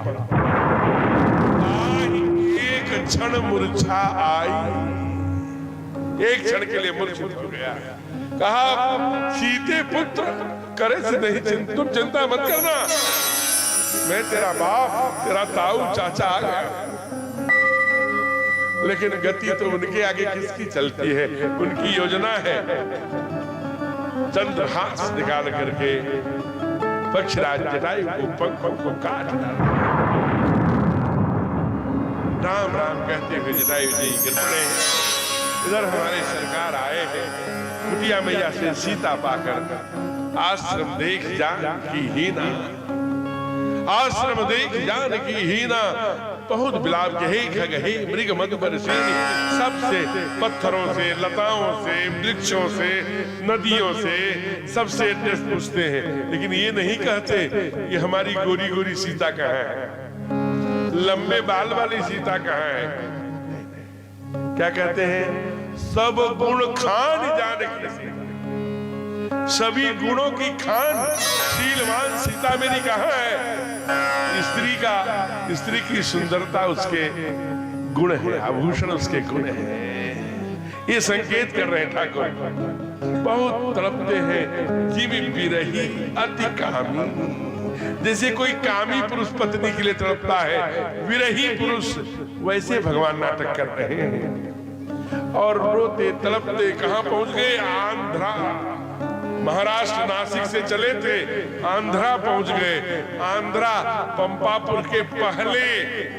एक क्षण मूर्छा आई, एक क्षण के लिए मूर्छित हो गया। कहा सीते पुत्र करे से नहीं, तुम चिंता मत करना, मैं तेरा बाप तेरा ताऊ चाचा आ गया। लेकिन गति तो उनके आगे किसकी चलती है? उनकी योजना है चंद्रहास निकाल करके पक्षीराज जटायु को पंखों को काट डाला। राम राम कहते हुए जटायु जी गिर पड़े। इधर हमारे सरकार आए हैं, कुटिया मैया से सीता पाकर आश्रम देख जान की हीना, आश्रम देख जान की हीना। बहुत बिलाप के हे खग हे मृग मधुपर सेनी, सबसे पत्थरों से, लताओं से, वृक्षों से, नदियों से सबसे एड्रेस पूछते हैं, लेकिन ये नहीं कहते कि हमारी गोरी गोरी सीता कहाँ है, लंबे बाल वाली सीता कहाँ है। क्या कहते हैं? सब गुण खान जानकी सीता, सभी गुणों की खान शीलवान सीता मेरी कहाँ है? स्त्री की सुंदरता उसके गुण है, आभूषण उसके गुण है। ये संकेत कर रहे ठाकुर। बहुत तड़पते हैं जीवी बिरही अति कामी, जैसे कोई कामी पुरुष पत्नी के लिए तड़पता है, विरही पुरुष, वैसे भगवान नाटक कर रहे हैं। और रोते तड़पते कहां पहुंच गए? आंध्रा, महाराष्ट्र नासिक से चले थे, आंध्रा पहुंच गए। आंध्रा पंपापुर के पहले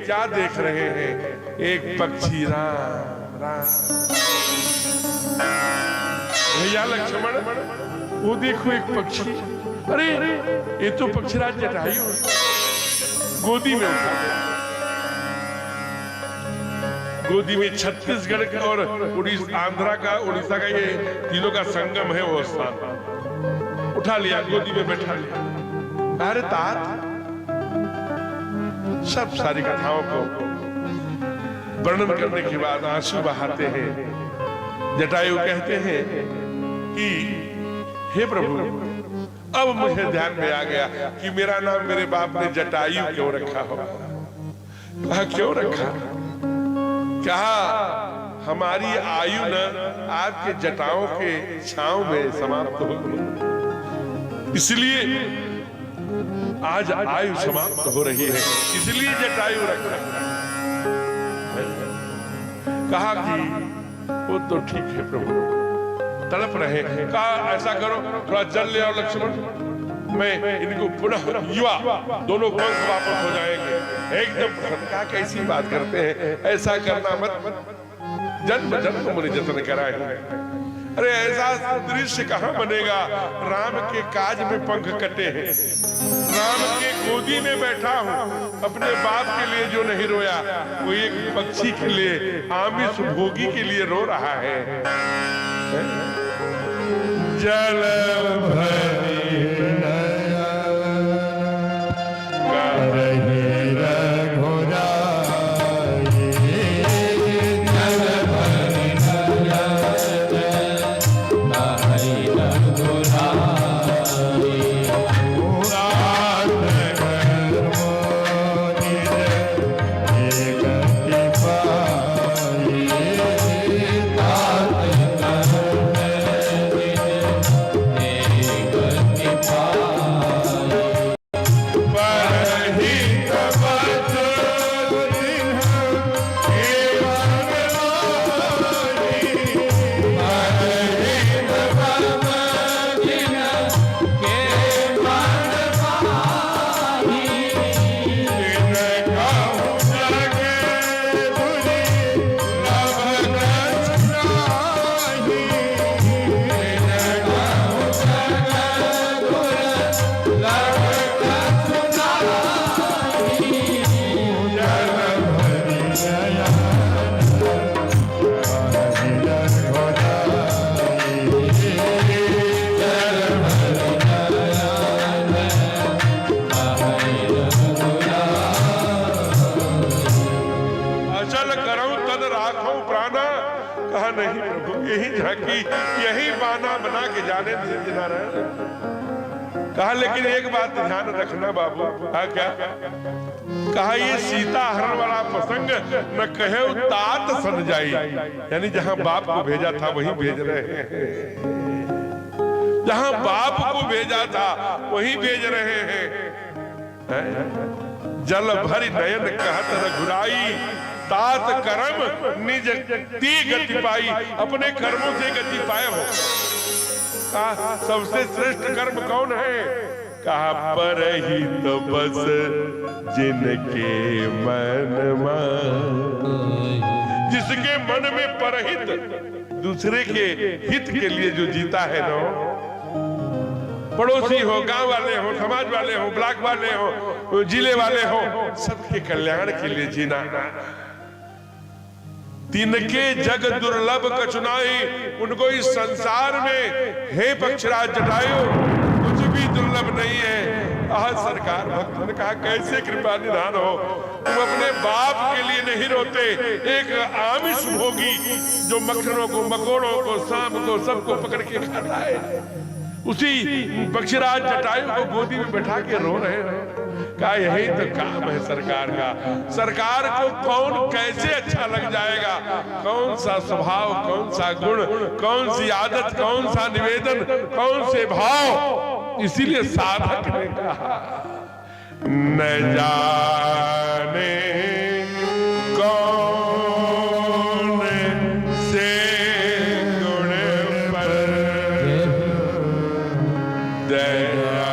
क्या देख रहे हैं? एक पक्षी राम राम। भैया लक्ष्मण वो देखो एक पक्षी, अरे ये तो पक्षीराज जटायु गोदी में उठा गया। गोदी में छत्तीसगढ़ का और आंध्रा का, उड़ीसा का, ये तीनों का संगम है वो स्थान। उठा लिया, गोदी में बैठा लिया। अरे तात सब सारी कथाओं को वर्णन करने के बाद आंसू बहाते हैं। जटायु कहते हैं कि हे प्रभु, अब मुझे ध्यान में आ गया कि मेरा नाम मेरे बाप ने जटायु क्यों रखा हो। कहा क्यों रखा? कहा हमारी आयु न आपके जटाओं के छांव में समाप्त हो गई, इसलिए आज आयु समाप्त हो रही है, इसलिए जटायु रखा। कहा कि वो तो ठीक है प्रभु, तड़प रहे हैं। कहा ऐसा करो, थोड़ा जल ले आओ लक्ष्मण, मैं इनको पुनः युवा दोनों पंख वापस हो जाएंगे। एकदम प्रसन्न। कहा कैसी बात करते हैं, ऐसा करना मत, जन्म जन्म मुझे जतन कराए। अरे ऐसा दृश्य कहाँ बनेगा, राम के काज में पंख कटे हैं, राम के गोदी में बैठा हूँ, अपने बाप के लिए जो नहीं रोया वो एक पक्षी के लिए, आमिष भोगी के लिए रो रहा है। जल भरी यही बहाना बना के जाने दीजिए नारायण। कहा लेकिन एक बात ध्यान रखना बाबू। कहा क्या? कहा ये सीता हरण वाला प्रसंग न कहे तात सन जाई, यानी जहां बाप को भेजा था वहीं भेज रहे हैं, जहां बाप को भेजा था वहीं भेज रहे हैं। जल भरी नयन कहत रघुराई, तात कर्म निज ती गति पाई। अपने कर्मों से गति पाए हो। कहा सबसे श्रेष्ठ कर्म कौन है? कहा परहित बस जिनके मन में, जिसके मन में परहित, दूसरे के हित के लिए जो जीता है ना, पड़ोसी हो, गांव वाले हो, समाज वाले हो, ब्लॉक वाले हो, जिले वाले हो, सबके कल्याण के लिए जीना। तिनके जग दुर्लभ कचुनाई, उनको इस संसार में हे पक्षराज जटायु कुछ भी दुर्लभ नहीं है। आज सरकार भक्त ने कहा कैसे कृपा निधान हो, तुम अपने बाप के लिए नहीं रोते। एक आमिष भोगी जो मक्खनों को, मकोड़ों को, सांप को, सबको पकड़ के खाता है, उसी पक्षराज जटायु को गोदी में बैठा के रो रहे हैं। क्या यही तो काम है सरकार का? सरकार को कौन कैसे अच्छा लग जाएगा, कौन सा स्वभाव, कौन सा गुण, कौन सी आदत, कौन सा निवेदन, कौन से भाव। इसीलिए साधक ने कहा न जाने कौन से गुण पर दया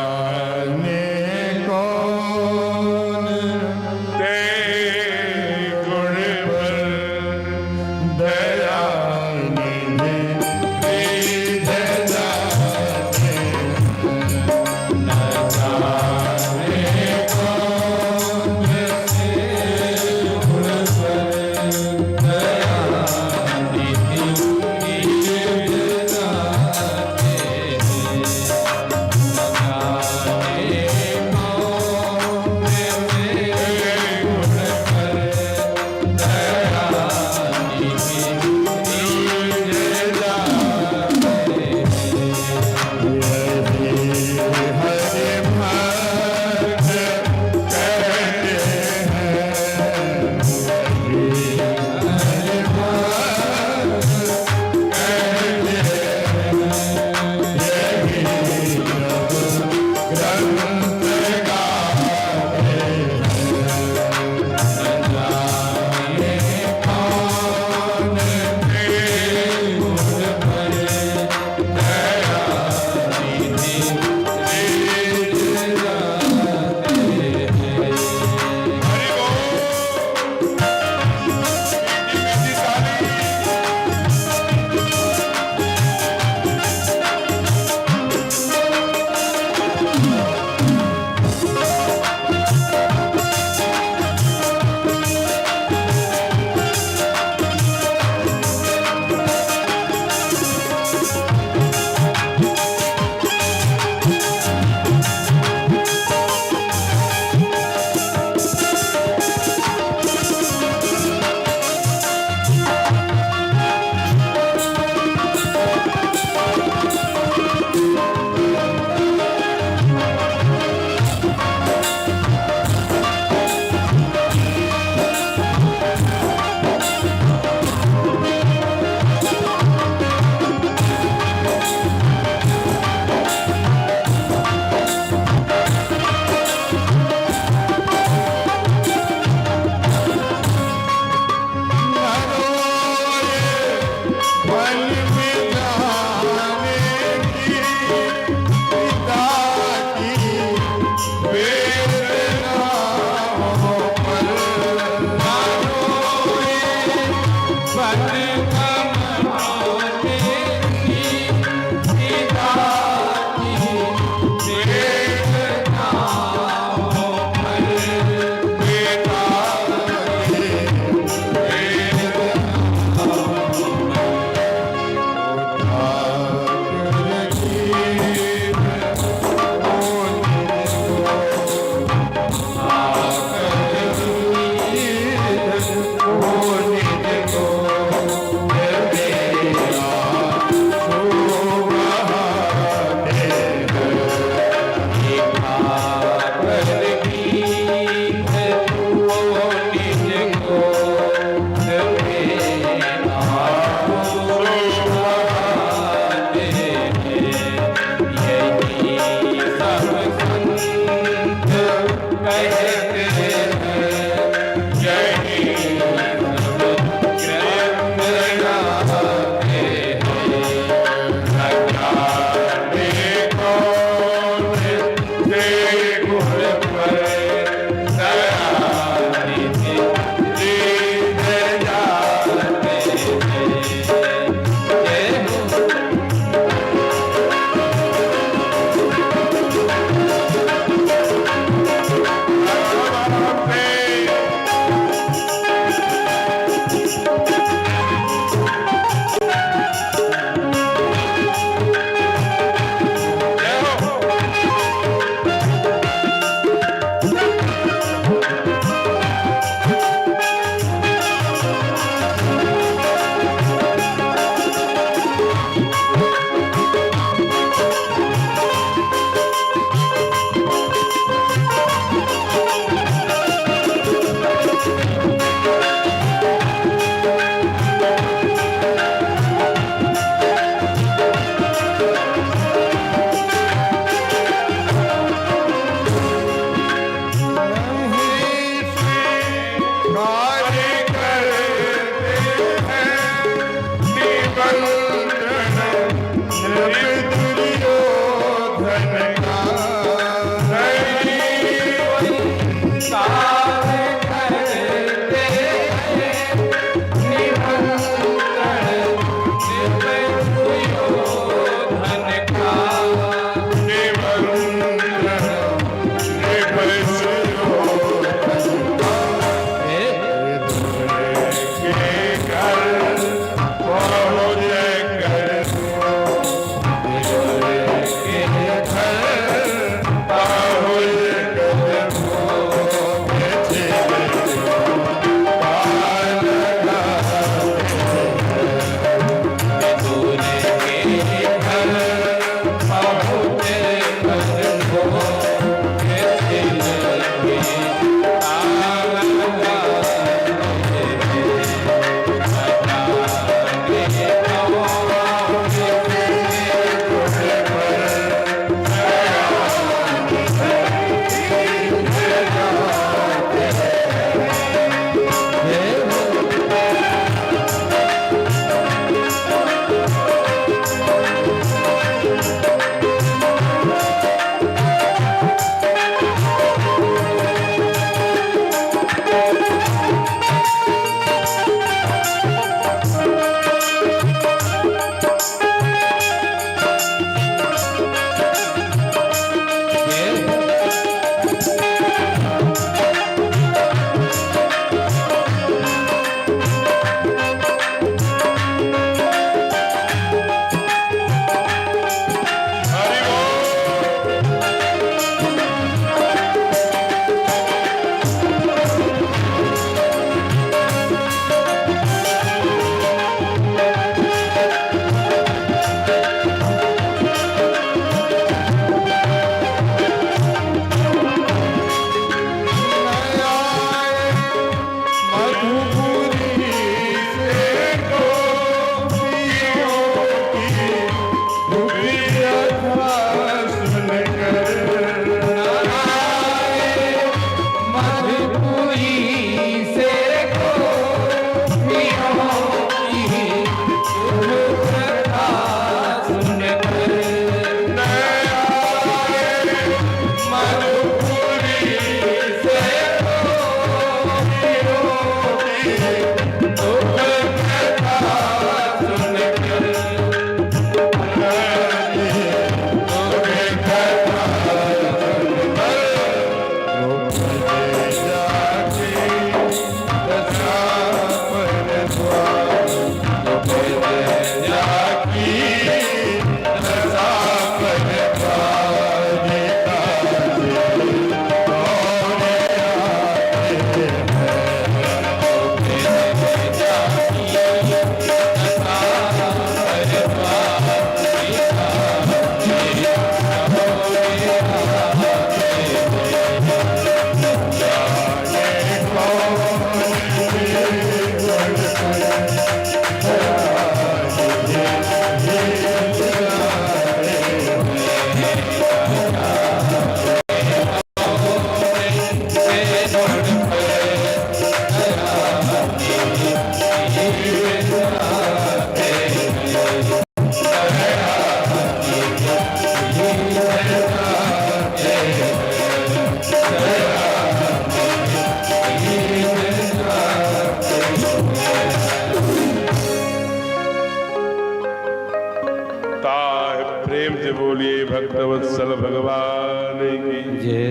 भक्तवत्सल भगवान की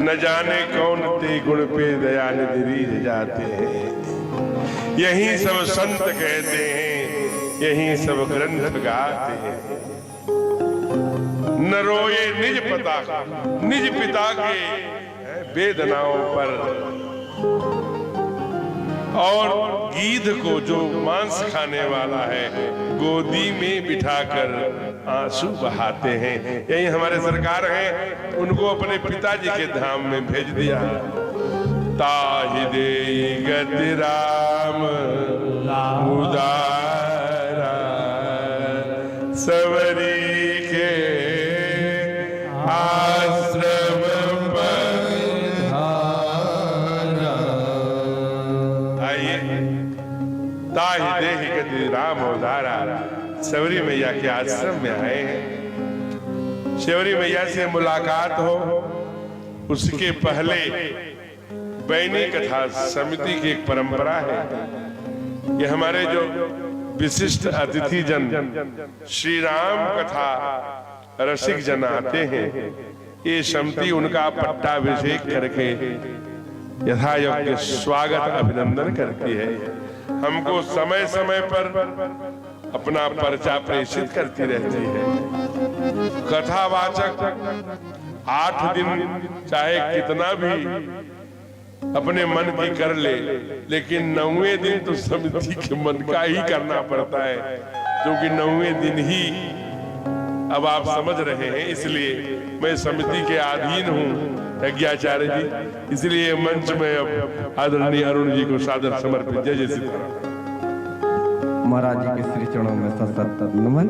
न जाने कौन ते गुण पे दया निधि रीझ जाते हैं। यही सब संत कहते हैं, यही सब ग्रंथ गाते हैं। न रोए निज पिता के वेदनाओं पर, और गीध को जो मांस खाने वाला है गोदी में बिठाकर आंसू बहाते हैं। यही हमारे सरकार हैं, उनको अपने पिताजी के धाम में भेज दिया। ताहि देहि गति राम उदारा, सवरी के आश्रम ताहि देहि गति राम पधारा, शबरी मैया के आश्रम में आए हैं। शबरी मैया से मुलाकात हो उसके पहले बैनी कथा समिति की एक परंपरा है। ये हमारे जो विशिष्ट अतिथि जन श्री राम कथा रसिक जन आते हैं, ये समिति उनका पट्टाभिषेक करके यथा योग्य स्वागत अभिनंदन करती है। हमको समय समय पर अपना पर्चा प्रेषित करती रहती है। कथावाचक 8 दिन चाहे कितना भी अपने मन की कर ले, लेकिन 9वें दिन तो समिति के मन का ही करना पड़ता है, क्योंकि 9वें दिन ही अब आप समझ रहे हैं। इसलिए मैं समिति के अधीन हूँ यज्ञाचार्य जी, इसलिए मंच में अब आदरणीय अरुण जी को सादर समर्पित। जय जय सीताराम। महाराज जी के श्री चरणों में सत नमन।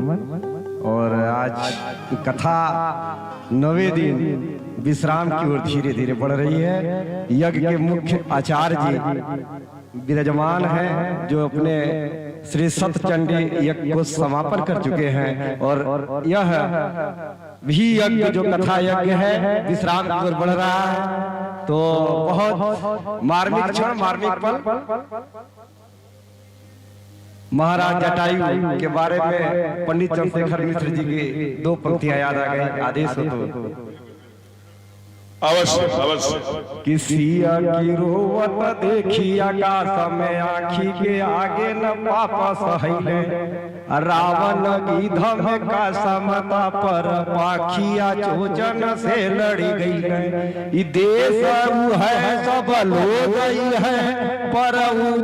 और आज कथा 9वें दिन विश्राम की ओर धीरे धीरे बढ़ रही है। यज्ञ के मुख्य आचार्य जी विराजमान हैं, जो अपने श्री सतचंडी यज्ञ को समापन कर चुके हैं। और यह भी यज्ञ जो कथा यज्ञ है विश्राम की ओर बढ़ रहा है। तो बहुत मार्मिक क्षण, मार्मिक पल। महाराज जटायु के बारे में पंडित चंद्रशेखर मिश्र जी की 2 पंक्तियां याद आ गई। आदेश हो तो अवश्य अवश्य। किसिया की रोवत देखी आकाश में आखी के आगे न पापा सहैले, रावण गीध में का समता पर पाखिया चोचन से लड़ी गई। देश है सब लोग है, पर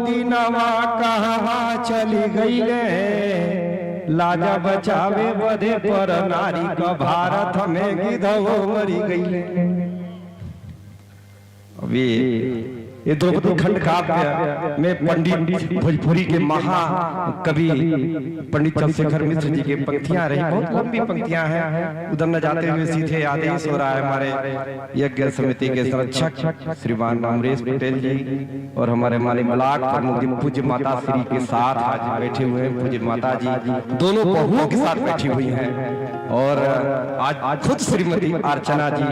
दिनवा कहाँ चली गई। लाजा बचावे बधे पर नारी का भारत में गिधवो मरी गई। अभी ये द्रौपदी खंड काव्य में पंडित भोजपुरी के महाकवि पंडित चंद्रशेखर मिश्र जी की पंक्तियां रही, बहुत लंबी पंक्तियां हैं। उधर न जाते हुए सीधे आदेश हो रहा है हमारे यज्ञ समिति के संरक्षक श्रीमान अमरेश पटेल जी और हमारे माली मलाक प्रमुख जी पूज्य माता श्री के साथ आज बैठे हुए हैं। पूज्य माता जी दोनों बहुओं के साथ बैठी हुई हैं और आज खुद श्रीमती अर्चना जी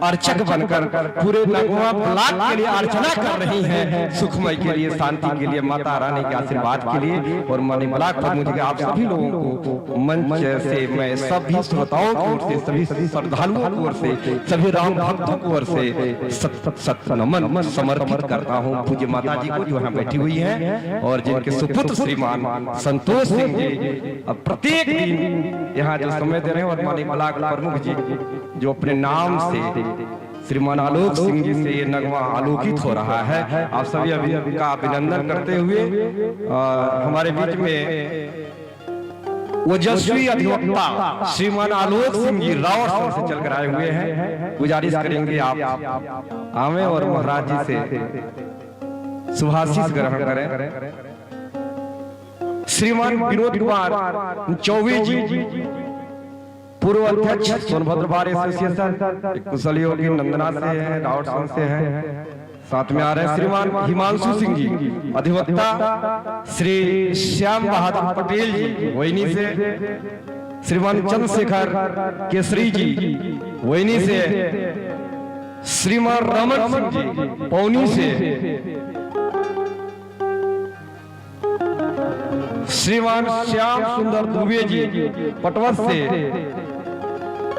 अर्चक बनकर पूरे नगवा ब्लॉक के लिए अर्चना कर रही हैं, सुखमय के लिए, शांति के लिए, माता रानी के आशीर्वाद के लिए। और मानी मलाक प्रमुख जी आप सभी लोगों को मंच से मैं सभी श्रोताओं की ओर से, सभी श्रद्धालुओं की ओर से, सभी राम भक्तों की ओर से सत नमन समर्पित करता हूँ पूज्य माता जी को जो यहाँ बैठी हुई हैं और जिनके सुपुत्र श्रीमान संतोष सिंह जी अब प्रत्येक दिन यहाँ जो समय दे रहे हैं। और मानी मलाक प्रमुख जी जो अपने नाम से श्रीमान आलोक सिंह जी से ये नगमा आलोकित हो रहा है। आप सभी का अभिनंदन करते हुए हमारे बीच में ओजस्वी अधिवक्ता श्रीमान आलोक सिंह जी रावण से चलकर आए हुए हैं। गुजारिश करेंगे आप आवे और महाराज जी से शुभाशीष ग्रहण करें। श्रीमान विनोद कुमार चौबे जी पूर्व अध्यक्ष सोनभद्र बार एसोसिएशन, कुशल योगी नंदना से हैं, रावटसंघ से हैं। साथ में आ रहे हैं श्रीमान हिमांशु सिंह जी अधिवक्ता, श्री श्याम बहादुर पटेल जी वैनी से, श्रीमान चंद्रशेखर केसरी जी वैनी से, श्रीमान रमन सिंह जी पौनी से, श्रीमान श्याम सुंदर दुबे जी पटवा से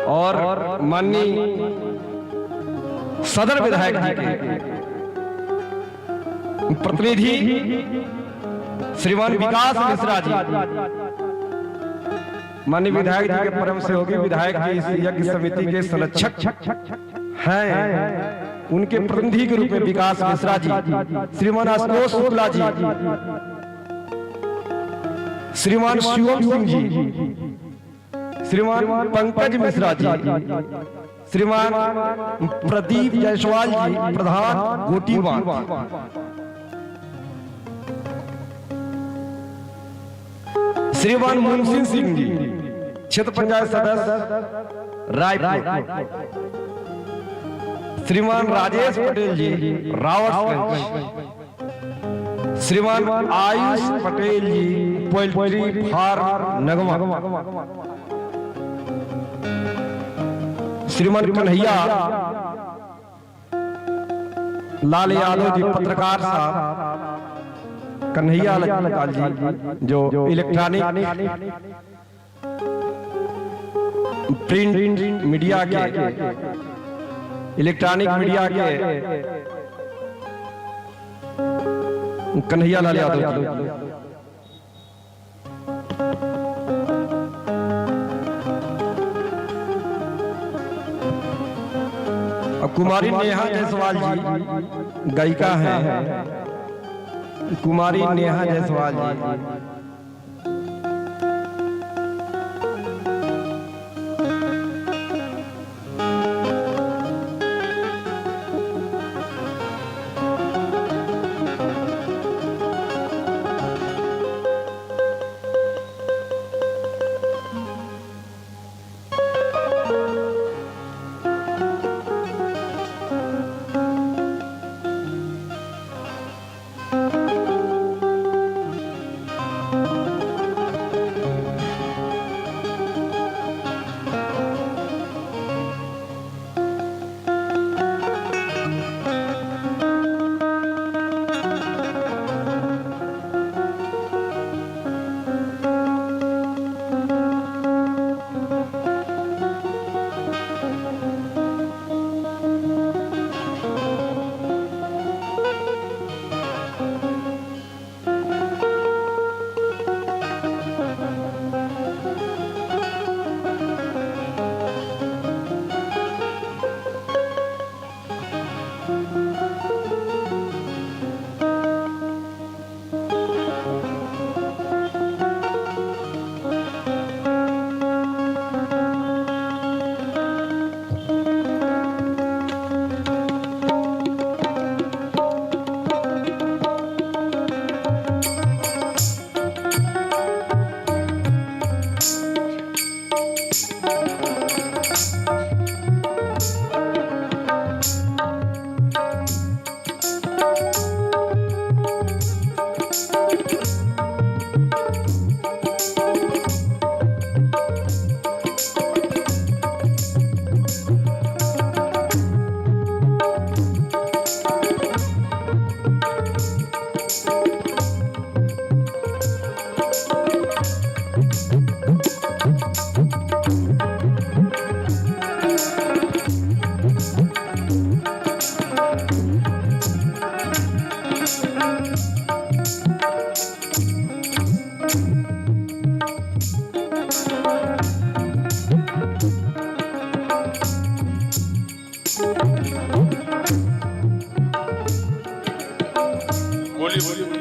और माननीय सदर विधायक जी के प्रतिनिधि श्रीमान विकास मिश्रा जी, माननीय विधायक जी के परम सहयोगी विधायक जी इस यज्ञ समिति के संरक्षक हैं, उनके प्रतिनिधि के रूप में विकास मिश्रा जी, श्रीमान आशुतोष शुक्ला जी, श्रीमान शिवम सिंह जी, श्रीमान पंकज मिश्रा जी, श्रीमान प्रदीप जायसवाल जी प्रधान गोटीबांध, श्रीमान मुंशी सिंह जी क्षेत्र पंचायत सदस्य रायपुर, श्रीमान राजेश पटेल जी रावटगंज, श्रीमान आयुष पटेल जी, पोल्ट्री फार्म नगमा। श्रीमान कन्हैया लाल यादव जी, पत्रकार साहब कन्हैया लाल जी, जो इलेक्ट्रॉनिक प्रिंट मीडिया के कन्हैया लाल यादव जी। अब कुमारी नेहा जायसवाल जी गायिका हैं, कुमारी नेहा जायसवाल जी।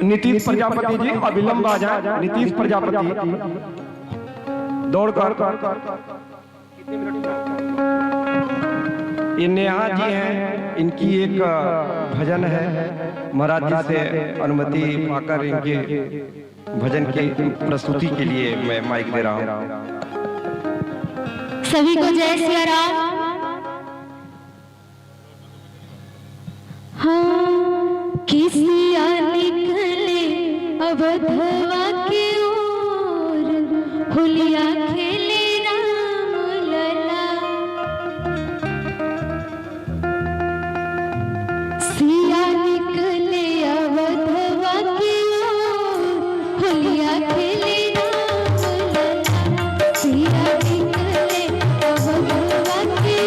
नीतीश प्रजापति जी अविलंब आ जाए। नीतीश प्रजापति दौड़कर ये नेहा जी हैं, इनकी एक भजन है, महाराज जी से अनुमति पाकर इनके भजन की प्रस्तुति के लिए मैं माइक दे रहा हूँ। सभी को जय सिया राम। हाँ किसिया निकले अवधवा की ओर, होलिया खेले राम लला। सिया निकले अवधवा की ओर, होलिया खेले राम लला। सिया निकले अवधवा की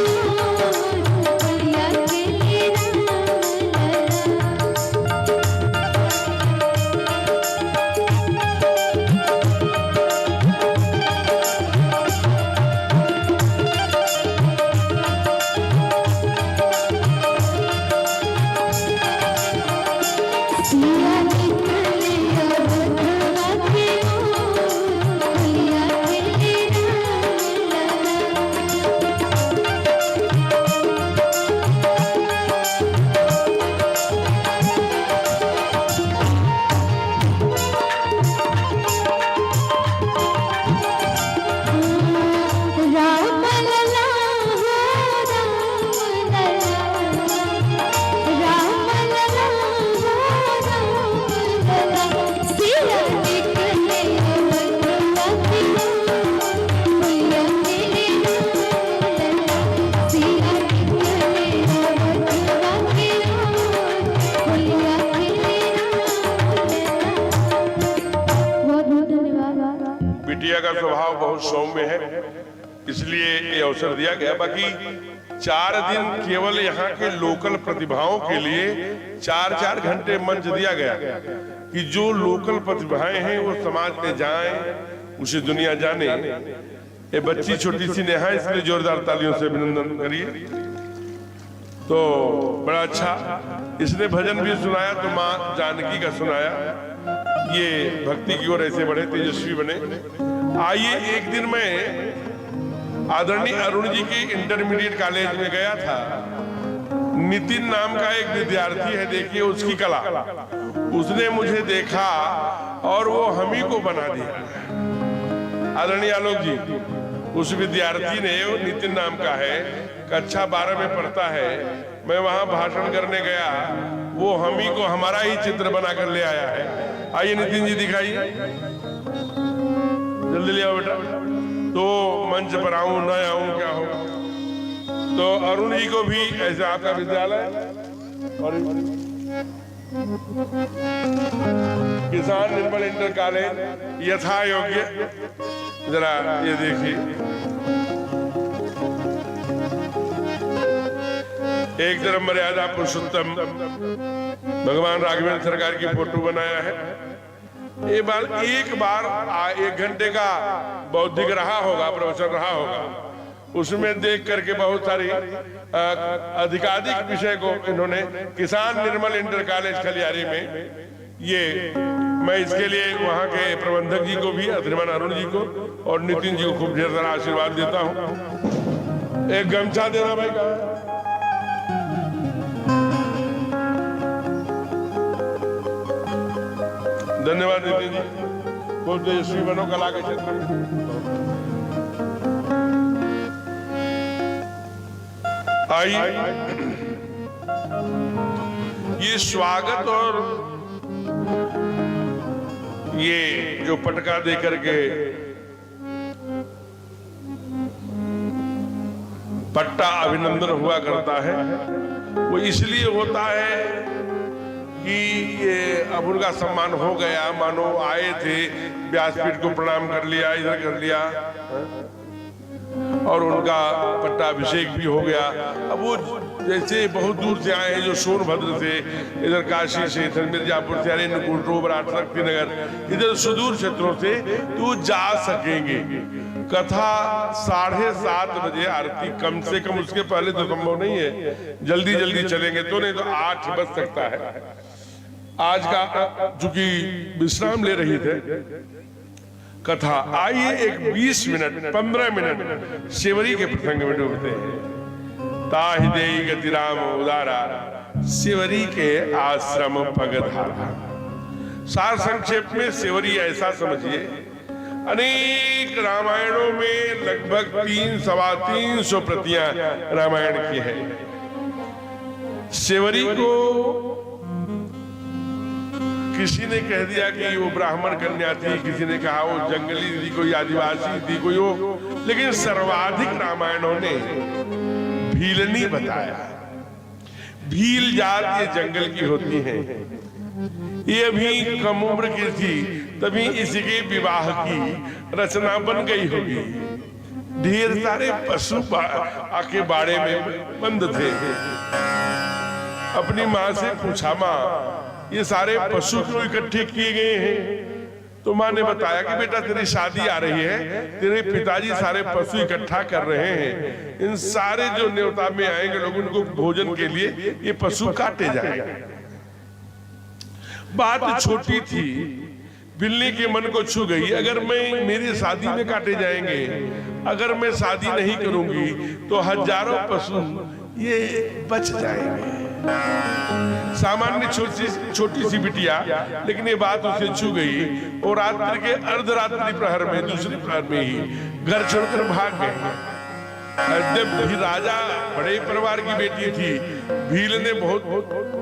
बिटिया का स्वभाव बहुत सौम्य है, इसलिए ये अवसर दिया गया। बाकी 4 दिन केवल यहाँ के लोकल प्रतिभाओं के लिए 4-4 घंटे मंच दिया गया कि जो लोकल प्रतिभाएं हैं वो समाज में जाएं, उसे दुनिया जाने। ये बच्ची छोटी सी नेहा, इसलिए जोरदार तालियों से अभिनंदन करिए। तो बड़ा अच्छा इसने भजन भी सुनाया, तो माँ जानकी का सुनाया। ये भक्ति की ओर ऐसे बढ़े, तेजस्वी बने। आइए, एक दिन मैं आदरणीय अरुण जी के इंटरमीडिएट कॉलेज में गया था। नितिन नाम का एक विद्यार्थी है, देखिए उसकी कला। उसने मुझे देखा और वो हम ही को बना दिया। आदरणीय आलोक जी, उस विद्यार्थी ने, वो नितिन नाम का है, कक्षा 12 में पढ़ता है। मैं वहां भाषण करने गया, वो हम ही को हमारा ही चित्र बना कर ले आया है। आइए नितिन जी दिखाइए, जल्दी ले आओ बेटा। तो मंच पर आऊं ना आऊं क्या होगा। तो अरुण जी को भी ऐसे आपका विद्यालय और किसान निर्मल इंटर कॉलेज यथा योग्य, जरा ये देखिए। एक तरफ मर्यादा पुरुषोत्तम भगवान राघवेंद्र सरकार की फोटो बनाया है। एक बार 1 घंटे का बौद्धिक रहा होगा, प्रवचन रहा होगा, उसमें देख करके बहुत सारी अधिकाधिक विषय को इन्होंने किसान निर्मल इंटर कॉलेज खलियारी में, ये मैं इसके लिए वहां के प्रबंधक जी को भी, श्रीमान अरुण जी को और नितिन जी को खूब ढेर सारा आशीर्वाद देता हूं। एक गमछा देना भाई का। धन्यवाद नितिन जी, बहुत तेजस्वी बनो कला के क्षेत्र में। आइए, ये स्वागत और ये जो पटका दे करके पट्टा अभिनंदन हुआ करता है, वो इसलिए होता है कि ये अब उनका सम्मान हो गया, मानो आए थे, व्यासपीठ को प्रणाम कर लिया, इधर कर लिया और उनका पट्टाभिषेक भी हो गया। अब वो जैसे बहुत दूर से आए हैं, जो सोनभद्र से, इधर काशी से, इधर मिर्जापुर से, अरेन्नकूट, रोबराट, शक्तिनगर, इधर सुदूर क्षेत्रों से तो जा सकेंगे। कथा 7:30 बजे आरती, कम से कम उसके पहले तो संभव नहीं है, जल्दी जल्दी चलेंगे तो, नहीं तो 8 बज सकता है। आज का चूंकि विश्राम ले रही थे कथा, आइए एक 20 मिनट 15 मिनट शिवरी के प्रसंग में डूबते हैं। ताहि देई गति राम उदारा, शिवरी के आश्रम पगधारा। सार संक्षेप में शिवरी ऐसा समझिए, अनेक रामायणों में लगभग 300-325 प्रतियां रामायण की है। शिवरी को किसी ने कह दिया कि वो ब्राह्मण कन्या थी, किसी ने कहा वो जंगली थी, कोई आदिवासी थी, कोई वो, लेकिन सर्वाधिक रामायणों ने भीलनी बताया। भील जात ये जंगल की होती है। ये अभी कम उम्र की थी, तभी इसी के विवाह की रचना बन गई होगी। ढेर सारे पशु आके बाड़े में बंद थे। अपनी माँ से पूछा, माँ ये सारे पशु क्यों इकट्ठे किए गए हैं? तो माँ ने बताया कि बेटा तेरी शादी आ रही है, तेरे पिताजी सारे पशु इकट्ठा कर रहे हैं, इन सारे जो न्योता में आएंगे लोग, उनको भोजन के लिए ये पशु काटे जाएंगे। बात छोटी थी, बिल्ली के मन को छू गई। अगर मैं, मेरी शादी में काटे जाएंगे, अगर मैं शादी नहीं करूंगी तो हजारों पशु ये बच जाएंगे। सामान्य छोटी सी बिटिया, लेकिन ये बात उसे छू गई और रात्रि के अर्धरात्रि प्रहर में, दूसरी प्रहर में ही घर छोड़कर भाग गए। जब भी राजा बड़े परिवार की बेटी थी, भील ने बहुत,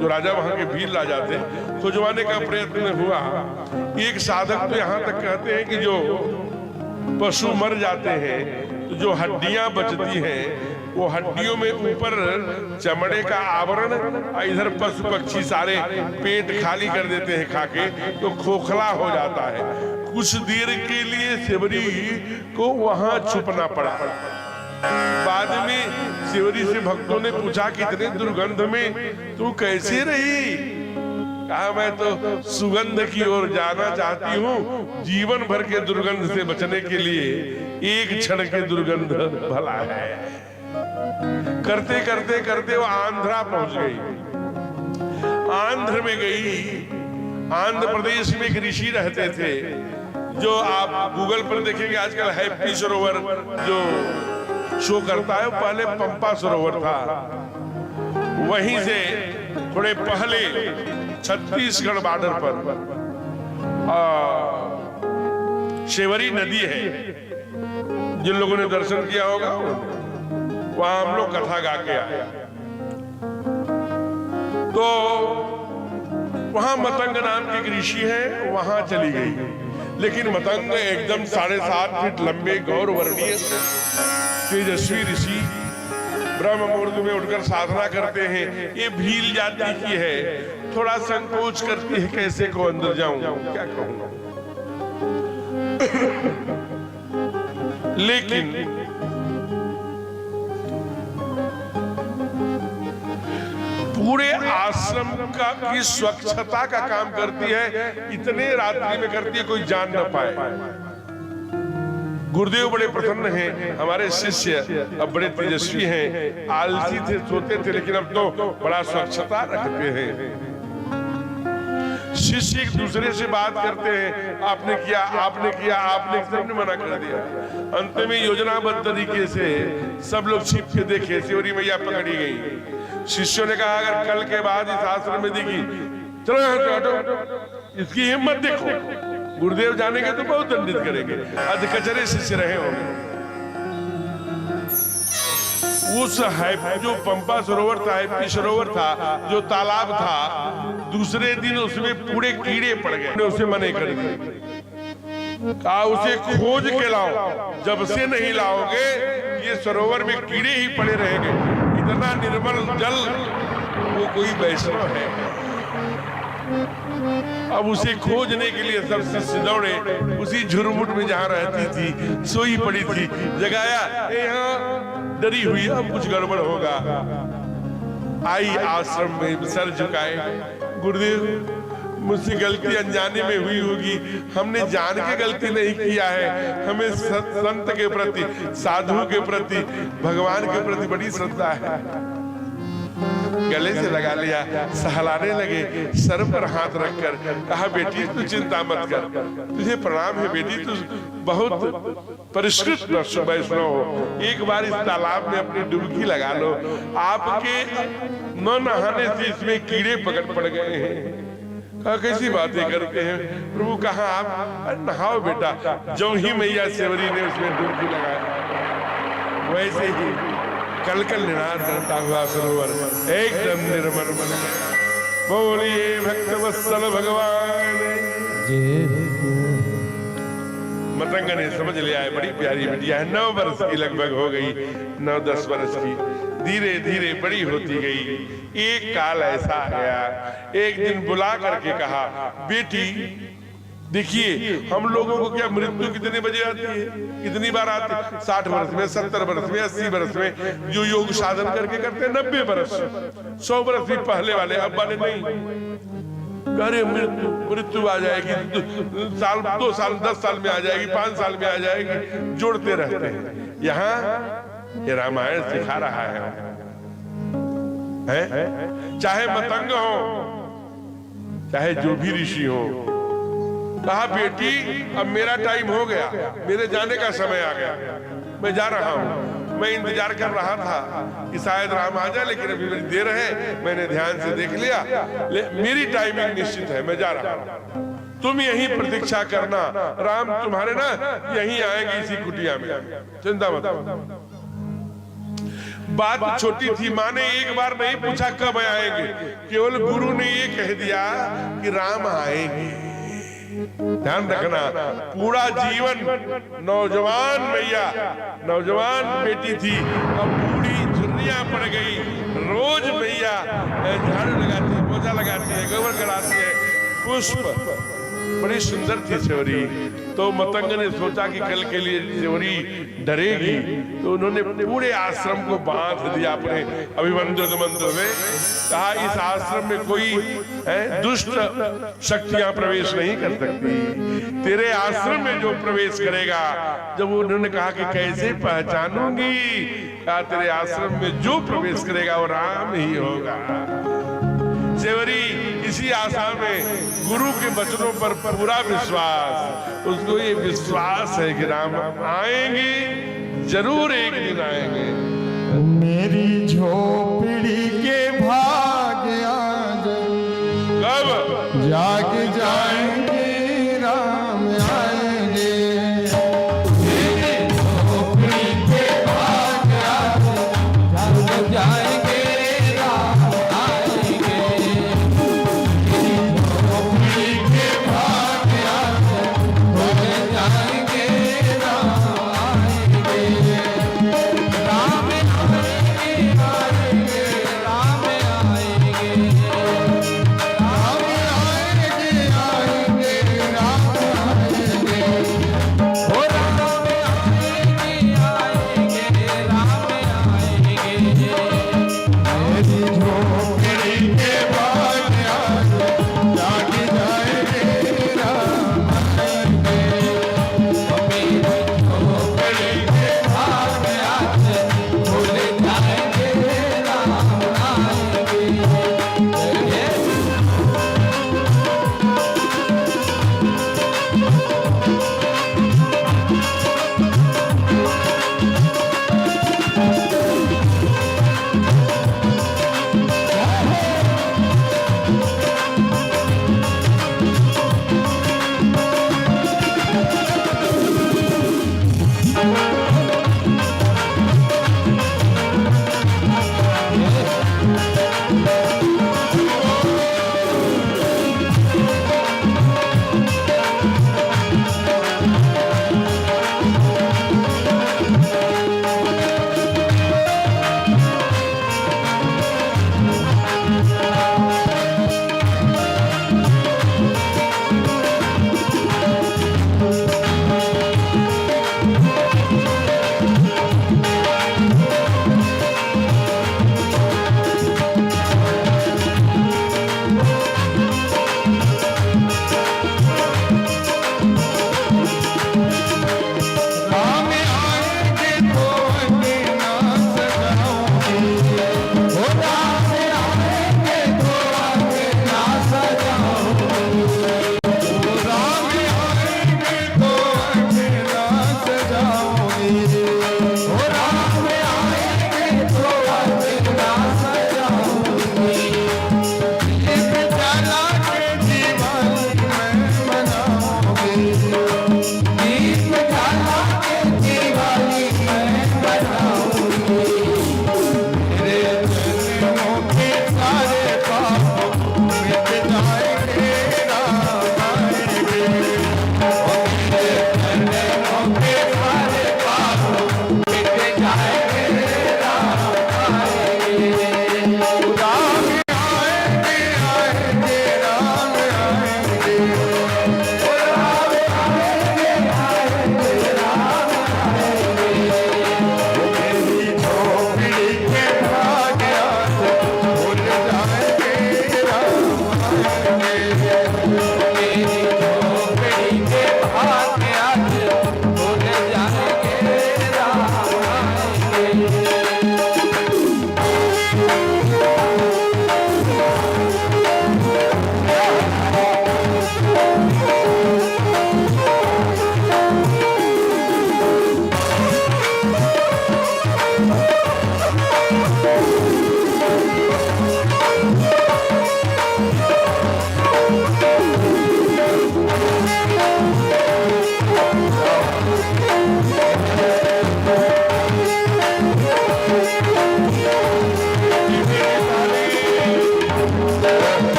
जो राजा वहां के भील राजा थे, खुजवाने का प्रयत्न हुआ। एक साधक तो यहाँ तक कहते हैं कि जो पशु मर जाते हैं तो जो हड्डियां बचती हैं, वो हड्डियों में ऊपर चमड़े का आवरण, इधर पशु पक्षी सारे पेट खाली कर देते हैं खाके, तो खोखला हो जाता है। कुछ देर के लिए सेवरी को वहां छुपना पड़ा। बाद में सेवरी से भक्तों ने पूछा कि इतने दुर्गंध में तू कैसे रही? कहा मैं तो सुगंध की ओर जाना चाहती हूँ, जीवन भर के दुर्गंध से बचने के लिए एक क्षण के दुर्गंध भला है। करते करते करते वो आंध्रा पहुंच गई। आंध्र में गई। आंध्र प्रदेश में एक ऋषि रहते थे, जो आप गूगल पर देखेंगे आजकल हैप्पी सरोवर जो शो करता है, पहले पंपा सरोवर था। वहीं से थोड़े पहले छत्तीसगढ़ बॉर्डर पर शेवरी नदी है। जिन लोगों ने दर्शन किया होगा वहां हम लोग कथा गा के आए। तो वहां मतंग नाम के एक ऋषि है, वहां चली गई। लेकिन मतंग एकदम 7.5 फीट लंबे गौरवर्णीय तेजस्वी ऋषि ब्रह्म मुहूर्त में उठकर साधना करते हैं। ये भील जाति की है, थोड़ा संकोच करती है कैसे को अंदर जाऊं, क्या कहूंगा। लेकिन पूरे आश्रम की स्वच्छता का काम करती है। इतने रात्रि में करती है कोई जान न पाए। गुरुदेव बड़े प्रसन्न हैं। हमारे शिष्य अब बड़े तेजस्वी हैं। आलसी थे, सोते थे, लेकिन अब तो बड़ा स्वच्छता रखते हैं। शिष्य एक दूसरे से बात करते हैं, आपने किया, आपने किया, आपने, सबने मना कर दिया। अंत में योजनाबद्ध तरीके से सब लोग छिप के देखे, सेवरी मैया पकड़ी गई। शिष्यों ने कहा अगर कल के बाद इस आश्रम में दिखी, चलो हटो, इसकी हिम्मत देखो। गुरुदेव जानेंगे तो बहुत दंडित करेंगे। अधकचरे शिष्य रहे होंगे। उस जो पंपा सरोवर था, हैप्पी सरोवर था, जो तालाब था, दूसरे दिन उसमें पूरे कीड़े पड़ गए। उसे मने कर दिया, कहा उसे खोज के लाओ, जब से नहीं लाओगे ये सरोवर में कीड़े ही पड़े रहेंगे। इतना निर्मल जल, वो कोई वैष्णव है। अब उसे खोजने के लिए सब शिष्य दौड़े। उसी झुरमुट में जहां रहती थी, सोई पड़ी थी, जगाया, यहाँ डरी हुई, अब कुछ गड़बड़ होगा। आई आश्रम में सर झुकाए, गुरुदेव मुझसे गलती अनजाने में हुई होगी, हमने जान के गलती नहीं किया है। हमें संत के प्रति, साधु के प्रति, भगवान के प्रति बड़ी श्रद्धा है। गले से लगा लिया, सहलाने लगे, सर पर हाथ रखकर कहा बेटी तू चिंता मत कर, तुझे प्रणाम है बेटी, तू बहुत परिष्कृत वैष्णव हो। एक बार इस तालाब में अपनी डुबकी लगा लो, आपके न नहाने से इसमें कीड़े पड़ गए हैं। कहा कैसी बातें करते हैं प्रभु? कहा आप नहाओ बेटा। जो ही मैया सेवरी ने उसमें डुबकी लगाया, वैसे ही कल कल निनाद करता हुआ सरोवर एकदम निर्मल बन गया। बोलिए भक्त वत्सल भगवान। मतंग ने समझ लिया है बड़ी प्यारी बिटिया है, 9 वर्ष की लगभग हो गई, 9-10 वर्ष की। धीरे धीरे बड़ी होती गई। एक काल ऐसा आ गया, एक दिन बुला करके कहा बेटी देखिए हम लोगों को क्या मृत्यु कितने बजे आती है, कितनी बार आती है? 60 वर्ष में, 70 वर्ष में, 80 वर्ष में। जो योग साधन करके करते हैं 90 वर्ष, 100 वर्ष भी पहले वाले, अब वाले नहीं। अरे मृत्यु आ जाएगी, साल 2 साल 10 साल में आ जाएगी, 5 साल में आ जाएगी, जोड़ते रहते हैं। यहाँ ये रामायण सिखा रहा है, चाहे मतंग हो, चाहे जो भी ऋषि हो। कहा बेटी अब मेरा टाइम हो गया, मेरे जाने का समय आ गया, मैं जा रहा हूँ। मैं इंतजार कर रहा था कि शायद राम आ जाए, लेकिन अभी मेरी देर है, मैंने ध्यान से देख लिया, मेरी टाइमिंग निश्चित है, मैं जा रहा हूँ। तुम यहीं प्रतीक्षा करना, राम तुम्हारे ना यहीं आएंगे इसी कुटिया में, चिंता मत करो। बात छोटी थी, माँ ने एक बार नहीं पूछा कब आएंगे, केवल गुरु ने ये कह दिया कि राम आएंगे। ध्यान रखना, पूरा जीवन नौजवान मैया, नौजवान बेटी थी, अब बूढ़ी झुर्रियां पड़ गई। रोज मैया झाड़ू लगाती है, पोछा लगाती है, गोबर कराती है, पुष्प बड़ी सुंदर थी सेवरी। तो मतंग ने सोचा कि कल के लिए सेवरी डरेगी, तो उन्होंने पूरे आश्रम को बांध दिया अपने अभिमंत्रित मंत्र में। कहा इस आश्रम में कोई दुष्ट शक्तियां प्रवेश नहीं कर सकती, तेरे आश्रम में जो प्रवेश करेगा। जब उन्होंने कहा कि कैसे पहचानूंगी, कहा तेरे आश्रम में जो प्रवेश करेगा वो राम ही होगा। सेवरी इसी आशा में गुरु के वचनों पर पूरा विश्वास, उसको ये विश्वास है कि राम आएंगे, जरूर एक दिन आएंगे। मेरी झोपड़ी के भाग आज कब जाग जाएंगे, राम आएंगे।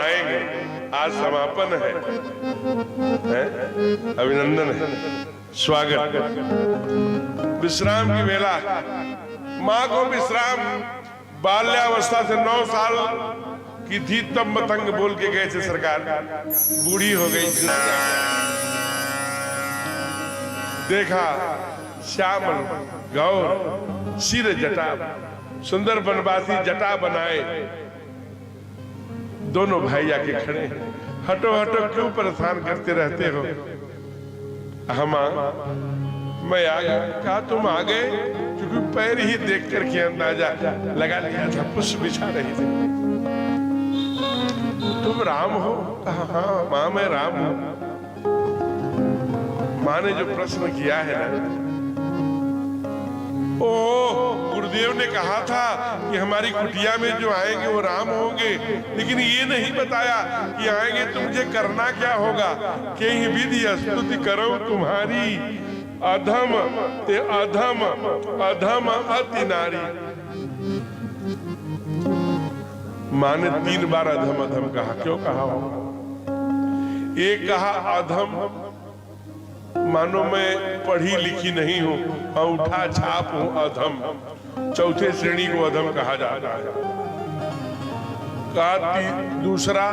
बढ़ाएंगे। आज समापन है? अभिनंदन है, स्वागत। विश्राम की वेला। माँ को विश्राम बाल्यावस्था से 9 साल की थी तब मतंग बोल के गए थे सरकार, बूढ़ी हो गई। देखा श्यामल गौर सिर जटा, सुंदर बनवासी जटा बनाए। दोनों भाई आके खड़े, हटो हटो क्यों परेशान करते रहते हो? हम मैं आ गया। कहा तुम आ गए? क्योंकि पैर ही देख करके अंदाजा लगा लिया था, पुष्प बिछा रही थी। तुम राम हो? कहा हाँ माँ मैं राम हूं। माँ ने जो प्रश्न किया है ना, ओ गुरुदेव ने कहा था कि हमारी कुटिया में जो आएंगे वो राम होंगे, लेकिन ये नहीं बताया कि आएंगे तो मुझे करना क्या होगा। कहीं विधि स्तुति करो तुम्हारी, अधम ते अधम अधम अति नारी। माँ ने 3 बार अधम अधम कहा। क्यों कहा हो? एक कहा अधम मानो मैं पढ़ी लिखी नहीं हूं, अंगूठा छाप हूं, अधम। चौथे श्रेणी को अधम कहा जाता है। कहा दूसरा,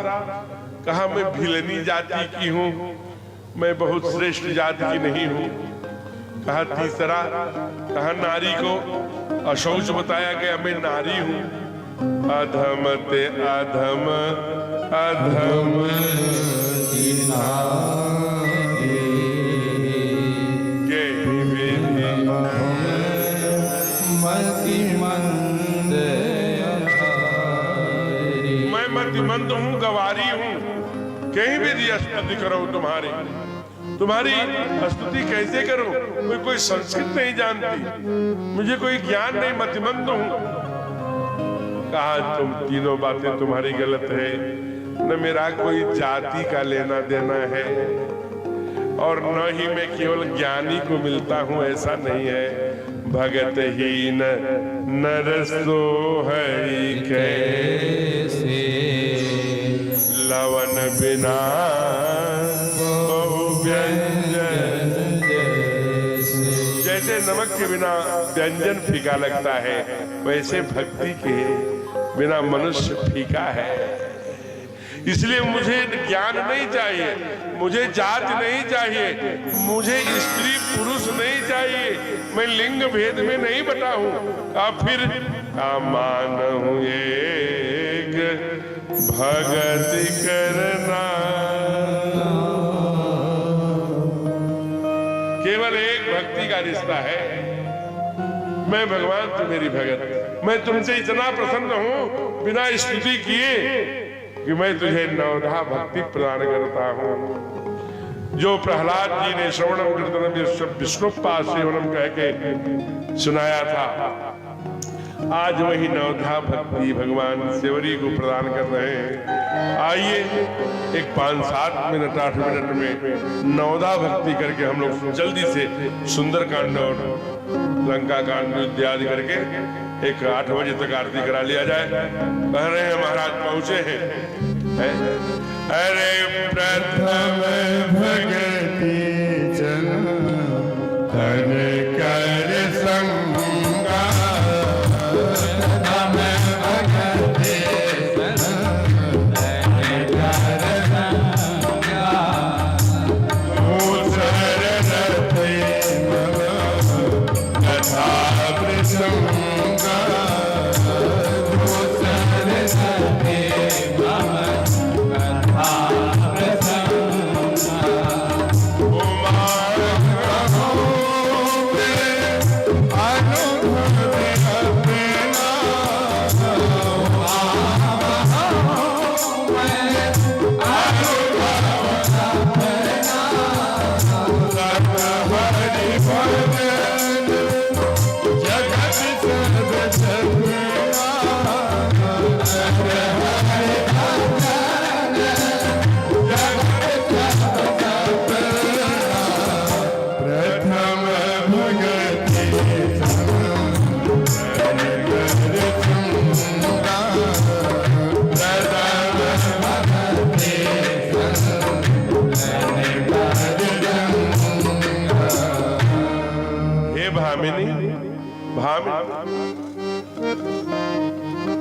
कहा मैं भिलनी जाति की हूं, मैं बहुत श्रेष्ठ जाति की नहीं हूं। कहा तीसरा, कहा नारी को अशौच बताया गया, मैं नारी हूं। अधम ते अधम अधम मैं मतिमंद हूँ, गवारी हूँ, कहीं भी दी स्तुति करो तुम्हारी। तुम्हारी स्तुति कैसे करूं? मैं कोई संस्कृत नहीं जानती, मुझे कोई ज्ञान नहीं, मतिमंद हूँ। कहा तुम तीनों बातें तुम्हारी गलत है। न मेरा कोई जाति का लेना देना है, और न ही मैं केवल ज्ञानी को मिलता हूँ, ऐसा नहीं है। भगत ही नर सो है कैसे, लवन बिना बहु व्यंजन जैसे नमक के बिना व्यंजन फीका लगता है, वैसे भक्ति के बिना मनुष्य फीका है। इसलिए मुझे ज्ञान नहीं चाहिए, मुझे जात नहीं चाहिए, मुझे स्त्री पुरुष नहीं चाहिए, मैं लिंग भेद में नहीं बटा हूं। अब फिर मानहूं एक भगति करना, केवल एक भक्ति का रिश्ता है। मैं भगवान, तू मेरी भगत। मैं तुमसे इतना प्रसन्न हूं बिना स्तुति किए कि मैं तुझे नवधा भक्ति प्रदान करता हूं। जो प्रहलाद जी ने श्रवणम कीर्तनम विष्णुपाद सेवनम कह के सुनाया था, आज वही नवधा भक्ति भगवान सेवरी को प्रदान कर रहे हैं। आइए एक 5-7 मिनट 8 मिनट में नवधा भक्ति करके हम लोग जल्दी से सुंदर कांड और लंका कांड इत्यादि करके एक 8 बजे तक आरती करा लिया जाए। कह रहे हैं महाराज पहुंचे हैं। अरे प्रथम भगति जन तन कर संगा, प्रथम भगति जन तन कर संगा, मूसर रथे कथा प्रसंगा, मूसर रथे कथा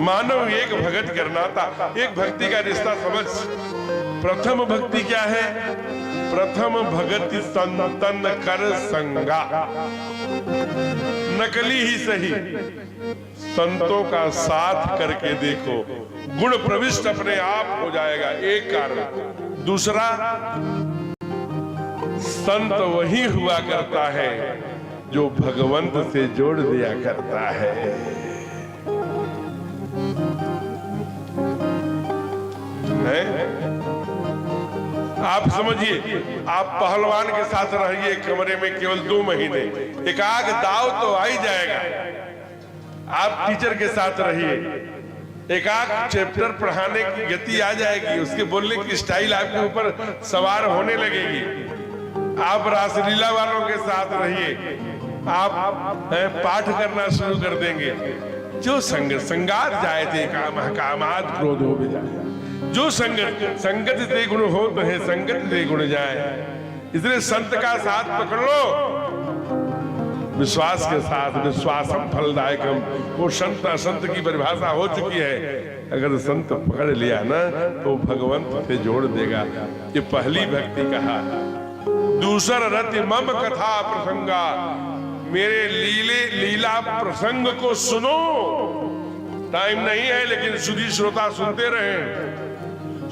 मानव एक भगत करना था। एक भक्ति का रिश्ता समझ। प्रथम भक्ति क्या है? प्रथम भगति संतन कर संगा। नकली ही सही, संतों का साथ करके देखो, गुण प्रविष्ट अपने आप हो जाएगा। एक कारण। दूसरा, संत वही हुआ करता है जो भगवंत से जोड़ दिया करता है। आप समझिए, आप पहलवान के साथ रहिए कमरे में केवल 2 महीने, एक आग दाव तो आ ही जाएगा। आप टीचर के साथ रहिए, एक आग चैप्टर पढ़ाने की गति आ जाएगी, उसके बोलने की स्टाइल आपके ऊपर सवार होने लगेगी। आप रासलीला वालों के साथ रहिए, आप पाठ करना शुरू कर देंगे। जो संगात जाए थे कामाद क्रोधो विजाय। जो संगत से गुण हो तो है संगत से गुण जाए। इसलिए संत का साथ पकड़ लो, विश्वास के साथ। विश्वासम फलदायकम, वो संत असंत की परिभाषा हो चुकी है। अगर संत पकड़ लिया ना तो भगवंत से जोड़ देगा। ये पहली भक्ति कहा। दूसर रति मम कथा प्रसंगा, मेरे लीला प्रसंग को सुनो। टाइम नहीं है लेकिन सुधी श्रोता सुनते रहे।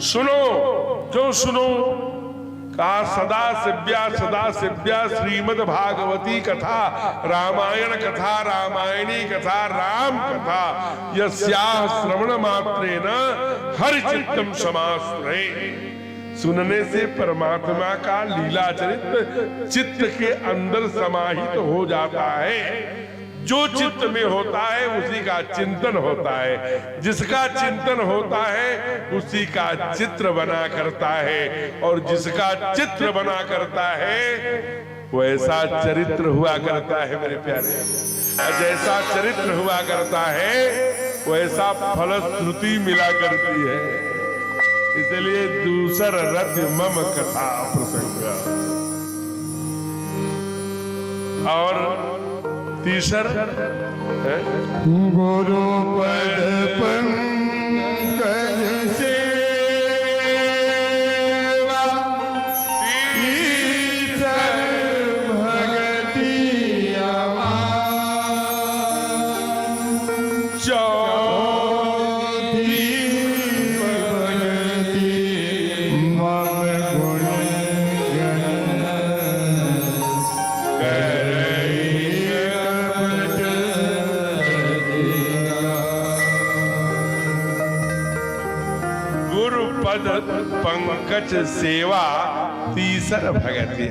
सुनो, जो सुनो का सदा सेव्या श्रीमद् भागवती कथा, रामायण कथा, रामायणी कथा, राम कथा, यस्याः श्रवण मात्रेण हरि चित्तम समाश्रये। सुनने से परमात्मा का लीला चरित्र चित्त के अंदर समाहित हो जाता है। जो चित्त में होता है उसी का चिंतन होता है, जिसका चिंतन होता है उसी का चित्र बना करता है, और जिसका चित्र बना करता है वैसा चरित्र हुआ करता है। मेरे प्यारे, जैसा चरित्र हुआ करता है वैसा फलश्रुति मिला करती है। इसलिए दूसर रति मम कथा प्रसंग। और तीसर गुरु पद पंकज सेवा, तीसर भगति अमान, चौथी भगति मम गुण पंकज सेवा, तीसर भगति।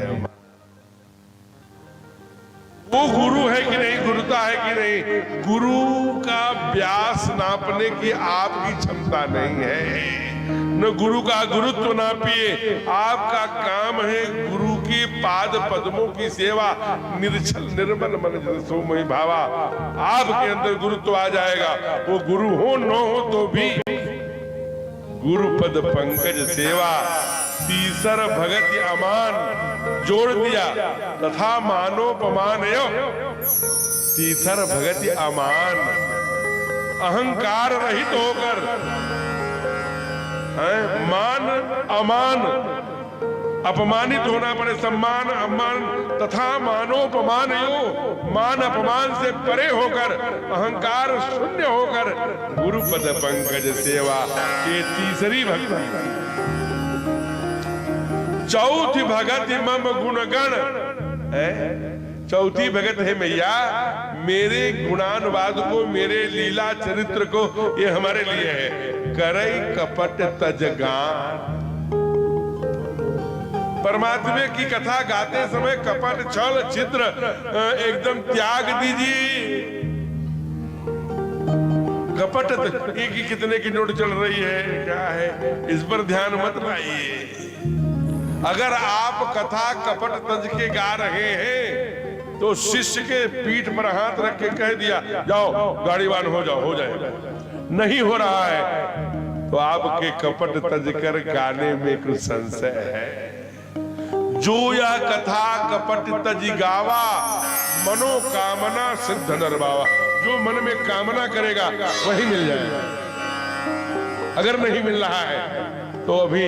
वो गुरु है कि नहीं, गुरुता है कि नहीं, गुरु का व्यास नापने की आपकी क्षमता नहीं है। न गुरु का गुरुत्व नापिए। आपका काम है गुरु के पाद पद्मों की सेवा। निर्छल निर्मल मन सोमहि भावा, आपके अंदर गुरुत्व आ जाएगा। वो गुरु हो न हो तो भी गुरु पद पंकज सेवा, तीसर भगति अमान जोड़ दिया। तथा मानोपमानयो, तीसर भगति अमान, अहंकार रहित होकर, मान अमान, अपमानित होना पड़े, सम्मान अम्मान, तथा मानोपमानयो, मान अपमान से परे होकर, अहंकार शून्य होकर गुरु पद पंकज सेवा, ये तीसरी भक्ति। चौथी भगति मम गुणगण है। चौथी भगत है मैया मेरे गुणानुवाद को, मेरे लीला चरित्र को, ये हमारे लिए है। करई कपट तजगान, परमात्मा की कथा गाते समय कपट छल छिद्र एकदम त्याग दीजिए। कपट की कितने की नोट चल रही है, क्या है, इस पर ध्यान मत लाइए। अगर आप कथा कपट तज के गा रहे हैं तो शिष्य के पीठ पर हाथ रख के कह दिया जाओ गाड़ीवान हो जाओ, हो जाएगा, नहीं हो रहा है तो आपके कपट तज कर गाने में कुछ संशय है। जो यह कथा कपट तज गावा, मनोकामना सिद्ध नरबावा, जो मन में कामना करेगा वही मिल जाएगा। अगर नहीं मिल रहा है तो अभी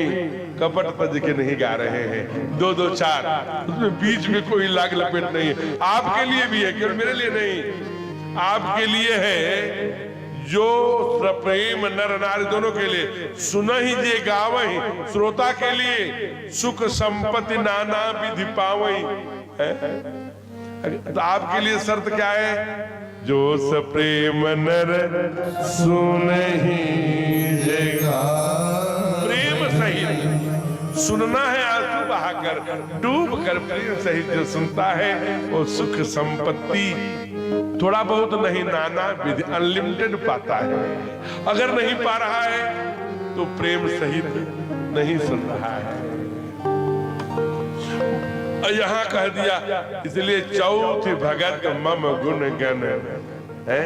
कपट तज के नहीं गा रहे हैं, 2 2 4, उसमें बीच में कोई लाग लपेट नहीं है। आपके लिए भी है, केवल मेरे लिए नहीं, आपके लिए है। जो प्रेम नर नारी दोनों के लिए, सुनहि जे गावहि श्रोता के लिए, सुख संपत्ति नाना विधि पावहि। तो आपके लिए शर्त क्या है? जो प्रेम नर सुनहि जे गावहि। प्रेम सही सुनना है, आंसू बहाकर डूब कर प्रेम सहित जो सुनता है वो सुख संपत्ति थोड़ा बहुत नहीं, नाना विधि अनलिमिटेड पाता है। अगर नहीं पा रहा है तो प्रेम सहित नहीं सुन रहा है। यहाँ कह दिया, इसलिए चौथ भगत मम गुण गण है,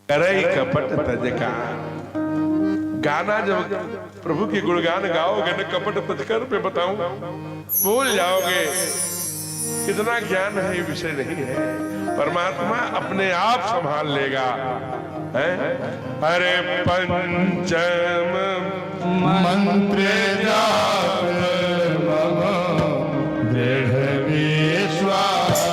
करई कपट तज का। गाना जब प्रभु की गुणगान गाओगे न कपट तजकर पे बताऊं, भूल जाओगे। इतना ज्ञान है, विषय नहीं है। परमात्मा अपने आप संभाल लेगा। अरे पंचम मंत्र जाप मम दृढ़ विश्वास।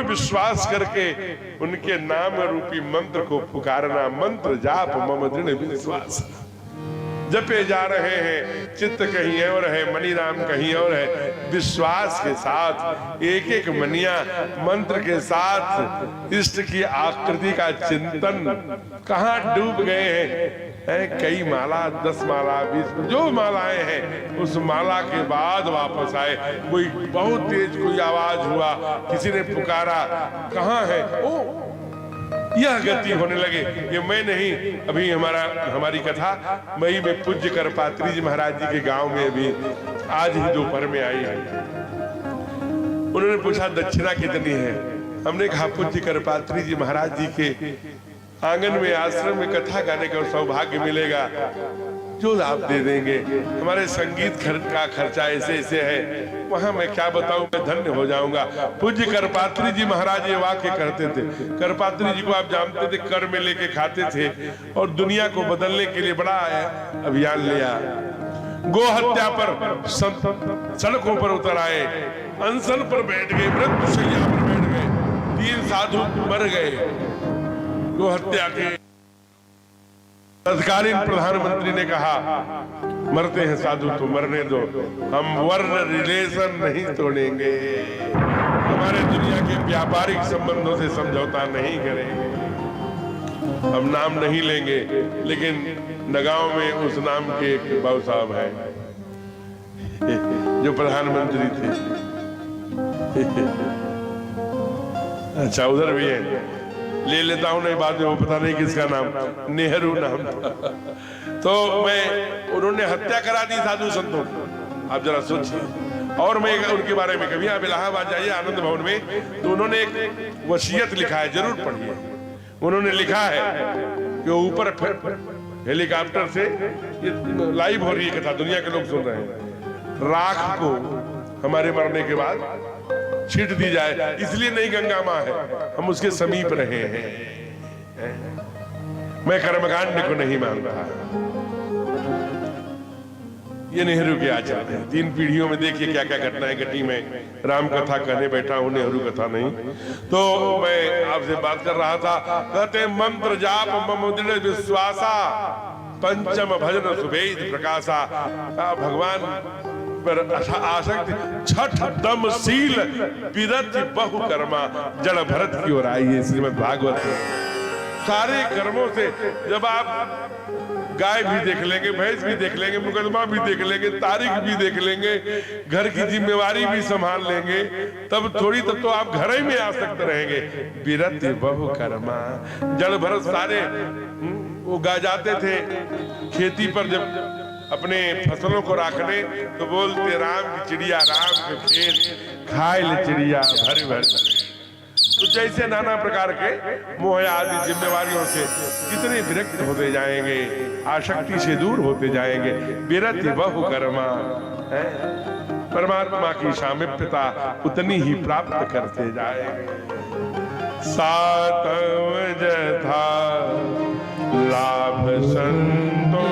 विश्वास करके उनके नाम रूपी मंत्र को पुकारना। मंत्र जाप मम दृढ़ विश्वास। जपे जा रहे हैं, चित्त कहीं और है, मणि राम कहीं और है। विश्वास के साथ एक एक मनिया मंत्र के साथ इष्ट की आकृति का चिंतन। कहाँ डूब गए हैं, कई माला, 10 माला, 20, जो मालाएं हैं उस माला के बाद वापस आए। कोई बहुत तेज कोई आवाज हुआ, किसी ने पुकारा, कहाँ है? ओ यह गति होने लगे। ये मैं नहीं, अभी हमारी कथा मई में पूज्य करपात्री जी महाराज जी के गांव में अभी आज ही दोपहर में आई है। उन्होंने पूछा दक्षिणा कितनी है? हमने कहा पूज्य करपात्री जी महाराज जी के आंगन में आश्रम में कथा गाने का सौभाग्य मिलेगा जो आप दे देंगे। हमारे संगीत का खर्चा ऐसे ऐसे है, वहां मैं क्या बताऊं, मैं धन्य हो जाऊंगा। पूज्य करपात्री जी महाराज ये वाक्य कहते थे। करपात्री जी को आप जानते थे, कर में लेके खाते थे और दुनिया को बदलने के लिए बड़ा अभियान लिया। गो हत्या पर सड़कों पर उतर आए, अनशन पर बैठ गए, मृत्युशैया पर बैठ गए। 3 साधु मर गए गो हत्या के। तत्कालीन प्रधानमंत्री ने कहा, मरते हैं साधु तो मरने दो, हम वर्ण रिलेशन नहीं तोड़ेंगे, हमारे दुनिया के व्यापारिक संबंधों से समझौता नहीं करेंगे, हम नाम नहीं लेंगे। लेकिन नगांव में उस नाम के एक बाबू साहब है जो प्रधानमंत्री थे। अच्छा, उधर भी है, ले लेता हूं, नहीं बाद में वो पता नहीं किसका नाम, नेहरू नाम था। तो उन्होंने हत्या करा दी साधु संतों को, आप जरा सोचिए। और मैं उनके बारे में, कभी आप इलाहाबाद जाइए आनंद भवन में, तो उन्होंने एक वसीयत लिखा है, जरूर पढ़िए। उन्होंने लिखा है कि ऊपर हेलीकॉप्टर से, ये लाइव हो रही है कथा, दुनिया के लोग सुन रहे हैं, राख को हमारे मरने के बाद छीट दी जाए, इसलिए नहीं गंगा मां है, हम उसके समीप रहे हैं। मैं कर्मकांड को नहीं मानता। ये नेहरू के आचार है। 3 पीढ़ियों में देखिए क्या क्या घटनाएं घटी। मैं राम कथा कहने बैठा हूं, नेहरू कथा नहीं। तो मैं आपसे बात कर रहा था, कहते मंत्र जाप मम दृढ़ विश्वासा, पंचम भजन सुभेद प्रकाशा। भगवान पर आसक्ति, छठ दम शील विरत बहु कर्मा। जड़ भरत की ओर आई है श्रीमद् भागवत। सारे कर्मों से जब आप गाय भी देख लेंगे, भैंस भी देख लेंगे, मुकदमा भी देख लेंगे, तारीख भी देख लेंगे, घर की जिम्मेवारी भी संभाल लेंगे, तब थोड़ी तब तो आप घर ही में आसक्त रहेंगे। विरत बहु कर्मा। जड़ भरत सारे वो गा जाते थे खेती पर, जब अपने फसलों को राखने तो बोलते राम की चिड़िया राम के खेत खाए ले चिड़िया भर भर। तो जैसे नाना प्रकार के मोह आदि जिम्मेवारियों से कितने विरक्त होते जाएंगे, आसक्ति से दूर होते जाएंगे। विरत बहु कर्मा। परमात्मा की सामीप्यता उतनी ही प्राप्त करते जाएंगे। सातव जथा लाभ संतो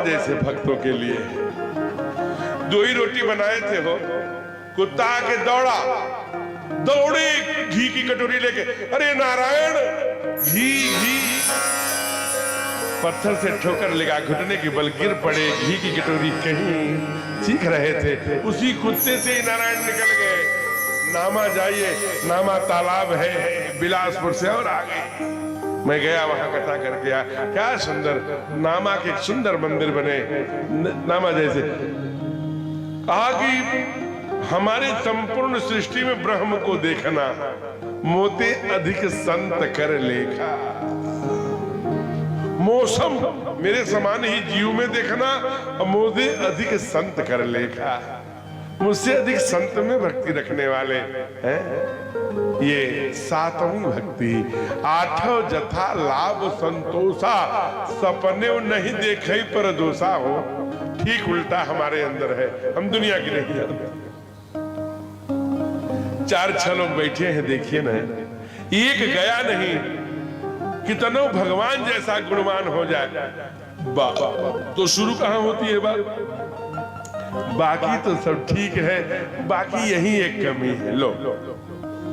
जैसे भक्तों के लिए 2 ही रोटी बनाए थे हो, कुत्ता के दौड़े घी की कटोरी लेके, अरे नारायण घी घी। पत्थर से ठोकर लगा, घुटने के बल गिर पड़े, घी की कटोरी कहीं सीख रहे थे। उसी कुत्ते से ही नारायण निकल गए। नामा जाइए, नामा तालाब है बिलासपुर से और आगे। मैं गया वहां कथा करके आया, क्या सुंदर नामा के सुंदर मंदिर बने नामा जैसे। कहा कि हमारे संपूर्ण सृष्टि में ब्रह्म को देखना मोते अधिक संत कर लेखा। मौसम मेरे समान ही जीव में देखना, मोते अधिक संत कर लेखा। मुझसे अधिक संत में भक्ति रखने वाले हैं। ये 7वीं भक्ति। 8 जथा लाभ संतोषा, सपने नहीं देखे पर दोषा हो। ठीक उल्टा हमारे अंदर है, हम दुनिया की नहीं जानते। 4-6 लोग बैठे हैं, देखिए ना, एक गया नहीं, कितनों भगवान जैसा गुणवान हो जाए तो शुरू कहां होती है बात। बाकी तो सब ठीक है, बाकी यही एक कमी है। लो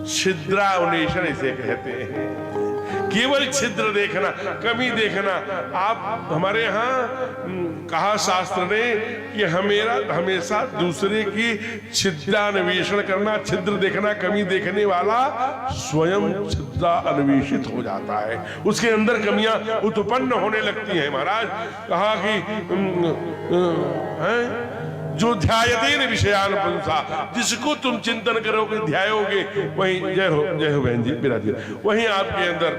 छिद्रान्वेषण इसे कहते हैं। केवल छिद्र देखना, कमी देखना। आप हमारे यहाँ कहा शास्त्र ने कि हमेशा दूसरे की छिद्रान्वेषण करना, छिद्र देखना, कमी देखने वाला स्वयं छिद्रान्वेषित हो जाता है। उसके अंदर कमियां उत्पन्न होने लगती हैं। महाराज कहा कि जो ध्यायतेन विषयान पुंसा, जिसको तुम चिंतन करोगे ध्यायोगे वहीं जय हो बहन जी विराज, वहीं आपके अंदर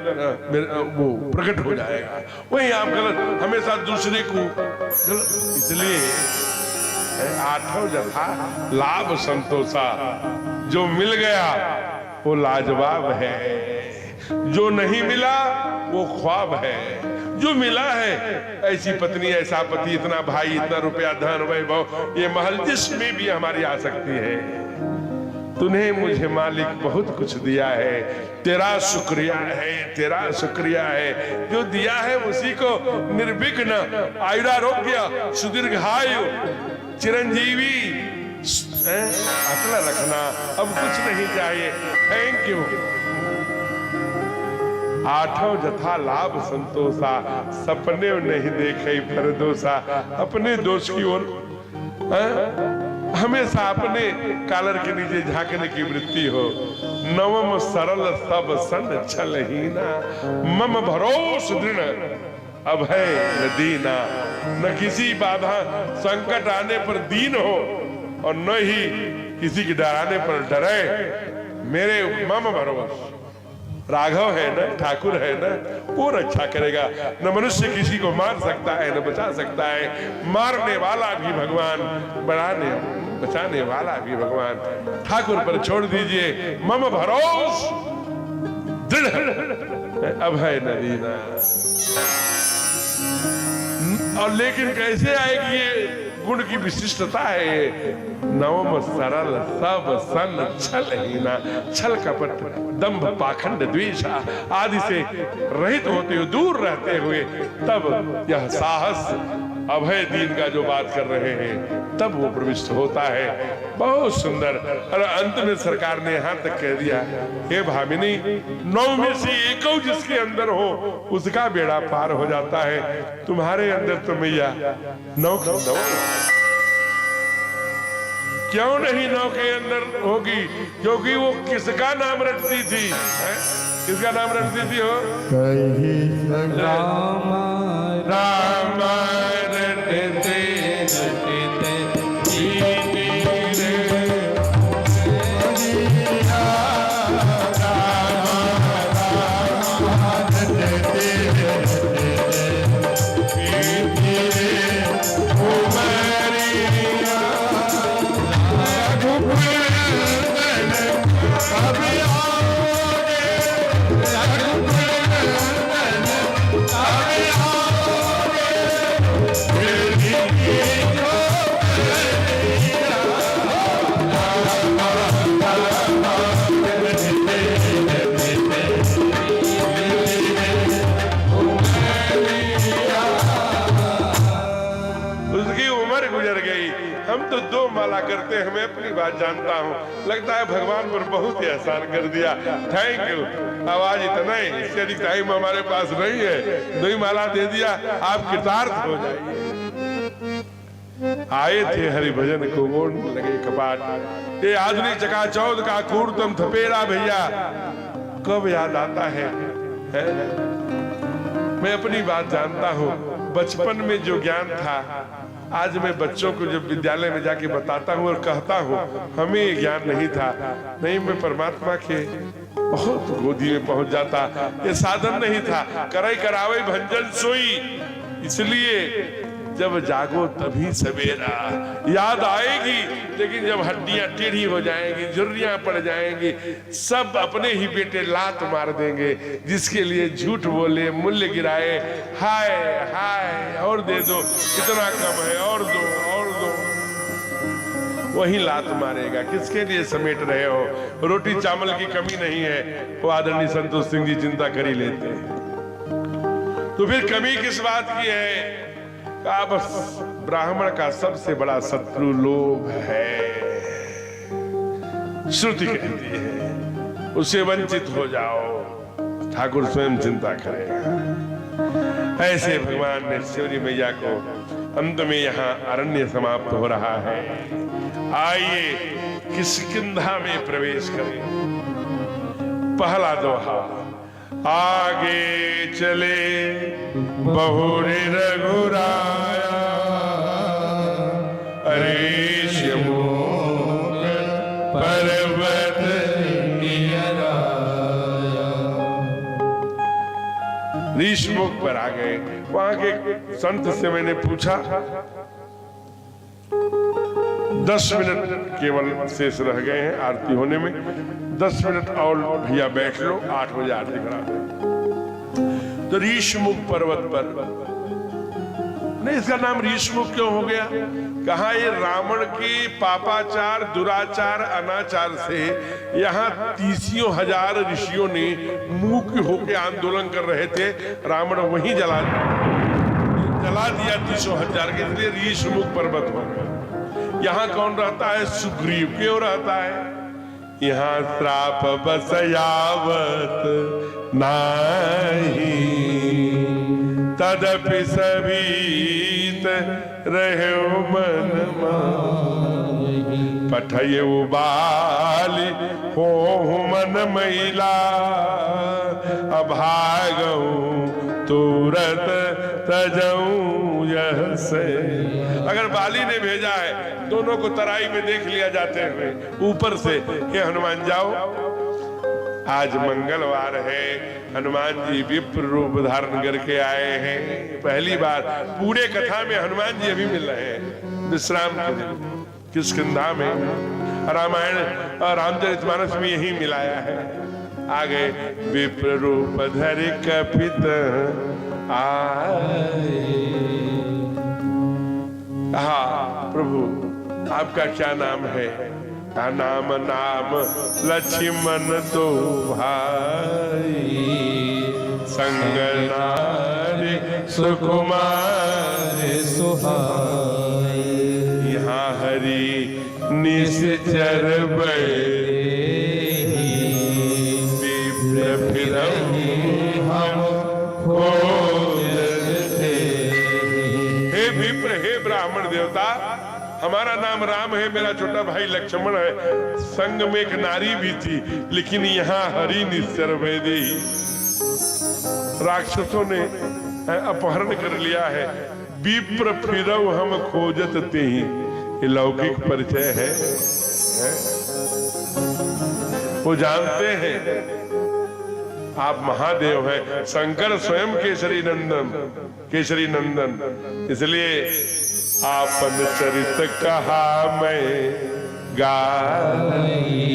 वो प्रकट हो जाएगा। वहीं आप गलत हमेशा दूसरे को गलत, इसलिए आठों जथा लाभ संतोषा, जो मिल गया वो लाजवाब है, जो नहीं मिला वो ख्वाब है। जो मिला है ऐसी पत्नी, ऐसा पति, इतना भाई, इतना रुपया, धन, वैभव, ये महल जिसमें भी हमारी आ सकती है। तूने मुझे मालिक बहुत कुछ दिया है, तेरा शुक्रिया है, तेरा शुक्रिया है। जो दिया है उसी को निर्विघ्न आयुरारोग्य सुदीर्घायु चिरंजीवी अकल रखना, अब कुछ नहीं चाहिए। Thank you. आठों जथा लाभ संतोषा, सपने नहीं देखे फरदोसा। अपने दोष की ओर हमेशा अपने कालर के नीचे झांकने की वृत्ति हो। नवम सरल सब सन छलहीना, मम भरोस दृढ़ अब है न दीना। न किसी बाधा संकट आने पर दीन हो और न ही किसी के डराने पर डरे। मेरे मम भरोस राघव है ना, ठाकुर है ना, वो रक्षा करेगा। न मनुष्य किसी को मार सकता है न बचा सकता है। मारने वाला भी भगवान, बचाने वाला भी भगवान। ठाकुर पर छोड़ दीजिए, मम भरोस दृढ़ अब है न दीना। और लेकिन कैसे आएगी ये गुण की विशिष्टता है ये। नवम सरल सब सन छलहीना, छल कपट दंभ पाखंड द्वेष आदि से रहित होते हुए, दूर रहते हुए, तब यह साहस अभय दीन का जो बात कर रहे हैं तब वो प्रविष्ट होता है। बहुत सुंदर। और अंत में सरकार ने यहां तक कह दिया, हे भामिनी, 9 में से एक जिसके अंदर हो उसका बेड़ा पार हो जाता है। तुम्हारे अंदर तो मैया 9 क्यों नहीं 9 के अंदर होगी? क्योंकि वो किसका नाम रटती थी? किसका नाम रटती थी हो? राम राम रटते रटते माला करते हैं। मैं अपनी बात जानता हूँ, लगता है भगवान पर बहुत ही एहसान कर दिया। Thank you. आवाज इतना ही, इससे अधिक टाइम हमारे पास नहीं है। 2 माला दे दिया, आप कृतार्थ हो जाइए। आए थे हरि भजन को मोड़ लगे कपाट, ये आधुनिक चकाचौंध का कूड़तम थपेड़ा भैया कब याद आता है? मैं अपनी बात जानता हूँ, बचपन में जो ज्ञान था आज मैं बच्चों को जब विद्यालय में जाके बताता हूँ और कहता हूँ, हमें ये ज्ञान नहीं था। नहीं, मैं परमात्मा के बहुत गोदी में पहुंच जाता। ये साधन नहीं था, कराई करावे भंजन सोई। इसलिए जब जागो तभी सवेरा याद आएगी, लेकिन जब हड्डियां टेढ़ी हो जाएंगी, झुर्रियां पड़ जाएंगी, सब अपने ही बेटे लात मार देंगे। जिसके लिए झूठ बोले, मूल्य गिराए, हाय हाय और दे दो, इतना कम है और दो और दो, वही लात मारेगा। किसके लिए समेट रहे हो? रोटी चावल की कमी नहीं है, वो आदरणीय संतोष सिंह जी चिंता कर ही लेते हैं। तो फिर कमी किस बात की है? बस ब्राह्मण का सबसे बड़ा शत्रु लोभ है। श्रुति कहती है उससे वंचित हो जाओ, ठाकुर स्वयं चिंता करेगा। ऐसे भगवान ने शिवरी मैया को अंत में यहाँ अरण्य समाप्त हो रहा है। आइए किष्किंधा में प्रवेश करें। पहला दोहा, आगे चले बहुरी रघुराया, अरे ऋषमुख पर आ गए। वहां के संत से मैंने पूछा, 10 मिनट केवल शेष रह गए हैं आरती होने में, 10 मिनट और भैया बैठ लो, 8 बजे आरती करा दो। तो ऋषमुख पर्वत पर, नहीं इसका नाम ऋषमुख क्यों हो गया? कहा ये रावण के पापाचार, दुराचार, अनाचार से यहाँ 30,000 ऋषियों ने मूक होकर आंदोलन कर रहे थे, रावण वहीं जला दिया 30,000 के, इसलिए ऋषमुख पर्वत हो गया। यहाँ कौन रहता है? सुग्रीव। क्यों रहता है? यहाँ श्राप बस यावत नाही, तदपि सबीत रहे मन माहि, पठयउ बाली हो मन मैला, अभागऊ तुरत तजऊ यह से। अगर बाली ने भेजा है, दोनों को तराई में देख लिया जाते हुए ऊपर से, हे हनुमान जाओ, आज मंगलवार है, हनुमान जी विप्र रूप धारण करके आए हैं। पहली बार पूरे कथा में हनुमान जी अभी मिल रहे हैं, विश्राम के दिन किष्किंधा में, रामायण और रामचरितमानस में यही मिलाया है। आगे विप्र रूप धरि कपित आए। हाँ प्रभु, आपका क्या नाम है? नाम नाम लक्ष्मण दो भाई, संग नारी सुकुमार सुहाई, यहाँ हरि निश्चर हम हे विप्र, हे ब्राह्मण देवता, हमारा नाम राम है, मेरा छोटा भाई लक्ष्मण है, संग में एक नारी भी थी, लेकिन यहाँ हरि निश्चर वैदे राक्षसों ने अपहरण कर लिया है। विप्र फिरव हम खोजत ते ही, ये लौकिक परिचय है? वो जानते हैं आप महादेव हैं, शंकर स्वयं केसरी नंदन, इसलिए आपन चरित कहा मैं गाई,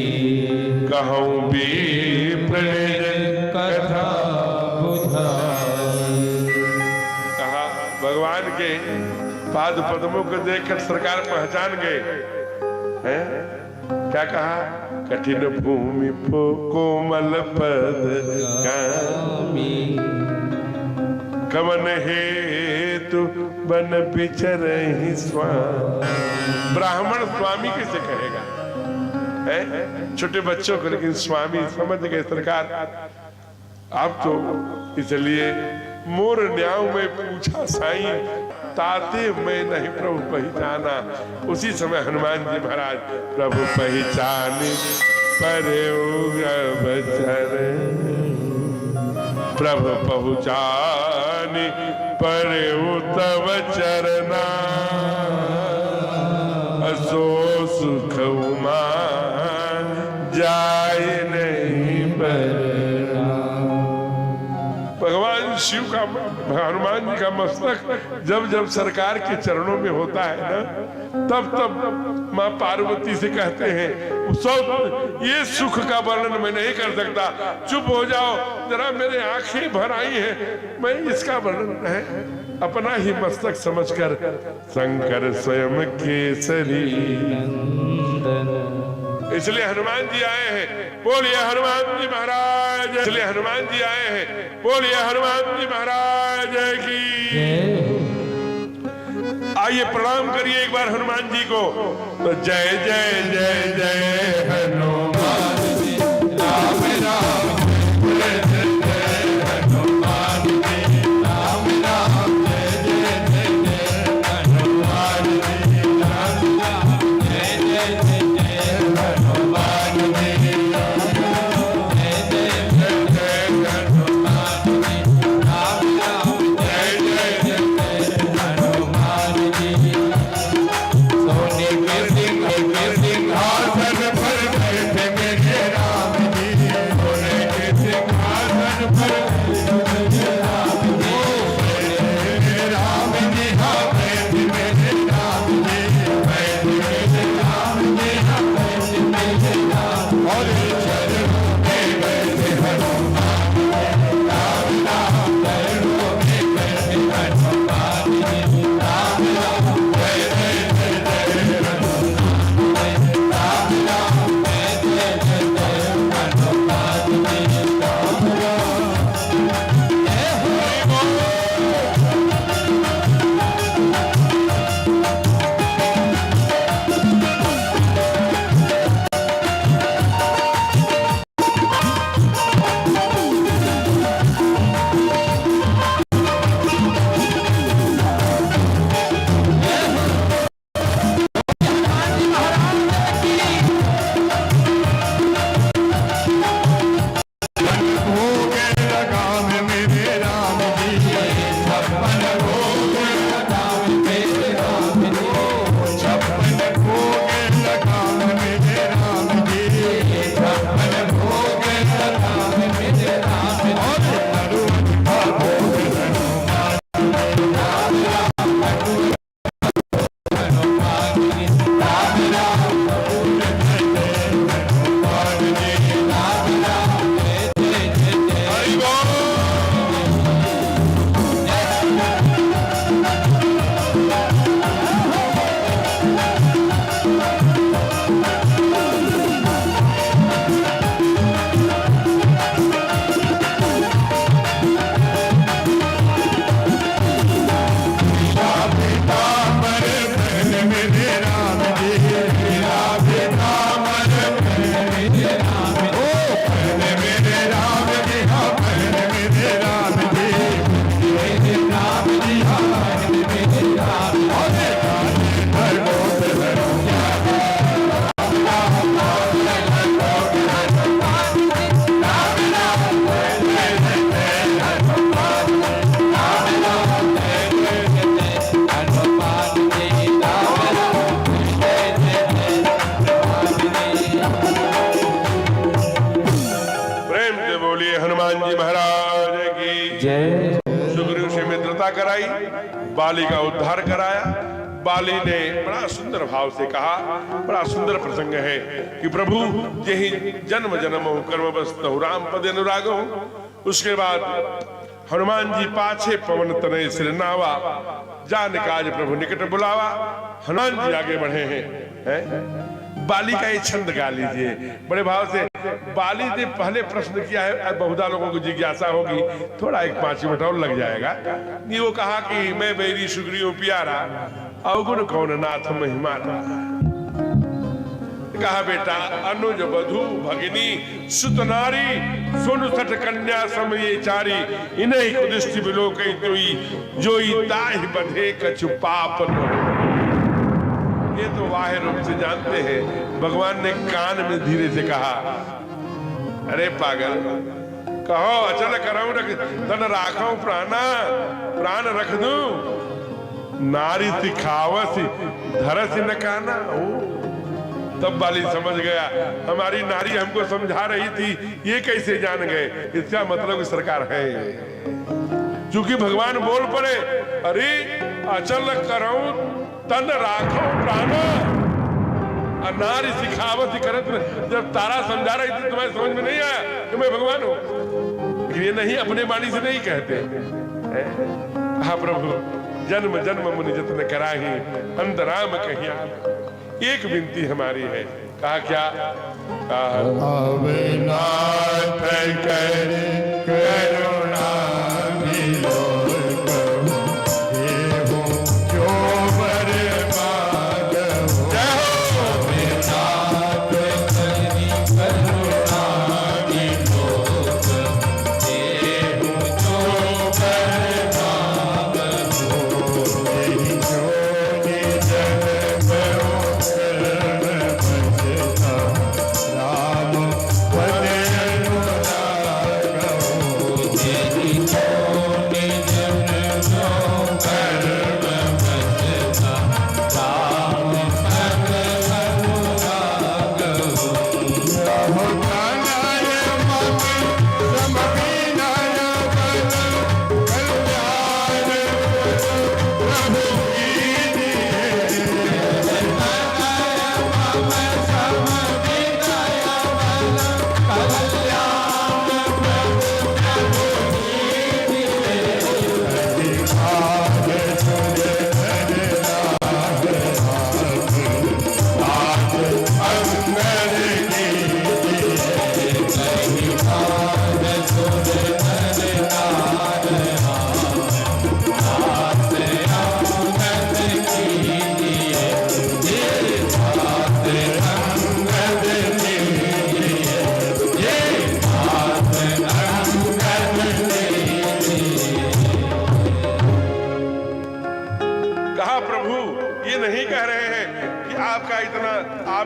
कहूं विप्र कथा बुझाई। कहा भगवान के पाद पद्मों को देखकर सरकार पहचान गए हैं। क्या कहा? कठिन भूमि कोमल पद कामी, कवन हेतु बन बिचरहि स्वामी। ब्राह्मण स्वामी कैसे कहेगा? छोटे बच्चों को, लेकिन स्वामी समझ गए सरकार। आप तो इसलिए मोर न्याव में पूछा साईं, ताते मैं नहीं प्रभु पहचाना। उसी समय हनुमान जी महाराज प्रभु पहचाने परे बचर, प्रभु पहुँचाने परे तव चरना, असो सुख उमा जाय नहीं बरना। भगवान शिव का, हनुमान जी का मस्तक जब जब सरकार के चरणों में होता है ना, तब तब माँ पार्वती से कहते हैं, सब ये सुख का वर्णन मैं नहीं कर सकता, चुप हो जाओ जरा, मेरे आंखें भर आई हैं, मैं इसका वर्णन है अपना ही मस्तक समझकर। शंकर स्वयं केसरी नंदन, इसलिए हनुमान जी आए हैं, बोलिए हनुमान जी महाराज, इसलिए हनुमान जी आए हैं, बोलिए हनुमान जी महाराज की। आइए प्रणाम करिए एक बार हनुमान जी को। तो जय जय जय जय हनुमान जी, राम राम जय जय हनुमान जी, राम राम जय जय हनुमान जी, राम राम जय जय हनुमान जी, जय जय हनुमान जी, राम राम जय जय हनुमान जी। सोने के सिंहासन पर बैठे मेरे राम जी, सोने के सिंहासन पर बैठे मेरे राम जय। सुग्रीव से मित्रता कराई, बाली का उद्धार कराया। बाली ने बड़ा सुंदर भाव से कहा, बड़ा सुंदर प्रसंग है कि प्रभु यही जन्म जन्म कर्म बस्तु राम पद अनुराग हूं। उसके बाद हनुमान जी पाछे पवन तनय सिर नावा, जान काज प्रभु निकट बुलावा। हनुमान जी आगे बढ़े हैं। बाली का ये छंद गा लीजिए बड़े भाव से। बाली ने पहले प्रश्न किया है, बहुधा लोगों को जिज्ञासा होगी, थोड़ा एक 5 मिनट और लग जाएगा। ये वो कहा कि मैं बैरी सुग्रीव प्यारा, अवगुण कौन नाथ महिमारा। कहा बेटा अनुज वधु भगिनी सुत नारी, सुन सठ कन्या सम ये चारी, इन्हीं कुदृष्टि बिलोकई तुई, जोई ताहि बधे कछु पाप न। ये तो वाहे रूप से जानते हैं। भगवान ने कान में धीरे से कहा, अरे पागल, कहो अचल कराऊं रख तन राखो प्राणा, प्राण रख दूं। नारी सिखावस धरस न काना। तब बाली समझ गया, हमारी नारी हमको समझा रही थी, ये कैसे जान गए? इसका मतलब कि सरकार है। क्योंकि भगवान बोल पड़े, अरे अचल कराऊं तन राखो प्राण, नारी सिखावत करत। जब तारा समझा रही थी तुम्हें समझ में नहीं आया कि मैं भगवान हूं? ये नहीं, अपने वाणी से नहीं कहते। हाँ प्रभु, जन्म जन्म मुनि जतन कराही, अंतराम कहिया। एक विनती हमारी है। कहा क्या? अविनाश कर करुणा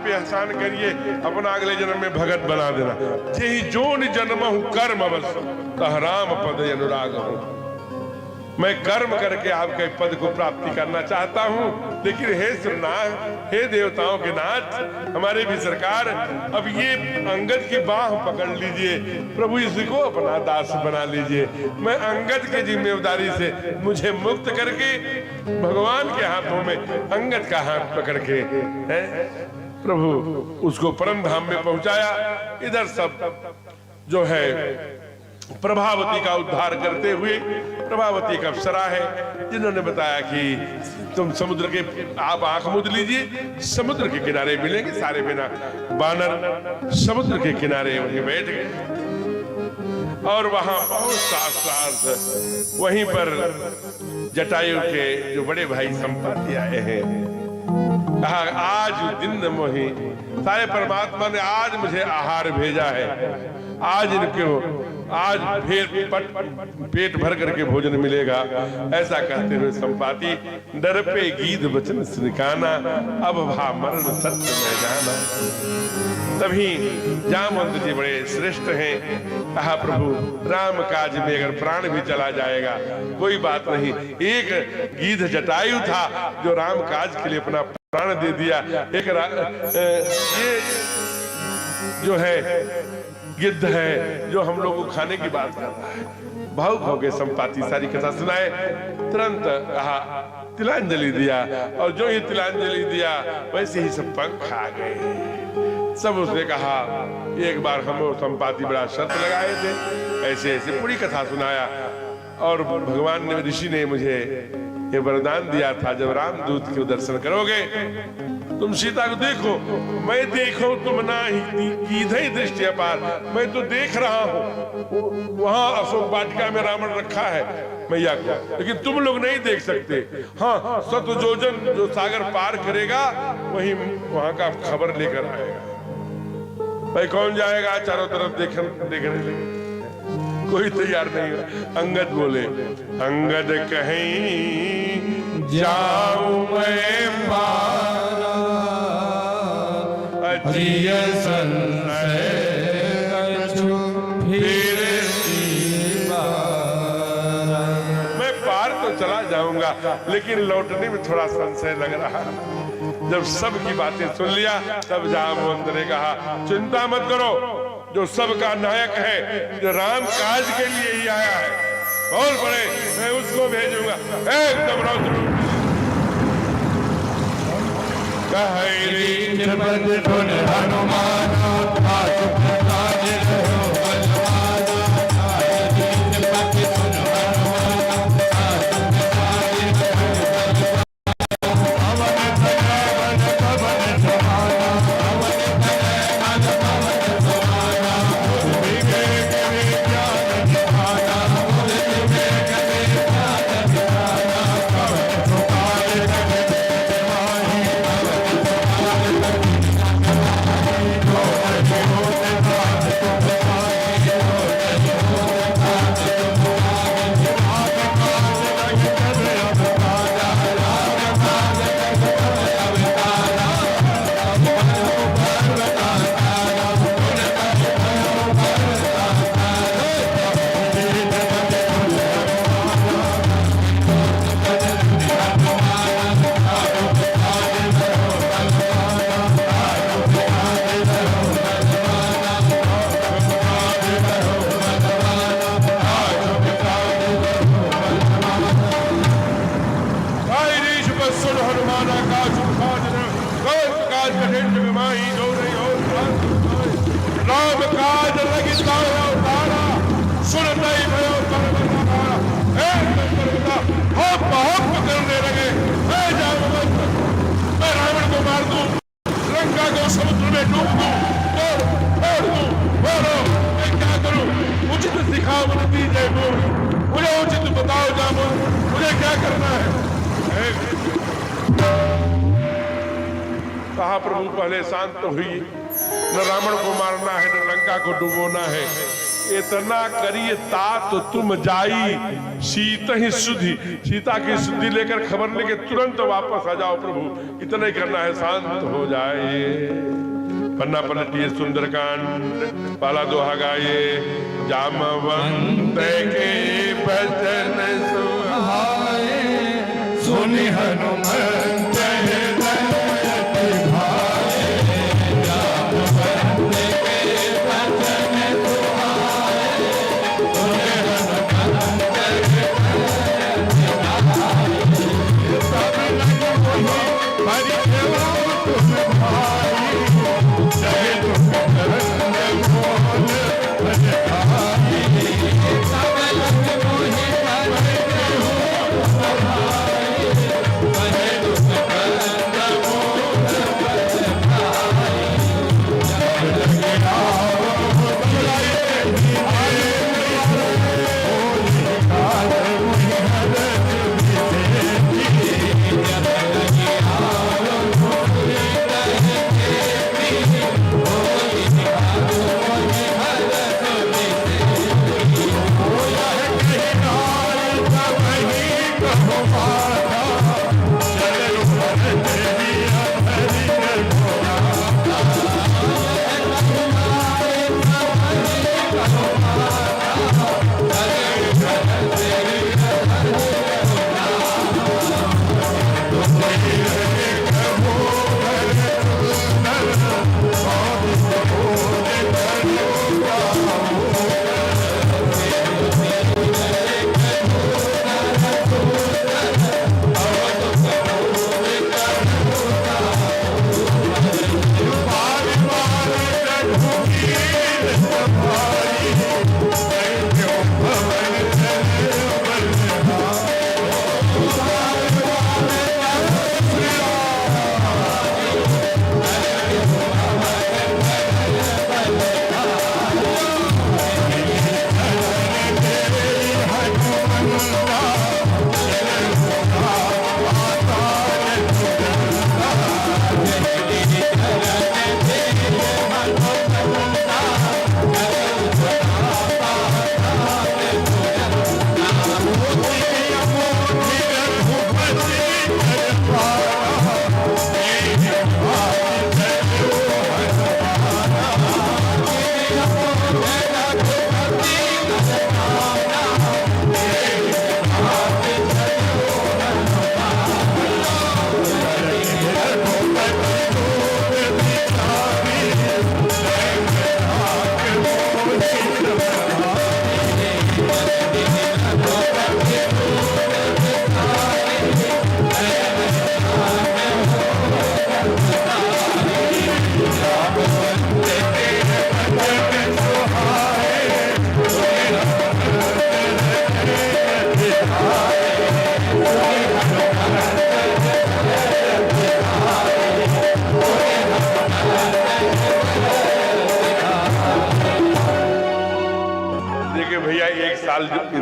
एहसान करिए, अपना अगले जन्म में भगत बना देना। यही जोन जन्म हूं कर्म बस, राम पद अनुराग हूं। मैं कर्म करके आपके पद को प्राप्ति करना चाहता हूं, लेकिन हे सुरनाथ, हे देवताओं के नाथ, हमारे भी सरकार, अब ये अंगद की बाह पकड़ लीजिए प्रभु, इसको अपना दास बना लीजिए। मैं अंगद की जिम्मेदारी से मुझे मुक्त करके भगवान के हाथों में अंगद का हाथ पकड़ के है प्रभु उसको परम धाम में पहुंचाया। इधर सब जो है प्रभावती का उद्धार करते हुए, प्रभावती एक अप्सरा है जिन्होंने बताया कि तुम समुद्र के, आप आंख मूंद लीजिए, समुद्र के किनारे मिलेंगे। सारे बिना बानर समुद्र के किनारे वहीं बैठ गए और वहां बहुत साथ वहीं पर जटायु के जो बड़े भाई संपाति आए हैं। कहा आज दिन मोही, सारे परमात्मा ने आज मुझे आहार भेजा है, आज इनको आज फिर पेट भर करके भोजन मिलेगा। ऐसा कहते हुए संपाति डर पे गीध वचन सिकाना, अब भा मरण सत्य में जाना। तभी जामवंत जी बड़े श्रेष्ठ हैं। कहा प्रभु राम काज में अगर प्राण भी चला जाएगा कोई बात नहीं, एक गीध जटायु था जो राम काज के लिए अपना प्राण दे दिया। एक ये जो है गिद्ध है जो हम लोग को खाने की बात कर रहा है, भावुक हो गए संपाति, सारी कथा सुनाए। तुरंत कहा तिलांजलि दिया, और जो ये तिलांजलि दिया वैसे ही सब पंख आ गए। सब उसने कहा एक बार हम और संपाति बड़ा शर्त लगाए थे, ऐसे ऐसे पूरी कथा सुनाया। और भगवान ने, ऋषि ने मुझे ये वरदान दिया था, जब रामदूत के दर्शन करोगे तुम सीता को देखो, मैं देखो तुम ना ही दृष्टि अपार, मैं तो देख रहा हूँ वहां अशोक वाटिका में रावण रखा है मैया को, लेकिन तुम लोग नहीं देख सकते। हाँ, 7 योजन जो सागर पार करेगा वही वहां का खबर लेकर आएगा। भाई कौन जाएगा चारों तरफ देखने लगे, कोई तैयार नहीं हुआ। अंगद बोले, अंगद कहीं जाऊं मैं पारा, अजिय संशय कछु फिर मैं पार तो चला जाऊंगा, लेकिन लौटने में थोड़ा संशय लग रहा है। जब सबकी बातें सुन लिया तब जामवंत ने कहा, चिंता मत करो, जो सबका नायक है, जो राम काज के लिए ही आया है, बोल पड़े मैं उसको भेजूंगा। एकदम रौद्र हनुमान समुद्र में डूब दूं, तोड़ दूं, बोलो मैं क्या करूं? उचित सिखाओ जय बोल, मुझे उचित बताओ जामुन, मुझे क्या करना है? कहा प्रभु पहले शांत हुई, न रावण को मारना है न लंका को डुबोना है, इतना करिए तात तुम जाई सीता ही शुद्धि, सीता की शुद्धि लेकर खबर लेके तुरंत वापस आ जाओ प्रभु, इतना ही करना है, शांत हो जाए। पन्ना पलटिए सुंदरकांड पहला दोहा गाइए, जामवंत के भजन सुहाए सुनि हनुमंत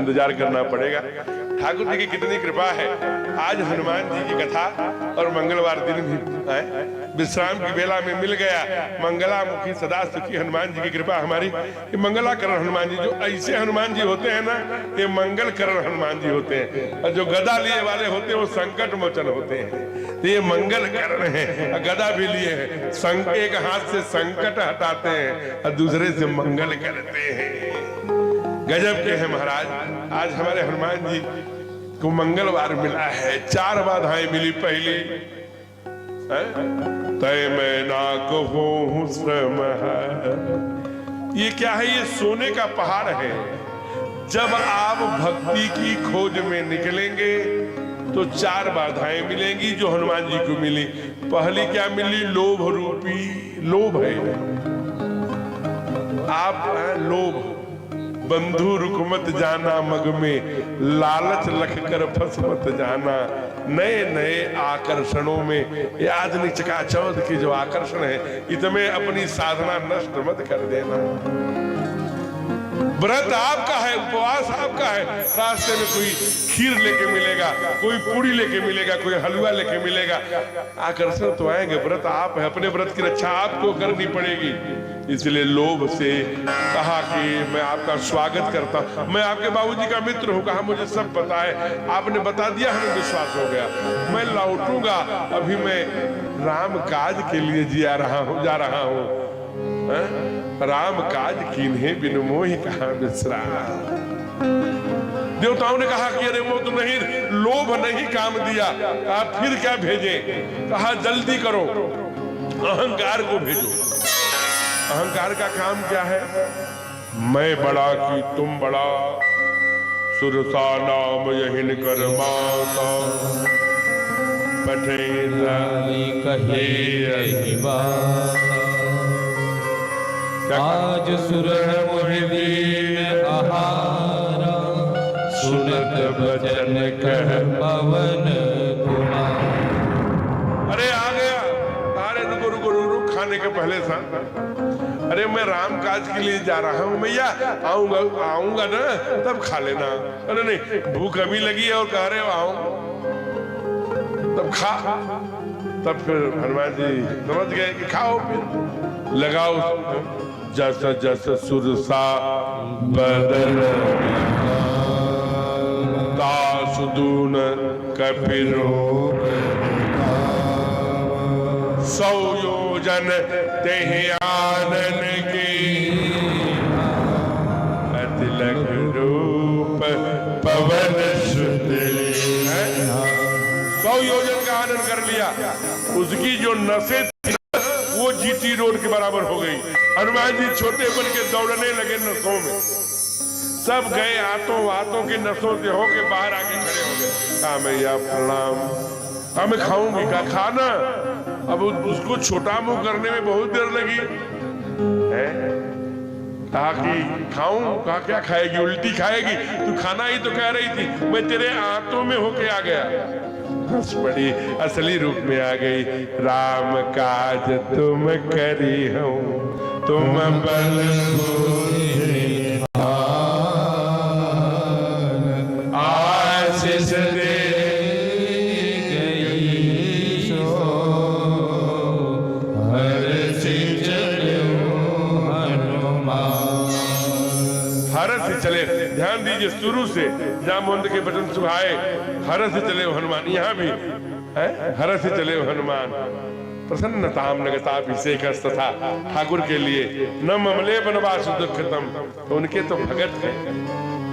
इंतजार करना पड़ेगा। ठाकुर जी की कितनी कृपा है, आज हनुमान जी की कथा और मंगलवार दिन भी विश्राम की बेला में मिल गया। मंगलामुखी सदा सुखी हनुमान जी की कृपा हमारी। ये मंगलाकरण हनुमान जी, जो ऐसे हनुमान जी होते हैं ना, ये मंगलकरण हनुमान जी होते हैं। और जो गदा लिए वाले होते हैं वो संकट मोचन होते हैं। तो ये मंगलकरण है, गदा भी लिए हैं, एक हाथ से संकट हटाते हैं और दूसरे से मंगल करते हैं। गजब के हैं महाराज। आज हमारे हनुमान जी को मंगलवार मिला है, 4 बाधाएं मिली। पहली, तय मैं ना कहूं श्रम, ये क्या है? ये सोने का पहाड़ है। जब आप भक्ति की खोज में निकलेंगे तो 4 बाधाएं मिलेंगी जो हनुमान जी को मिली। पहली क्या मिली? लोभ रूपी, लोभ है आप, लोभ। बंधु रुक मत जाना मग में, लालच लख कर फंस मत जाना। नए नए आकर्षणों में, ये आधुनिक चकाचौंध की जो आकर्षण है, इसमें अपनी साधना नष्ट मत कर देना। व्रत आपका है, उपवास आपका है। रास्ते में कोई खीर लेके मिलेगा, कोई पूरी लेके मिलेगा, कोई हलवा लेके मिलेगा, आकर्षण तो आएंगे। व्रत आप है, अपने व्रत की रक्षा आपको करनी पड़ेगी। इसलिए लोभ से कहा कि मैं आपका स्वागत करता हूं, मैं आपके बाबूजी का मित्र हूं। कहा मुझे सब पता है, आपने बता दिया, हमें विश्वास हो गया। मैं लौटूंगा, अभी मैं राम काज के लिए जा रहा हूं। राम काज कीन्हे बिन मोहि कहां बिसरा। देवताओं ने कहा कि अरे वो तो नहीं, लोभ नहीं काम दिया। कहा फिर क्या भेजे? कहा जल्दी करो, अहंकार को भेजो। अहंकार का काम क्या है? मैं बड़ा कि तुम बड़ा, सुरसा नाम यहिन कर माता, पठे कहे आज सुर मुहिदीन आहारा, सुनत बचन कह पवन कुमार। अरे आ गया। अरे रुको रुको रुको, खाने के पहले अरे मैं राम काज के लिए जा रहा हूँ भैया, आऊंगा ना तब खा लेना। अरे नहीं, भूख अभी लगी है और कह रहे हो आऊं तब खा। तब फिर हनुमान जी समझ गए कि खाओ, फिर लगाओ। जस जस सुरसा बदन दासुदून कपिरो, 100 योजन तेहि आनन की, अतिलक रूप पवन सुत। 100 योजन का आनंद कर लिया। उसकी जो नसें थी वो जीटी रोड के बराबर हो गई। हनुमान जी छोटे बन के दौड़ने लगे नसों में। सब गए, आतों के नसों से होके बाहर आके खड़े हो गए। कहा मैया प्रणाम, हाँ मैं खाऊंगी। कहा खाना। अब उसको छोटा मुंह करने में बहुत देर लगी है। कहा कि खाऊं। कहा क्या खाएगी? उल्टी खाएगी? तू खाना ही तो कह रही थी, मैं तेरे आंतों में होके आ गया। हंस पड़ी, असली रूप में आ गई। राम काज तुम करी हो, तुम बल आशीष दे चले। ध्यान दीजिए, शुरू से जामवंत के बटन सुहाए, हर से चले हनुमान। यहाँ भी हर से चले हनुमान, प्रसन्नताम नगताभिषेक तथा ठाकुर के लिए न ममले बनवास दुखतम। तो उनके तो भगत थे।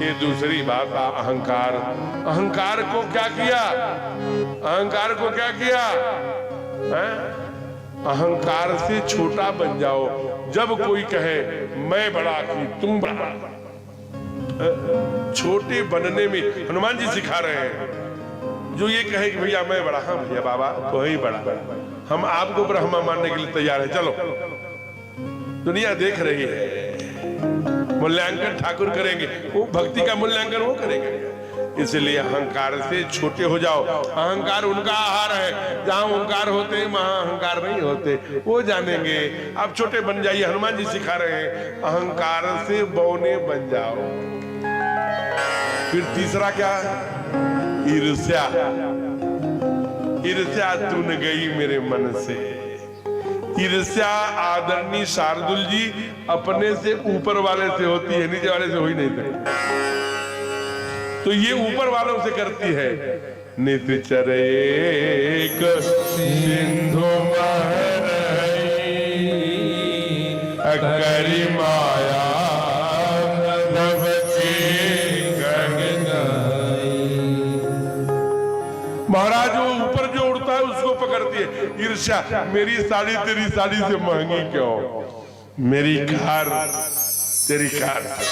ये दूसरी बात, अहंकार। अहंकार को क्या किया? अहंकार को क्या किया? अहंकार से छोटा बन जाओ। जब कोई कहे मैं बड़ा कि तुम बड़ा, छोटे बनने में हनुमान जी सिखा रहे हैं। जो ये कहे कि भैया मैं बड़ा, हाँ भैया बाबा तो ही बड़ा, हम आपको ब्रह्मा मानने के लिए तैयार है, चलो। दुनिया देख रही है, मूल्यांकन ठाकुर करेंगे, वो भक्ति का मूल्यांकन वो करेंगे। इसलिए अहंकार से छोटे हो जाओ। अहंकार उनका आहार है, जहां ओंकार होते हैं वहां अहंकार नहीं होते, वो जानेंगे। आप छोटे बन जाइए, हनुमान जी सिखा रहे हैं, अहंकार से बौने बन जाओ। फिर तीसरा क्या? ईर्ष्या। ईर्ष्या तून गई मेरे मन से। ईर्ष्या आदरणीय शार्दुल जी अपने से ऊपर वाले से होती है, नीचे वाले से हो ही नहीं सकती। तो ये ऊपर वालों से करती है। नित्य एक सिंधु करी माया महाराज, वो ऊपर जो उड़ता है उसको पकड़ती है ईर्ष्या। मेरी साड़ी तेरी साड़ी से महंगी क्यों? मेरी कार तेरी कार से।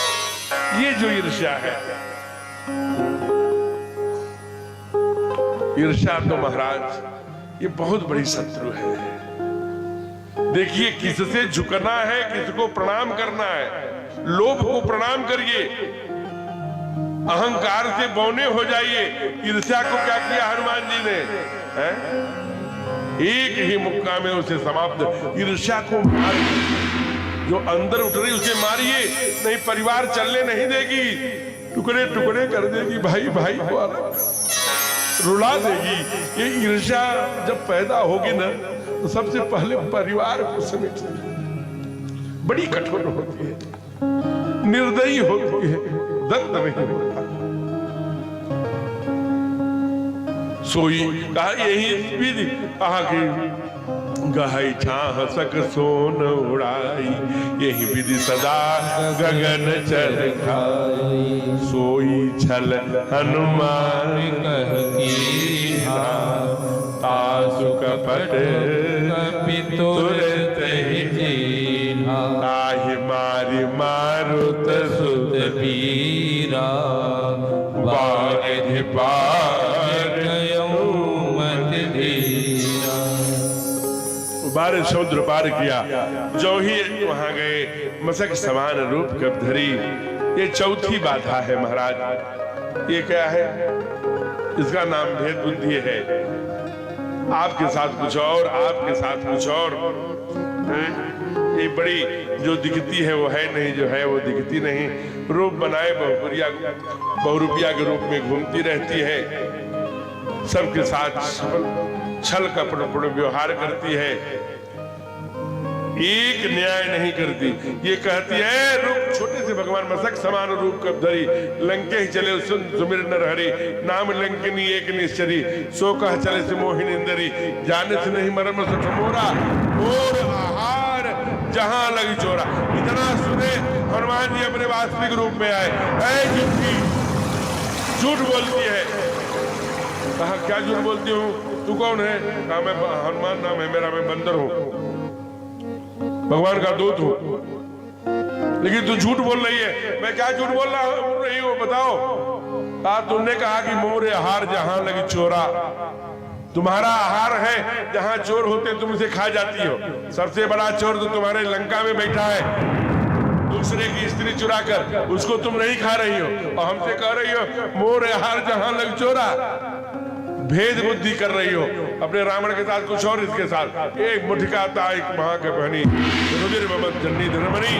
ये जो ईर्ष्या है, ईर्ष्या तो महाराज ये बहुत बड़ी शत्रु है। देखिए, किससे झुकना है, किसको प्रणाम करना है। लोभ को प्रणाम करिए, अहंकार से बौने हो जाइए। ईर्ष्या को क्या किया हनुमान जी ने? एक ही मुक्का में उसे समाप्त। ईर्ष्या को मारिए, जो अंदर उठ रही उसे मारिए, नहीं परिवार चलने नहीं देगी, टुकड़े टुकड़े कर देगी, भाई भाई को रुला देगी। ये ईर्ष्या जब पैदा होगी ना, तो सबसे पहले परिवार को समेटेगी। बड़ी कठोर होती है, निर्दयी होती है, दंड नहीं होता। सोई कहा, यही विधि कहा कि गहई छाह सक सोन उड़ाई, यही विधि सदा गगन चल खाई। सोई छल हनुमान कह कीन्हा, तासु कपट कपितुर तहि कीन्हा। ताहि मारि मारुत सुत वीरा, वारिधि बारह समुद्र पार किया। जो ही वहां गए, मसक समान रूप कब धरी। ये चौथी बाधा है महाराज। ये क्या है? इसका नाम भेद बुद्धि है। आपके साथ कुछ और, आपके साथ कुछ और। ये बड़ी जो दिखती है वो है नहीं, जो है वो दिखती नहीं। रूप बनाए बहुरूपिया के रूप में घूमती रहती है, सबके साथ छल कपट व्यवहार करती है, एक न्याय नहीं करती। ये कहती है, रूप छोटे से भगवान मसक समान रूप कब धरी, लंके ही चले सुन सुमिर नर हरि, नाम लंकिनी एक निश्चरी, सो कह चले से मोहिनी इंदरी, जाने से नहीं मरम सठ मोरा, और आहार जहां लगी चोरा। इतना सुने हनुमान जी अपने वास्तविक रूप में आए। झूठी, झूठ बोलती है। कहा, क्या झूठ बोलती हूँ? तू कौन है? कहा, मैं हनुमान नाम है मेरा, मैं बंदर हूँ, भगवान का दूत हूँ। लेकिन तू झूठ बोल रही है। मैं क्या झूठ बोल रही हूँ बताओ? कहा, तुमने कहा कि मोरे आहार जहां लगी चोरा। तुम्हारा आहार है, जहां चोर होते तुम उसे खा जाती हो। सबसे बड़ा चोर तो तुम्हारे लंका में बैठा है, दूसरे की स्त्री चुरा कर, उसको तुम नहीं खा रही हो, और हमसे कह रही हो मोरे आहार जहां लगी चोरा। भेद बुद्धि कर रही हो, अपने रावण के साथ कुछ और, इसके साथ एक मुठिका एक महा के बहनी रुधिर ममत जन्नी धर्मनी।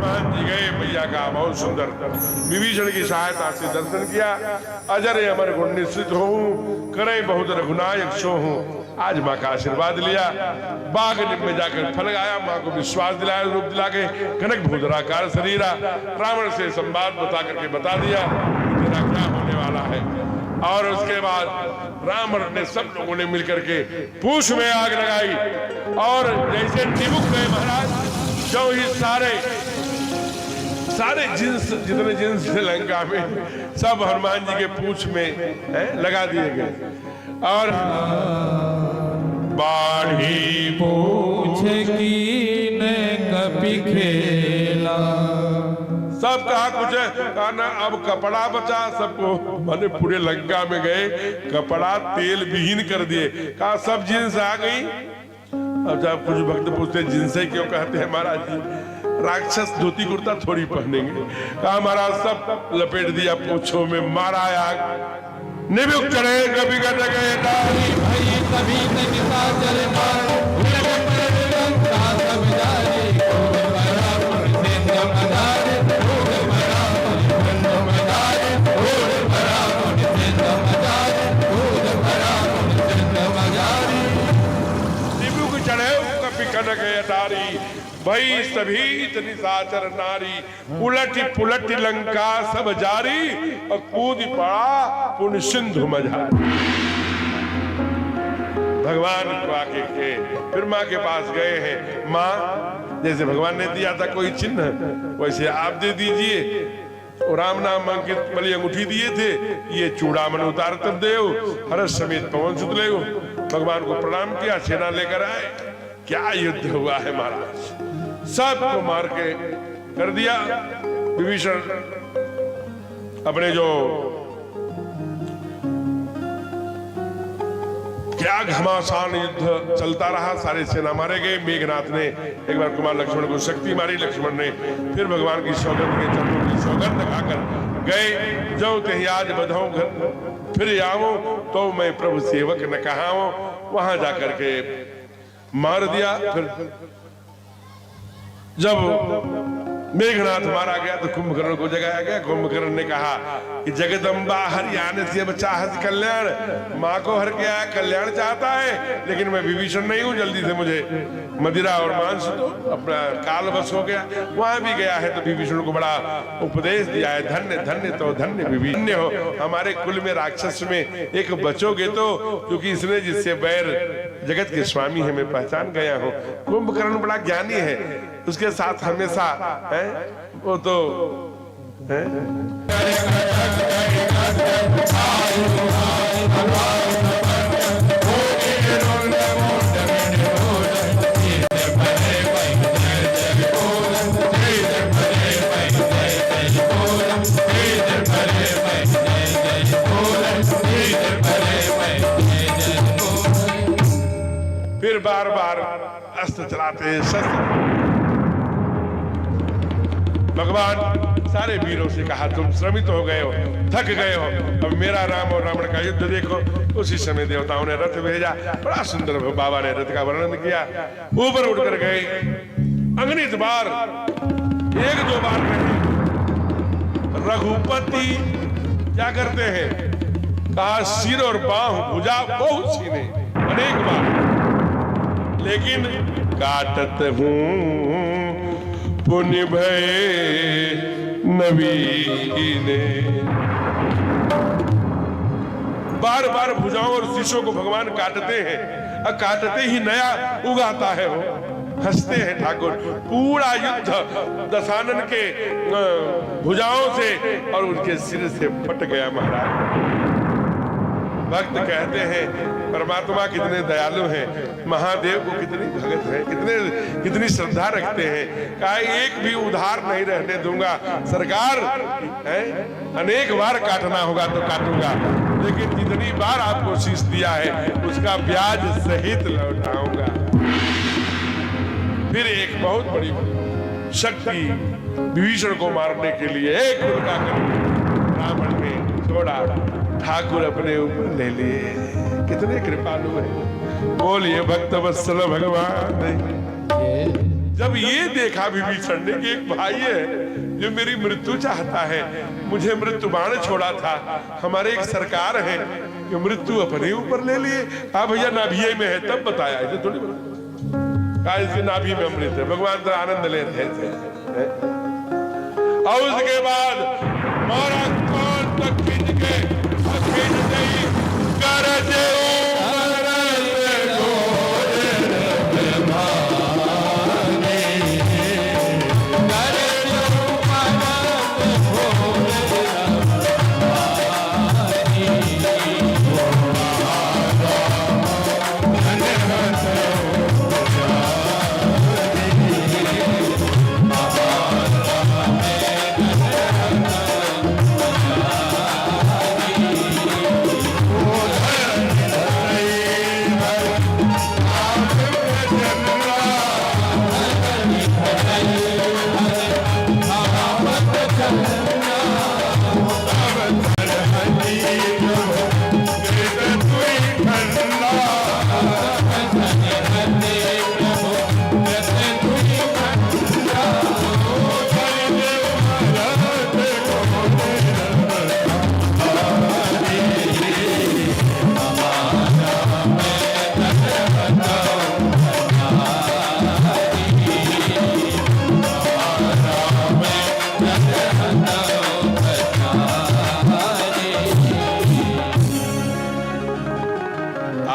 हनुमान जी गए, मैया का बहुत सुंदर विभीषण की सहायता से दर्शन किया। अजर अमर गुण निश्चित हूँ, करे बहुत रघुनायक सो हूँ। आज माँ का आशीर्वाद लिया, बाग में जाकर फल गाया, माँ को विश्वास दिलाया, रूप दिला के कनक भूधराकार शरीरा। रावण से संवाद बता करके बता दिया तेरा क्या होने वाला है। और उसके बाद रावण ने सब लोगों ने मिलकर के पूंछ में आग लगाई, और जैसे निबुक गए महाराज, जो ही सारे जिन्स, जितने जिन्स थे लंका में, सब हनुमान जी के पूंछ में लगा दिए गए। और बाढ़ी पूछ की ने कभी खेला, सब कहा कुछ कहा ना, अब कपड़ा बचा सबको, मैंने पूरे लंका में गए, कपड़ा तेल विहीन कर दिए। कहा सब जिन्स आ गई। अब जब कुछ भक्त पूछते जिनसे क्यों कहते हैं महाराज जी, राक्षस धोती कुर्ता थोड़ी पहनेंगे। कहा महाराज सब लपेट दिया पूछो में, मारा आग, निबुक चढ़े कभी कट गए डाली, भाई तभी निशा चले मार, Oh भाई सभी निशाचर नारी, उलट पुलट लंका सब जारी, और कूद पड़ा पुण्य सिंधु मझारी। भगवान को आके के फिर माँ के पास गए हैं। माँ, जैसे भगवान ने दिया था कोई चिन्ह, वैसे आप दे दीजिए। और राम नाम अंकित बलि अंगूठी दिए थे, ये चूड़ामन उतार तब देव, हर्ष समेत पवन सुत ले। भगवान को प्रणाम किया, सेना लेकर आए। क्या युद्ध हुआ है महाराज, सबको मार के कर दिया। विभीषण अपने जो क्या घमासान युद्ध चलता रहा, सारे सेना मारे गए। मेघनाथ ने एक बार कुमार लक्ष्मण को शक्ति मारी, लक्ष्मण ने फिर भगवान की सौगंध के चरणों की सौगंध खाकर गए। जो कहीं आज बधाऊं घर फिर आओ, तो मैं प्रभु सेवक न कहाऊं। वहां जाकर के मार दिया। फिर जब मेघनाथ मारा गया तो कुंभकर्ण को जगाया गया। कुंभकर्ण ने कहा कि जगदम्बा हरियाणा से चाहत कल्याण, माँ को हर के आया कल्याण चाहता है, लेकिन मैं विभीषण नहीं हूँ, जल्दी से मुझे मदिरा और मांस दो। अपना काल बस हो गया। वहां भी गया है तो विभीषण को बड़ा उपदेश दिया है, धन्य धन्य तो धन्य विभीषण हो, हमारे कुल में राक्षस में एक बचोगे तो, क्योंकि इसने जिससे बैर जगत के स्वामी है मैं पहचान गया हूँ। कुंभकर्ण बड़ा ज्ञानी है, उसके साथ हमेशा है वो तो है। फिर बार बार अस्त्र चलाते शस्त्र। भगवान सारे वीरों से कहा तुम श्रमित हो गए हो, थक गए हो, अब मेरा राम और रावण का युद्ध देखो। उसी समय देवताओं ने रथ भेजा। बड़ा सुंदर बाबा ने रथ का वर्णन किया। ऊपर उड़कर गए, अगणित बार, एक दो बार नहीं, रघुपति क्या करते हैं, कहा सिर और बाह भुजा बहुत सीने, अनेक बार, लेकिन काटत हूं पुण्य भय नवीने। बार बार भुजाओं और शीशों को भगवान काटते हैं, और काटते ही नया उगाता है। वो हंसते हैं ठाकुर। पूरा युद्ध दशानन के भुजाओं से और उनके सिर से फट गया महाराज। भक्त कहते हैं परमात्मा कितने दयालु हैं, महादेव को कितनी भगत है, कितनी श्रद्धा रखते हैं। कहा एक भी उधार नहीं रहने दूंगा सरकार, है अनेक बार काटना होगा तो काटूंगा, लेकिन जितनी बार आपको शीश दिया है उसका ब्याज सहित लौटाऊंगा। फिर एक बहुत बड़ी शक्ति विभीषण को मारने के लिए एक उल्का कर रावण ने छोड़ा, ठाकुर अपने ऊपर ले लिए। कितने कृपालु है, बोलिए भक्त वत्सल भगवान। जब ये देखा विभीषण ने कि एक भाई है जो मेरी मृत्यु चाहता है, मुझे मृत्यु बाण छोड़ा था, हमारे एक सरकार है कि मृत्यु अपने ऊपर ले लिए। हाँ भैया नाभि में है, तब बताया, इसे थोड़ी कहा इसके नाभि में अमृत है। भगवान तो आनंद लेते हैं। और उसके बाद मारा कौन तक खींच के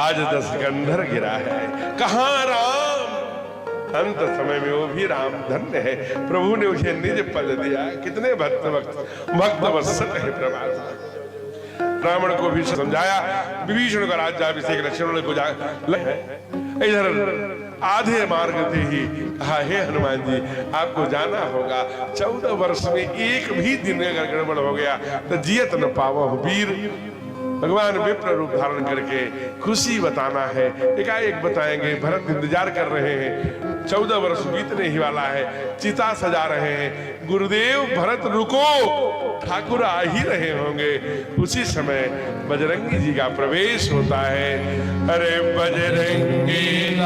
आज दशकंधर गिरा है, कहाँ राम? अंत समय में वो भी राम धन्य है, प्रभु ने उसे निज पद दिया। कितने भक्त वत्सल है परमात्मा। रावण को भी समझाया, विभीषण का राज्याभिषेक लक्ष्मण को इधर आधे मार्ग से ही कहा, हे हनुमान जी आपको जाना होगा, 14 वर्ष में एक भी दिन अगर गड़बड़ हो गया तो जियत न पावो वीर। भगवान विप्र रूप धारण करके खुशी बताना है, एकाएक बताएंगे। भरत इंतजार कर रहे हैं, 14 वर्ष बीतने ही वाला है, चिता सजा रहे हैं। गुरुदेव भरत रुको, ठाकुर आ ही रहे होंगे। उसी समय बजरंगी जी का प्रवेश होता है। अरे बजरंगी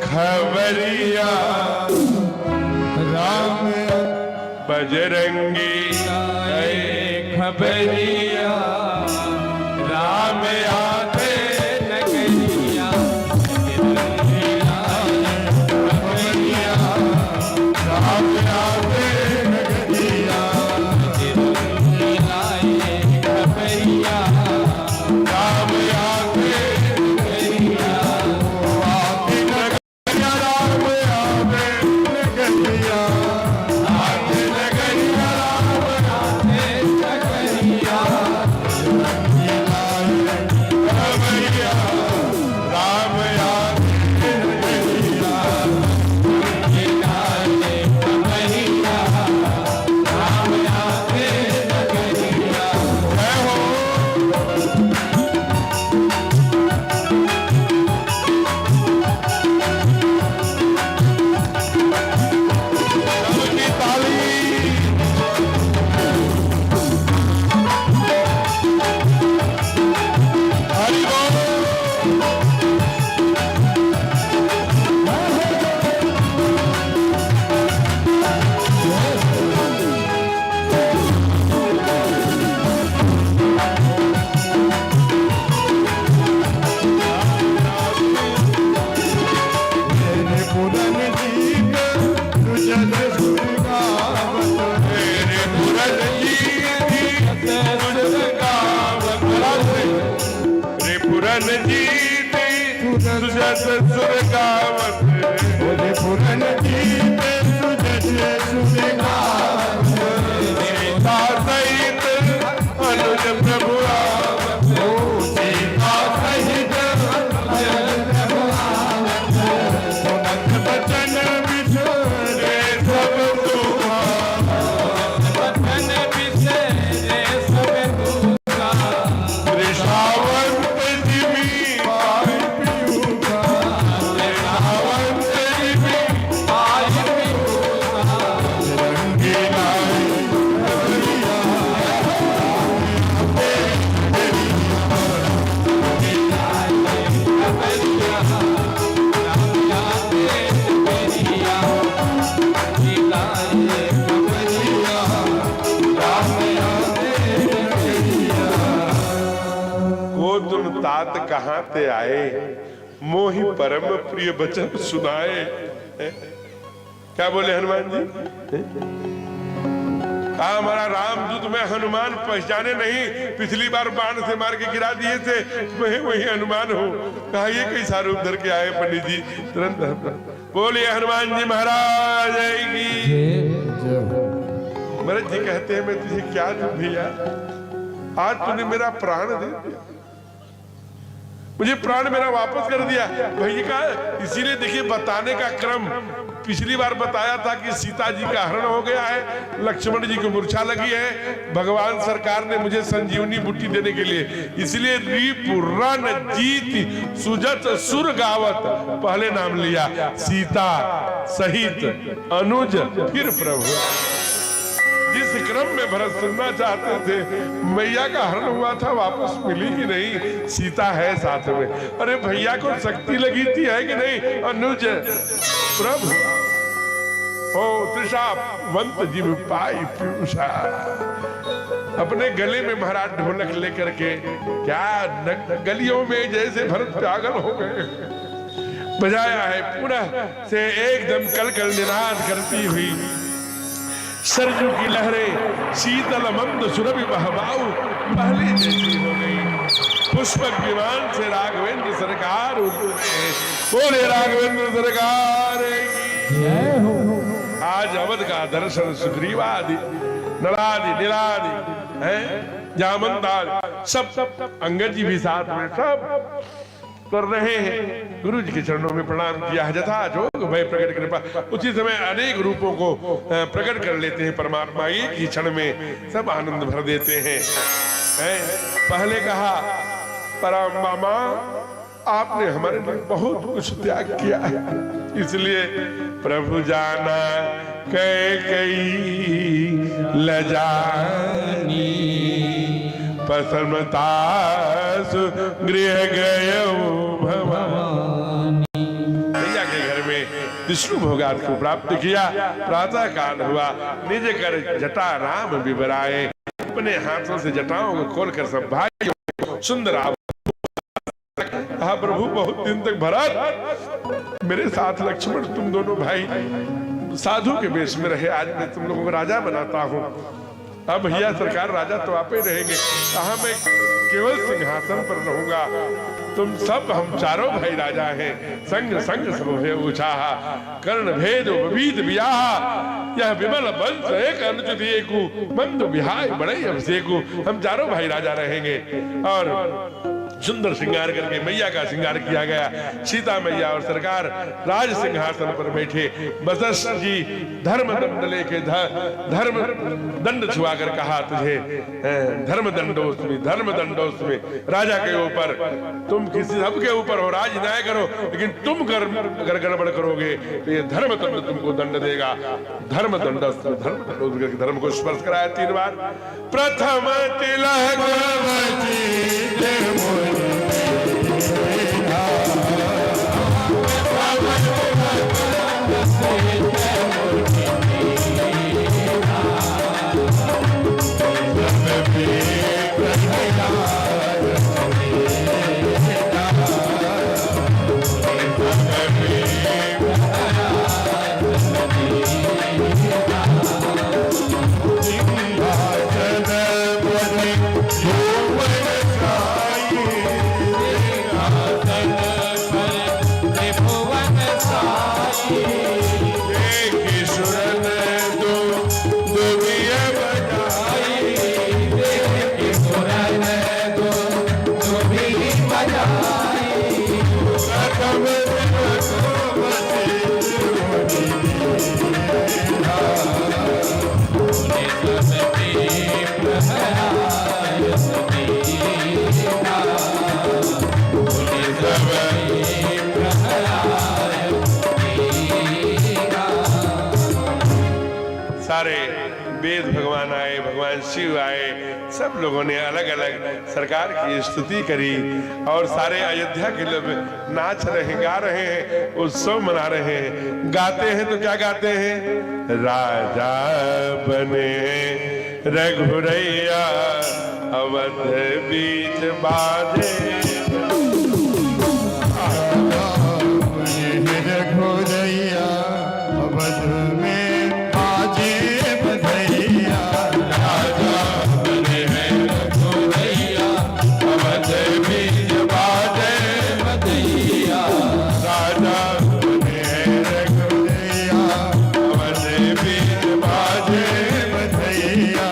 खबरिया राम, बजरंगी खबरिया राम आते नगरिया, राम आते नगरिया, खबरिया राम आते नगरिया, आते नगरिया, राम आते नगरिया, आते नगरिया, राम आते नगरिया, खबरिया राम आते नगरिया, जय हो। सबकी ताली। हरि बोल। तेरे पुरन जीत तुझत सुरगावत, तेरे पुरन जीत तुझत गावत, रे पुरन जीत तुझत सुरगावत, रे पुरन जीत तुझत सुरगावत, सीता सहित अनुज प्रभु आवत, सीता सहित सुनत बचन बिछोरे सब सुहावा, बचन बिसरे सब दूजा, वृषावंत जिमी पाई पियूगा, वृषावंत जिमी आई पियूगा, रंगी लाई खबरिया, खबरिया राम आते नगरिया, खबरिया राम आते नगरिया। को तुम तात कहाँ ते आए, मोहि परम प्रिय वचन सुनाए। क्या बोले हनुमान जी? कहा हमारा रामदूत में हनुमान पहचाने नहीं, पिछली बार बाण से मार के गिरा दिए थे, मैं वही हनुमान हूँ। कहा ये कैसा रूप धर के आए पंडित जी? तुरंत बोलिए हनुमान जी महाराज की। भरत जी कहते हैं मैं तुझे क्या दूं भैया, आज तूने मेरा प्राण दे दिया, मुझे प्राण मेरा वापस कर दिया भैया का। इसीलिए देखिए बताने का क्रम, पिछली बार बताया था कि सीता जी का हरण हो गया है, लक्ष्मण जी को मूर्छा लगी है, भगवान सरकार ने मुझे संजीवनी बूटी देने के लिए, इसलिए रिपुरन जीत सुजत सुर गावत पहले नाम लिया, सीता सहित अनुज फिर प्रभु। जिस क्रम में भरत सुनना चाहते थे, मैया का हरण हुआ था, वापस मिली कि नहीं, सीता है साथ में। अरे भैया को शक्ति लगी थी है कि नहीं? अनुज प्रभु ओ तृषा वंत जीव पाई पीयूषा। अपने गले में महाराज ढोलक लेकर के क्या गलियों में जैसे भरत पागल हो गए, बजाया है पुनः से एकदम कलकल निनाद करती हुई सरजू की लहरें शीतल मंद सुरभि बहवाऊ पहले जैसी हो गई। पुष्पक विमान से राघवेंद्र सरकार उतरे। बोले राघवेंद्र सरकार की। आज अवध का दर्शन सुग्रीवादि नलादि नीलादि है जामंदादि सब अंगद जी भी साथ में सब कर रहे हैं। गुरु जी के चरणों में प्रणाम किया। जथा जोग भय प्रकट कृपा। उसी समय अनेक रूपों को प्रकट कर लेते हैं परमात्मा, एक ही क्षण में सब आनंद भर देते हैं। पहले कहा परम मामा आपने हमारे लिए बहुत कुछ त्याग किया है, इसलिए प्रभु जाना कई लजानी पसमता गृह गय भवानी। भैया के घर में विष्णु भोगात को प्राप्त किया। प्रातः काल हुआ, निज कर जटा राम विवराए। अपने हाथों से जटाओं को खोलकर सब भाइयों सुंदर कहा प्रभु बहुत दिन तक भरत मेरे साथ लक्ष्मण तुम दोनों भाई साधु के वेश में रहे, आज मैं तुम लोगों को राजा बनाता हूँ। अब भैया सरकार राजा तो आप ही रहेंगे, कहा मैं केवल सिंहासन पर रहूंगा, तुम सब हम चारों भाई राजा हैं। संग संग सब है उछाहा कर्ण भेद विविध बियाह। यह विमल वंश एक अनुचित एकु मंद विहाय बड़े अभिषेकु। हम चारों भाई राजा रहेंगे। और सुंदर श्रृंगार करके मैया का श्रृंगार किया गया। सीता मैया और सरकार राज सिंहासन पर बैठे। वशिष्ठ जी धर्म दंड लेके धर्म दंड छुआ कर कहा तुझे धर्म दंडोस्मि राजा के ऊपर, तुम किसी सबके ऊपर हो, राज न्याय करो, लेकिन तुम अगर गड़बड़ करोगे तो ये धर्म दंड तुमको दंड देगा। धर्म दंड धर्म को स्पर्श कराया 3 बार। प्रथम तिलक सारे वेद भगवान आए, भगवान शिव आए, सब लोगों ने अलग अलग सरकार की स्तुति करी। और सारे अयोध्या के लोग नाच रहे हैं, गा रहे हैं, उत्सव मना रहे हैं। गाते हैं तो क्या गाते हैं? राजा बने रघुरैया अवध बीच बाजे। रघुरैया अवध में बाजे बधैया। राजा बने रघुरैया अवध बीच बाजे बधैया। राजा बने रघुरैया अवध बीच बाजे बधैया।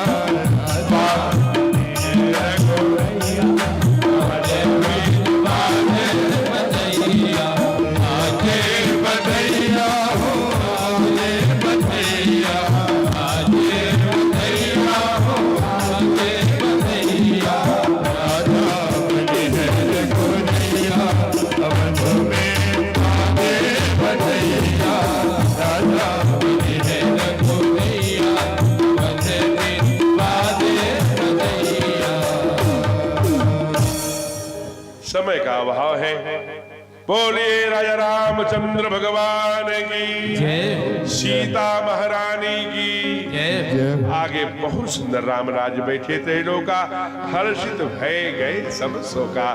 समय का अभाव है। बोलिए राजा रामचंद्र भगवान की जय, सीता महारानी की जय। आगे बहुत सुंदर रामराज बैठे थे लोका, हर्षित भय गए सब शोका।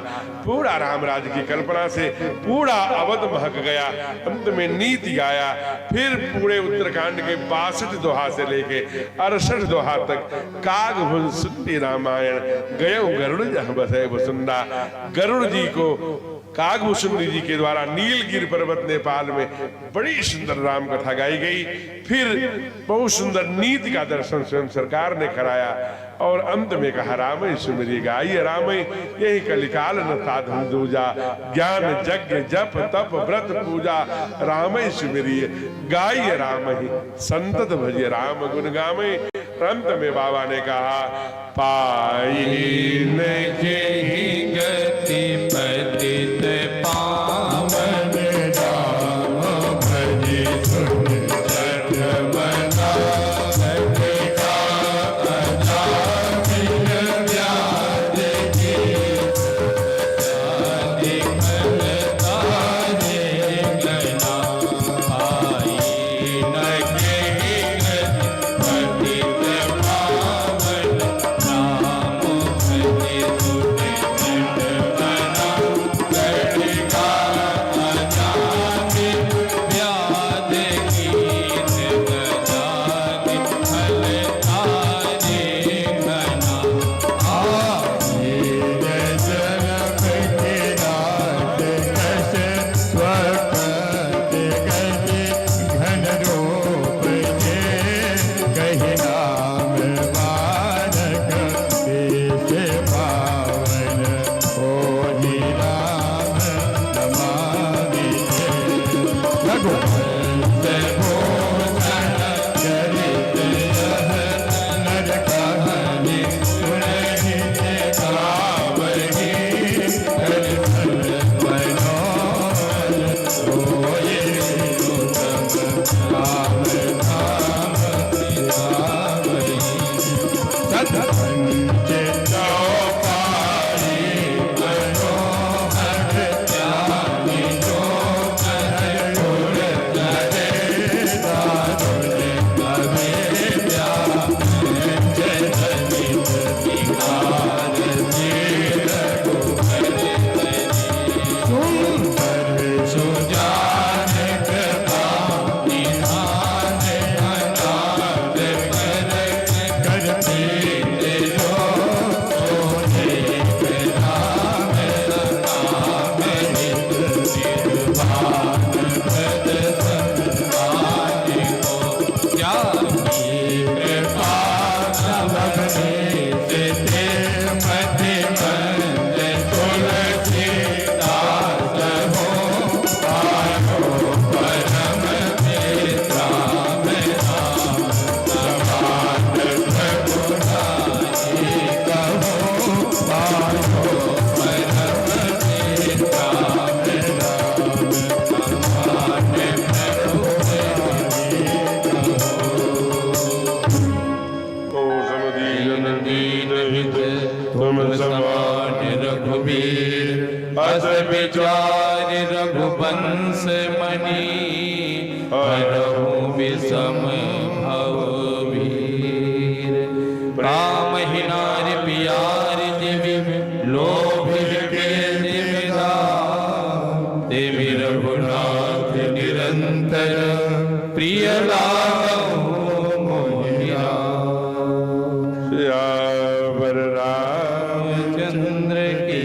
पूरा रामराज की कल्पना से पूरा अवध महक गया। अंत में नीति गाया। फिर पूरे उत्तरकांड के 62 दोहा से लेके 68 दोहा तक काग सुनती रामायण गयो गरुड़ जहाँ बसे वसुंडा। गरुड़ जी को कागभूषुंडी जी के द्वारा नीलगिरी पर्वत नेपाल में बड़ी सुंदर राम कथा गाई गई। फिर बहुत सुंदर नीति का दर्शन स्वयं सरकार ने कराया और अंत में कहा रामई सुमिरी गाइए रामई यही कलिकाल न साधन दूजा, ज्ञान यज्ञ जप तप व्रत पूजा। रामई सुमिरी गाइए रामई संतत भजिए राम गुण गामई। अंत में बाबा ने कहा पाई नहीं गति पतित पावन राम भजे सुन मना का अजामिल व्याज की अस विचार रघुवंश मणि हरहु विषम भव वीर। काम हिनार पियार जिवि लोभ के दिविदा देवी रघुनाथ निरंतर प्रिय लागहु मोहिरा। रामचंद्र की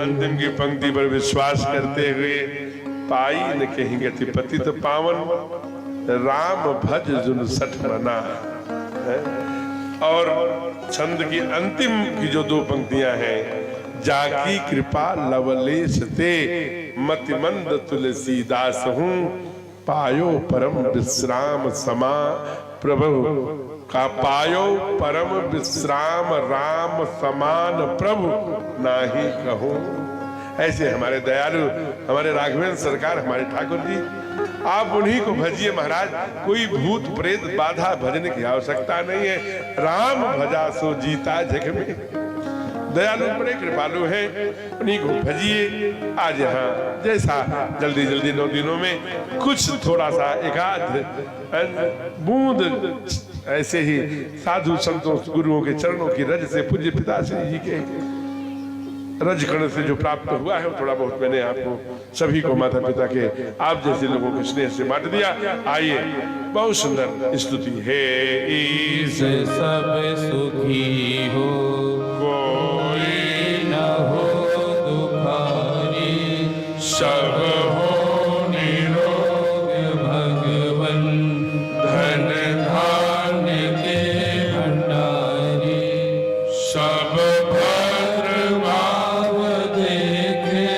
अंतिम की पंक्ति पर विश्वास करते हुए पाई न कहीं गति पतित पावन राम भज जुन सठ मना है। और छंद की अंतिम की जो दो पंक्तियां हैं, जाकी कृपा लवलेश ते मतिमंद तुलसीदास हूँ पायो परम विश्राम समा प्रभु का। पायो परम विश्राम राम समान प्रभु नाही कहूं। ऐसे हमारे दयालु हमारे राघवेंद्र सरकार हमारे ठाकुर जी, आप उन्हीं को भजिए महाराज। कोई भूत प्रेत बाधा भजने की आवश्यकता नहीं है। राम भजा सो जीता जग में। दयालु बड़े कृपालु हैं, उन्हीं को भजिए। आज यहाँ जैसा जल्दी जल्दी 9 दिनों में कुछ थोड़ा सा एकाध बूंद ऐसे ही साधु संतों गुरुओं के चरणों की रज से पूज्य पिताश्री जी के रजकण से जो प्राप्त हुआ है, थोड़ा बहुत मैंने आपको सभी को माता पिता के आप जैसे लोगों के स्नेह से बांट दिया। आइए, बहुत सुंदर स्तुति है। ईश सब सुखी हो, कोई न हो दुखारी, सब हो निरोग भगवन, धन धान्य के भंडारी, सब भाव देखे,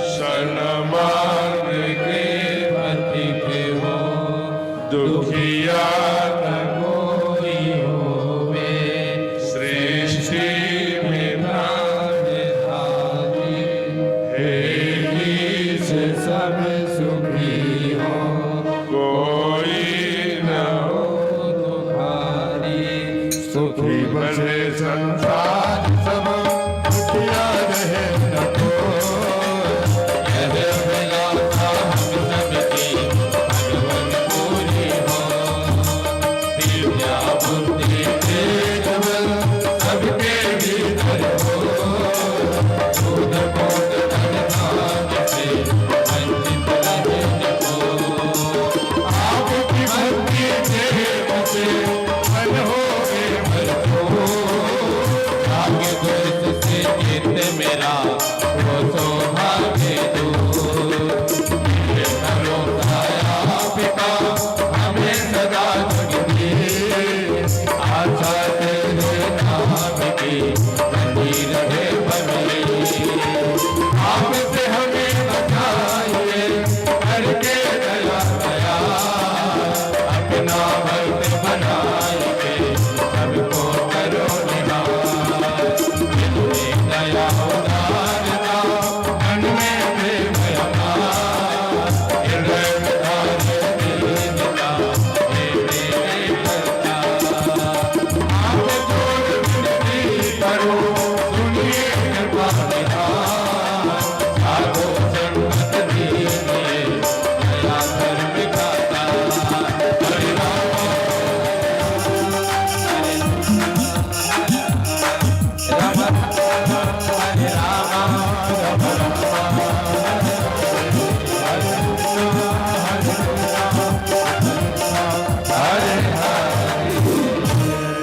सन्मार्ग के पथिक हो, दुखिया कोई होवे, सृष्टि में प्राणधारी, हे से सब सुखी हो, कोई न हो दुखारी, सुखी बसे संसार सब दुखिया रहे न यह विलासा हम सबकी भगवन पूरी हो, विद्या बुद्धि तेज बल सबके भीतर हो, दूध कोट धन धान्य से वंचित रहे न को, आपकी भक्ति देव से मन हो गए भाग्य दुरित से चित्त मेरा हो सौभाग्य दूर, ये भरोसा पिता हमें सदा जगती, आशा तेरे नाम की बनी रहे बनी, आपसे हमें बचाइए करके दया दया, अपना भक्त बनाइए सबको करो निहार, इतनी दया उदारता मन में प्रेम अपार, हृदय में धारे दीनता हे मेरे भक्ता, आप जोड़ विनती करो सुनिए कृपा निधान, साधो संगत दीजिए दया धर्म दाता, हरि राम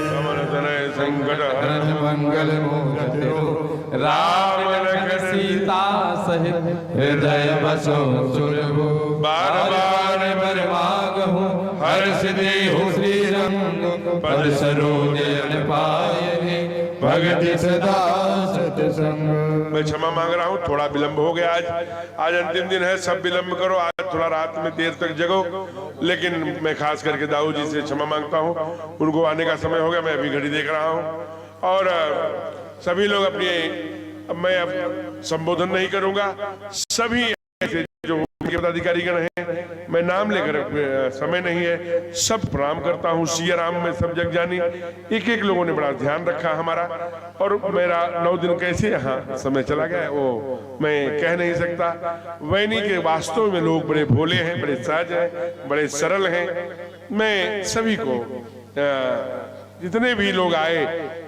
कमल तनय संकट हरण मंगल मूर्ति राम लखन सीता सहित हृदय बसो सुरभु, बार बार बर मागहु हर सिद्धि हो श्री रंग, पद सरोज पाए भगति सदा सतसंग। मैं क्षमा मांग रहा हूँ, थोड़ा विलंब हो गया। आज अंतिम दिन है, सब विलंब करो, आज थोड़ा रात में देर तक जगो, लेकिन मैं खास करके दाऊ जी से क्षमा मांगता हूँ, उनको आने का समय हो गया, मैं अभी घड़ी देख रहा हूँ। और सभी लोग अपनी, अब मैं अब संबोधन नहीं करूंगा, सभी ऐसे जो उनके पदाधिकारीगण हैं, मैं नाम लेकर, समय नहीं है, सब प्रणाम करता हूँ। सिया राम में सब जग जानी, एक एक लोगों ने बड़ा ध्यान रखा हमारा, और मेरा 9 दिन कैसे यहाँ समय चला गया वो मैं कह नहीं सकता। वैनी के वास्तव में लोग बड़े भोले हैं, बड़े सहज हैं, बड़े सरल हैं। मैं सभी को जितने भी लोग आए,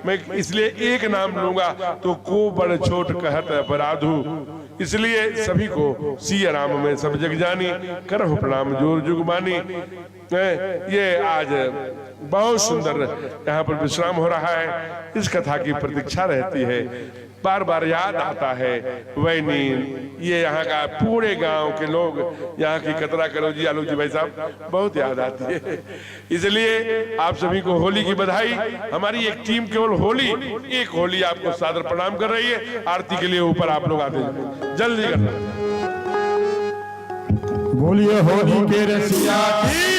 मैं इसलिए एक नाम लूंगा तो को बड़ छोट कहत अपराधु, इसलिए सभी को सिया राम में सब जग जानी, करहु प्रणाम जोर जुग मानी। ये आज बहुत सुंदर यहाँ पर विश्राम हो रहा है, इस कथा की प्रतीक्षा रहती है, बार बार याद आता है वैनी, ये यहाँ का पूरे गांव के लोग, यहाँ की कतरा करो जी, आलोक जी भाई साहब, बहुत याद आती है। इसलिए आप सभी को होली की बधाई। हमारी एक टीम केवल होली, एक होली आपको सादर प्रणाम कर रही है। आरती के लिए ऊपर आप लोग आते हैं, जल्दी करना। बोलिए होली के रसिया की।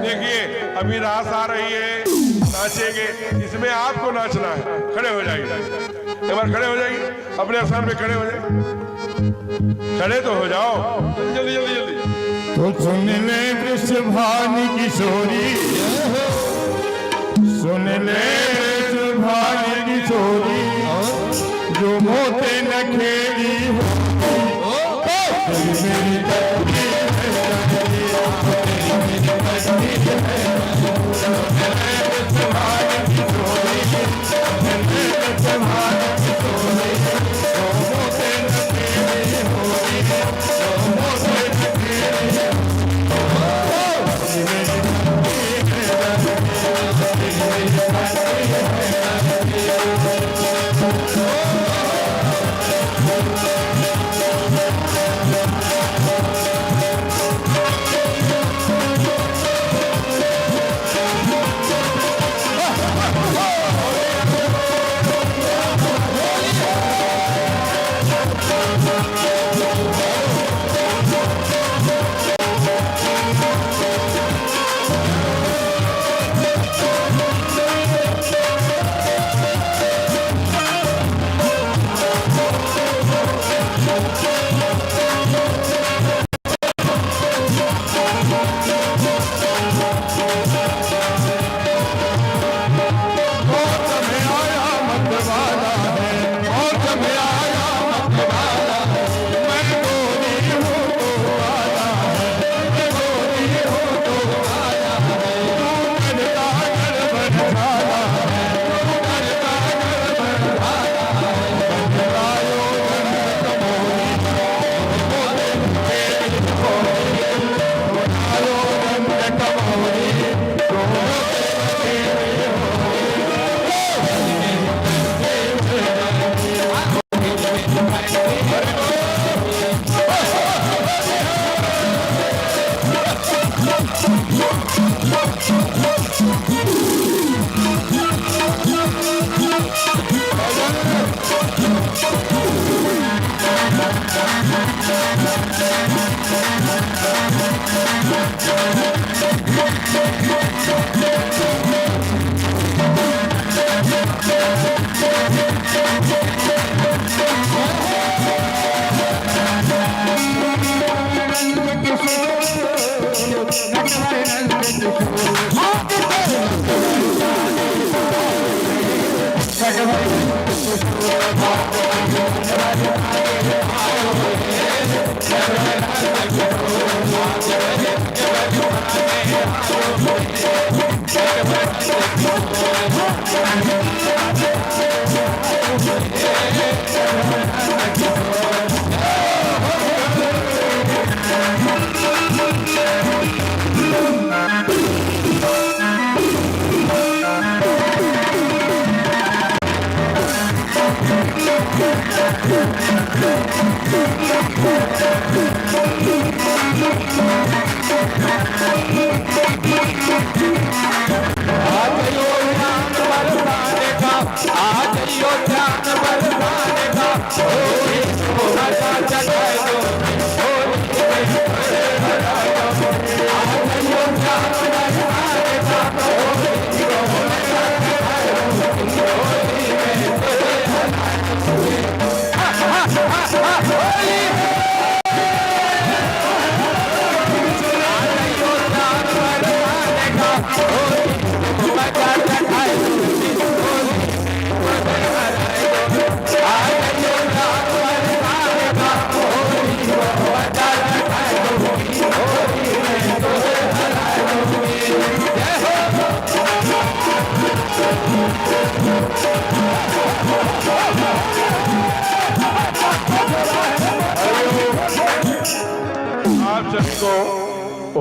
देखिए अभी रास आ रही है, नाचेंगे, इसमें आपको नाचना है। खड़े हो जाइए, एक बार खड़े हो जाइए, अपने स्थान पे खड़े हो जाइए, खड़े तो हो जाओ, जल्दी जल्दी जल्दी। तो सुन ले वृषभानु किशोरी, सुन ले वृषभानु किशोरी, जो मोते न खेड़ी हो मेरी तकदीर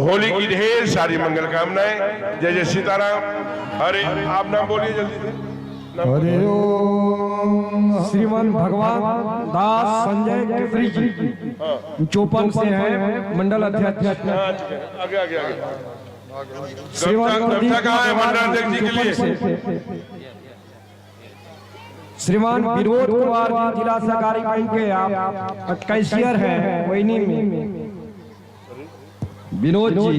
होली की ढेर सारी मंगल कामनाएं। जय जय सीताराम। अरे आप नाम बोलिए जल्दी से। हरे ओम। श्रीमान भगवान दास संजय केसरी जी चौपन से हैं, मंडल अध्यक्ष। हाँ, ठीक है। आगे आगे आगे। श्रीमान कहाँ है मंडल अध्यक्ष जी के लिए? श्रीमान विनोद कुमार जी जिला सहकारी बैंक के आप कैशियर हैं वैनी में। विनोद जी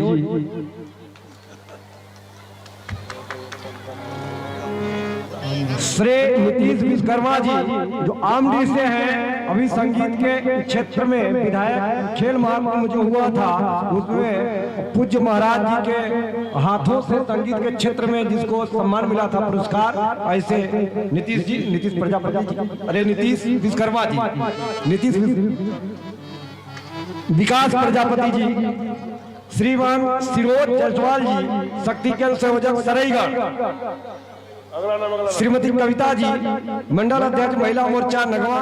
श्री नीतीश विश्वकर्मा जी जो आमडी से हैं, अभी संगीत के क्षेत्र में विधायक खेल महाकुंभ जो हुआ था उसमें पूज्य महाराज जी के हाथों से संगीत के क्षेत्र में जिसको सम्मान मिला था पुरस्कार, ऐसे नीतीश जी, नीतीश प्रजापति जी, अरे नीतीश विश्वकर्मा जी, नीतीश विकास प्रजापति जी, श्रीमान सिरोज जायसवाल जी, शक्ति केंद्र संयोजक सरईगढ़, श्रीमती कविता जी, मंडल अध्यक्ष महिला मोर्चा नगवा,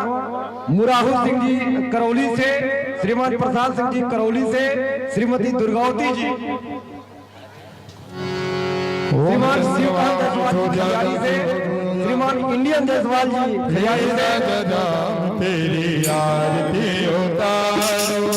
मुराहू सिंह जी करौली से, श्रीमान प्रसाद सिंह जी करौली से, श्रीमती दुर्गावती जी, श्रीमान शिवकांत जायसवाल जी खियाली से, श्रीमान इंडियन जायसवाल जी खियाली से। तेरी आरती उतारो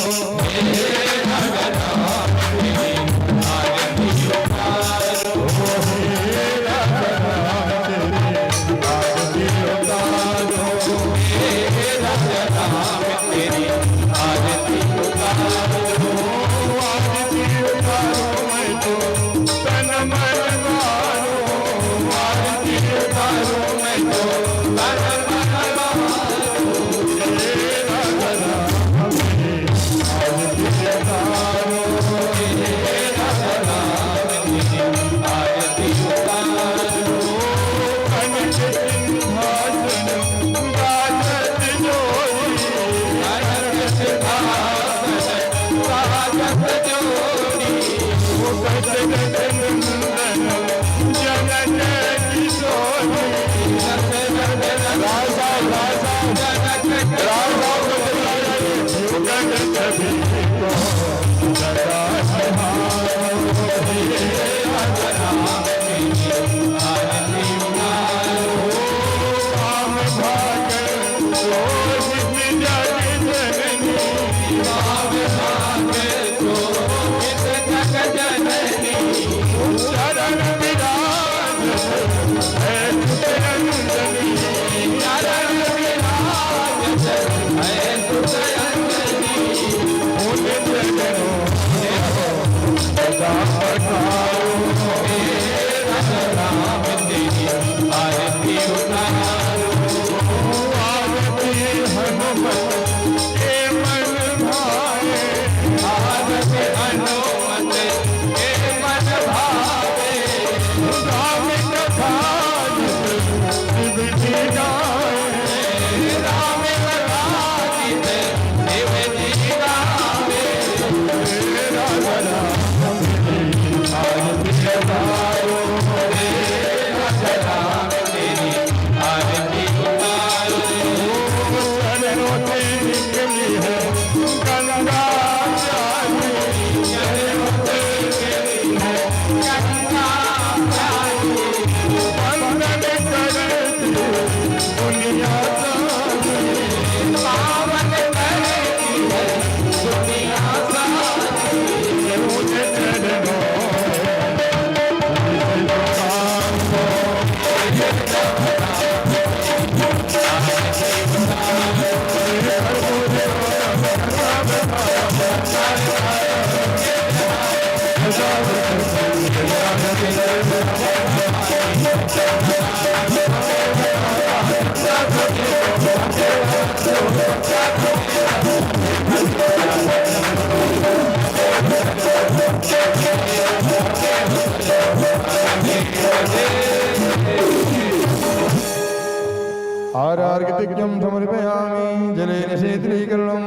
आर्घ्यं समर्पयामि जलेन शीतलीकरणं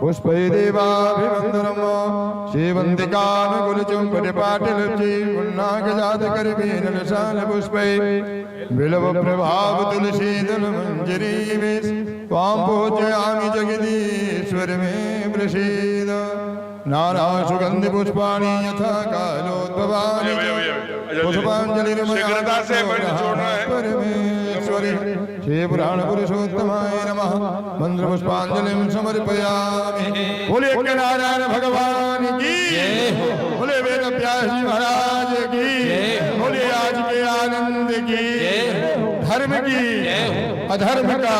पुष्पै देवाभिवन्दनं श्रीवन्दिकानुकुलचुम्बटिपाटिलज्जै पुन्नागजातकरवीरलशालपुष्पै बिल्वप्रभाव तुलसीदलमञ्जरी त्वां पूजयामि जगदीश्वर मे प्रसीद नाना सुगंधि पुष्पाणि यथा कालोद्भवानि शीघ्रता से मंच छोड़ना है। परमेश्वरी श्री पुराण पुरुषोत्तमाय नमः मंत्र पुष्पांजलिं समर्पयामि। बोले नारायण भगवान की, बोले वेद व्यास जी महाराज की, बोले आज के आनंद की, धर्म की अधर्म का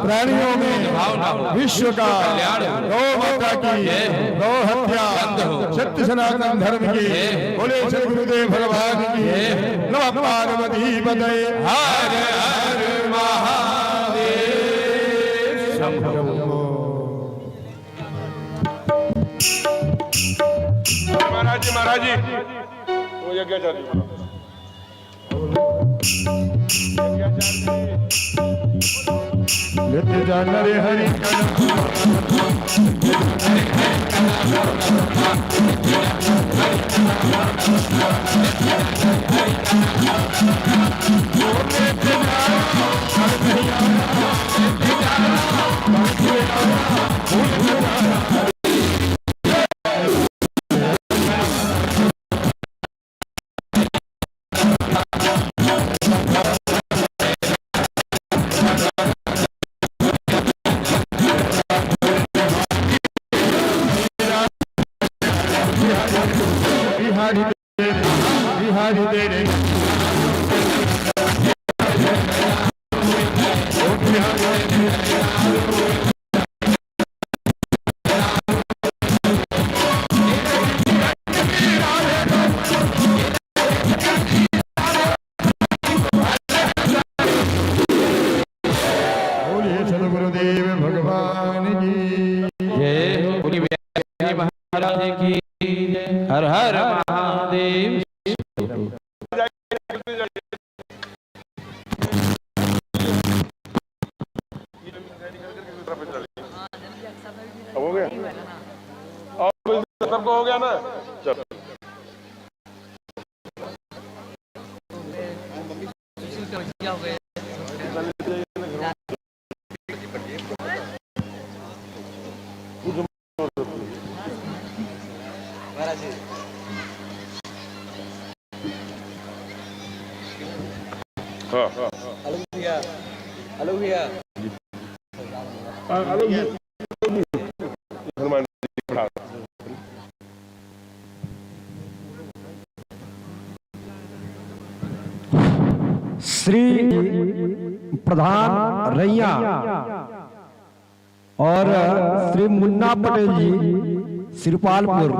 प्राणियों में विश्व का गौ माता की गौ हत्या सत्य सनातन धर्म की, बोले श्री गुरुदेव भगवान की। नमः पार्वती पतये हर हर महाराज जी वो यज्ञाचार्य जी नित्य जान रे हरि बिहारी तेरे बोलिए सदगुरुदेव भगवान की जय हो। बोलिए व्यास महाराज की जय। हर हर महादेव। हो गया और सबको हो गया ना चलो हाँ हाँ हेलो भैया हनुमान जी पढ़ा श्री प्रधान रैया और श्री मुन्ना पटेल जी श्रीपालपुर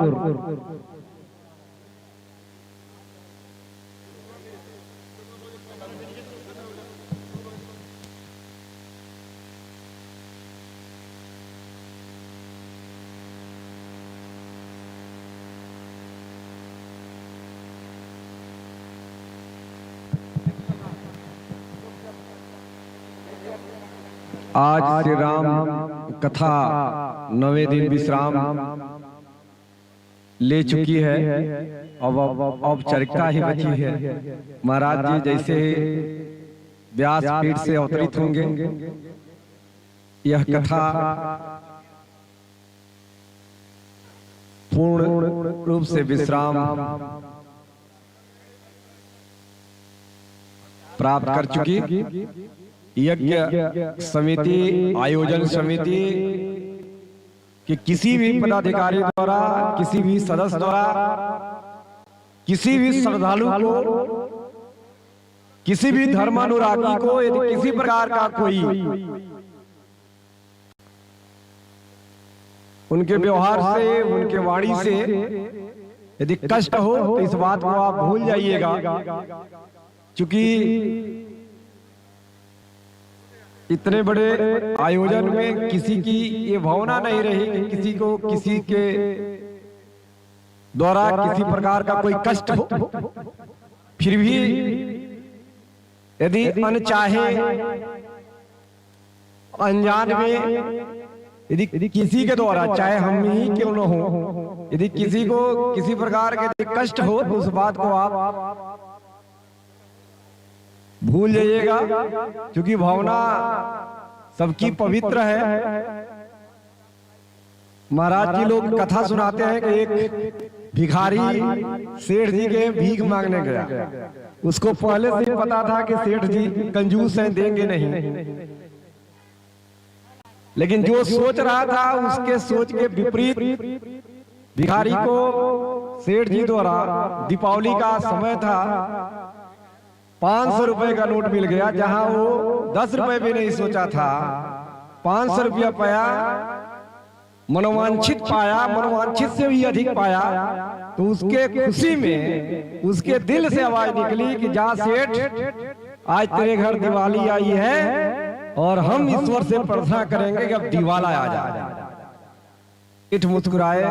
आज श्री राम कथा 9वें दिन विश्राम ले चुकी है। अब औपचारिकता ही बची है। महाराज जी जैसे व्यास पीठ से अवतरित होंगे, यह कथा पूर्ण रूप से विश्राम प्राप्त कर चुकी। यज्ञ समिति, आयोजन समिति कि किसी भी पदाधिकारी द्वारा, किसी भी सदस्य द्वारा, किसी भी श्रद्धालु को, किसी भी धर्मानुरागी को यदि किसी प्रकार का कोई उनके व्यवहार से, उनके वाणी से यदि कष्ट हो तो इस बात को आप भूल जाइएगा, क्योंकि इतने बड़े आयोजन में किसी की ये भावना नहीं रही कि किसी को किसी के द्वारा किसी प्रकार का कोई कष्ट हो। फिर भी यदि अनचाहे अनजान में यदि किसी के द्वारा, चाहे हम ही क्यों न हो, यदि किसी को किसी प्रकार के कष्ट हो तो उस बात को आप भूल जाइएगा, क्योंकि भावना सबकी पवित्र है। महाराज जी लोग कथा सुनाते हैं कि एक भिखारी सेठ जी के भीख मांगने गया। उसको पहले से पता था कि सेठ जी कंजूस हैं, देंगे नहीं, लेकिन जो सोच रहा था उसके सोच के विपरीत भिखारी को सेठ जी द्वारा दीपावली का समय था, 500 रुपए का नोट मिल गया। जहां वो 10 रुपए भी नहीं सोचा था, 500 रुपया पाया, मनोवांछित पाया, मनोवांछित से भी अधिक पाया। तो उसके खुशी में उसके दिल से आवाज निकली कि जा सेठ, आज तेरे घर दिवाली आई है और हम ईश्वर से प्रार्थना करेंगे कि अब दिवाला आ जाए। सेठ मुस्कुराए,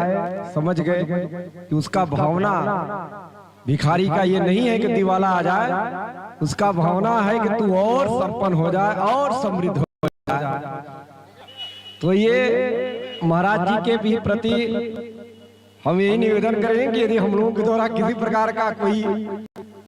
समझ गए कि उसका भावना भिखारी का ये नहीं है कि दिवाला आ जाए, उसका भावना है कि तू और संपन्न हो जाए और समृद्ध हो जाए। तो ये महाराज जी के भी प्रति हम यही निवेदन करें कि यदि हम लोगों के द्वारा किसी प्रकार का कोई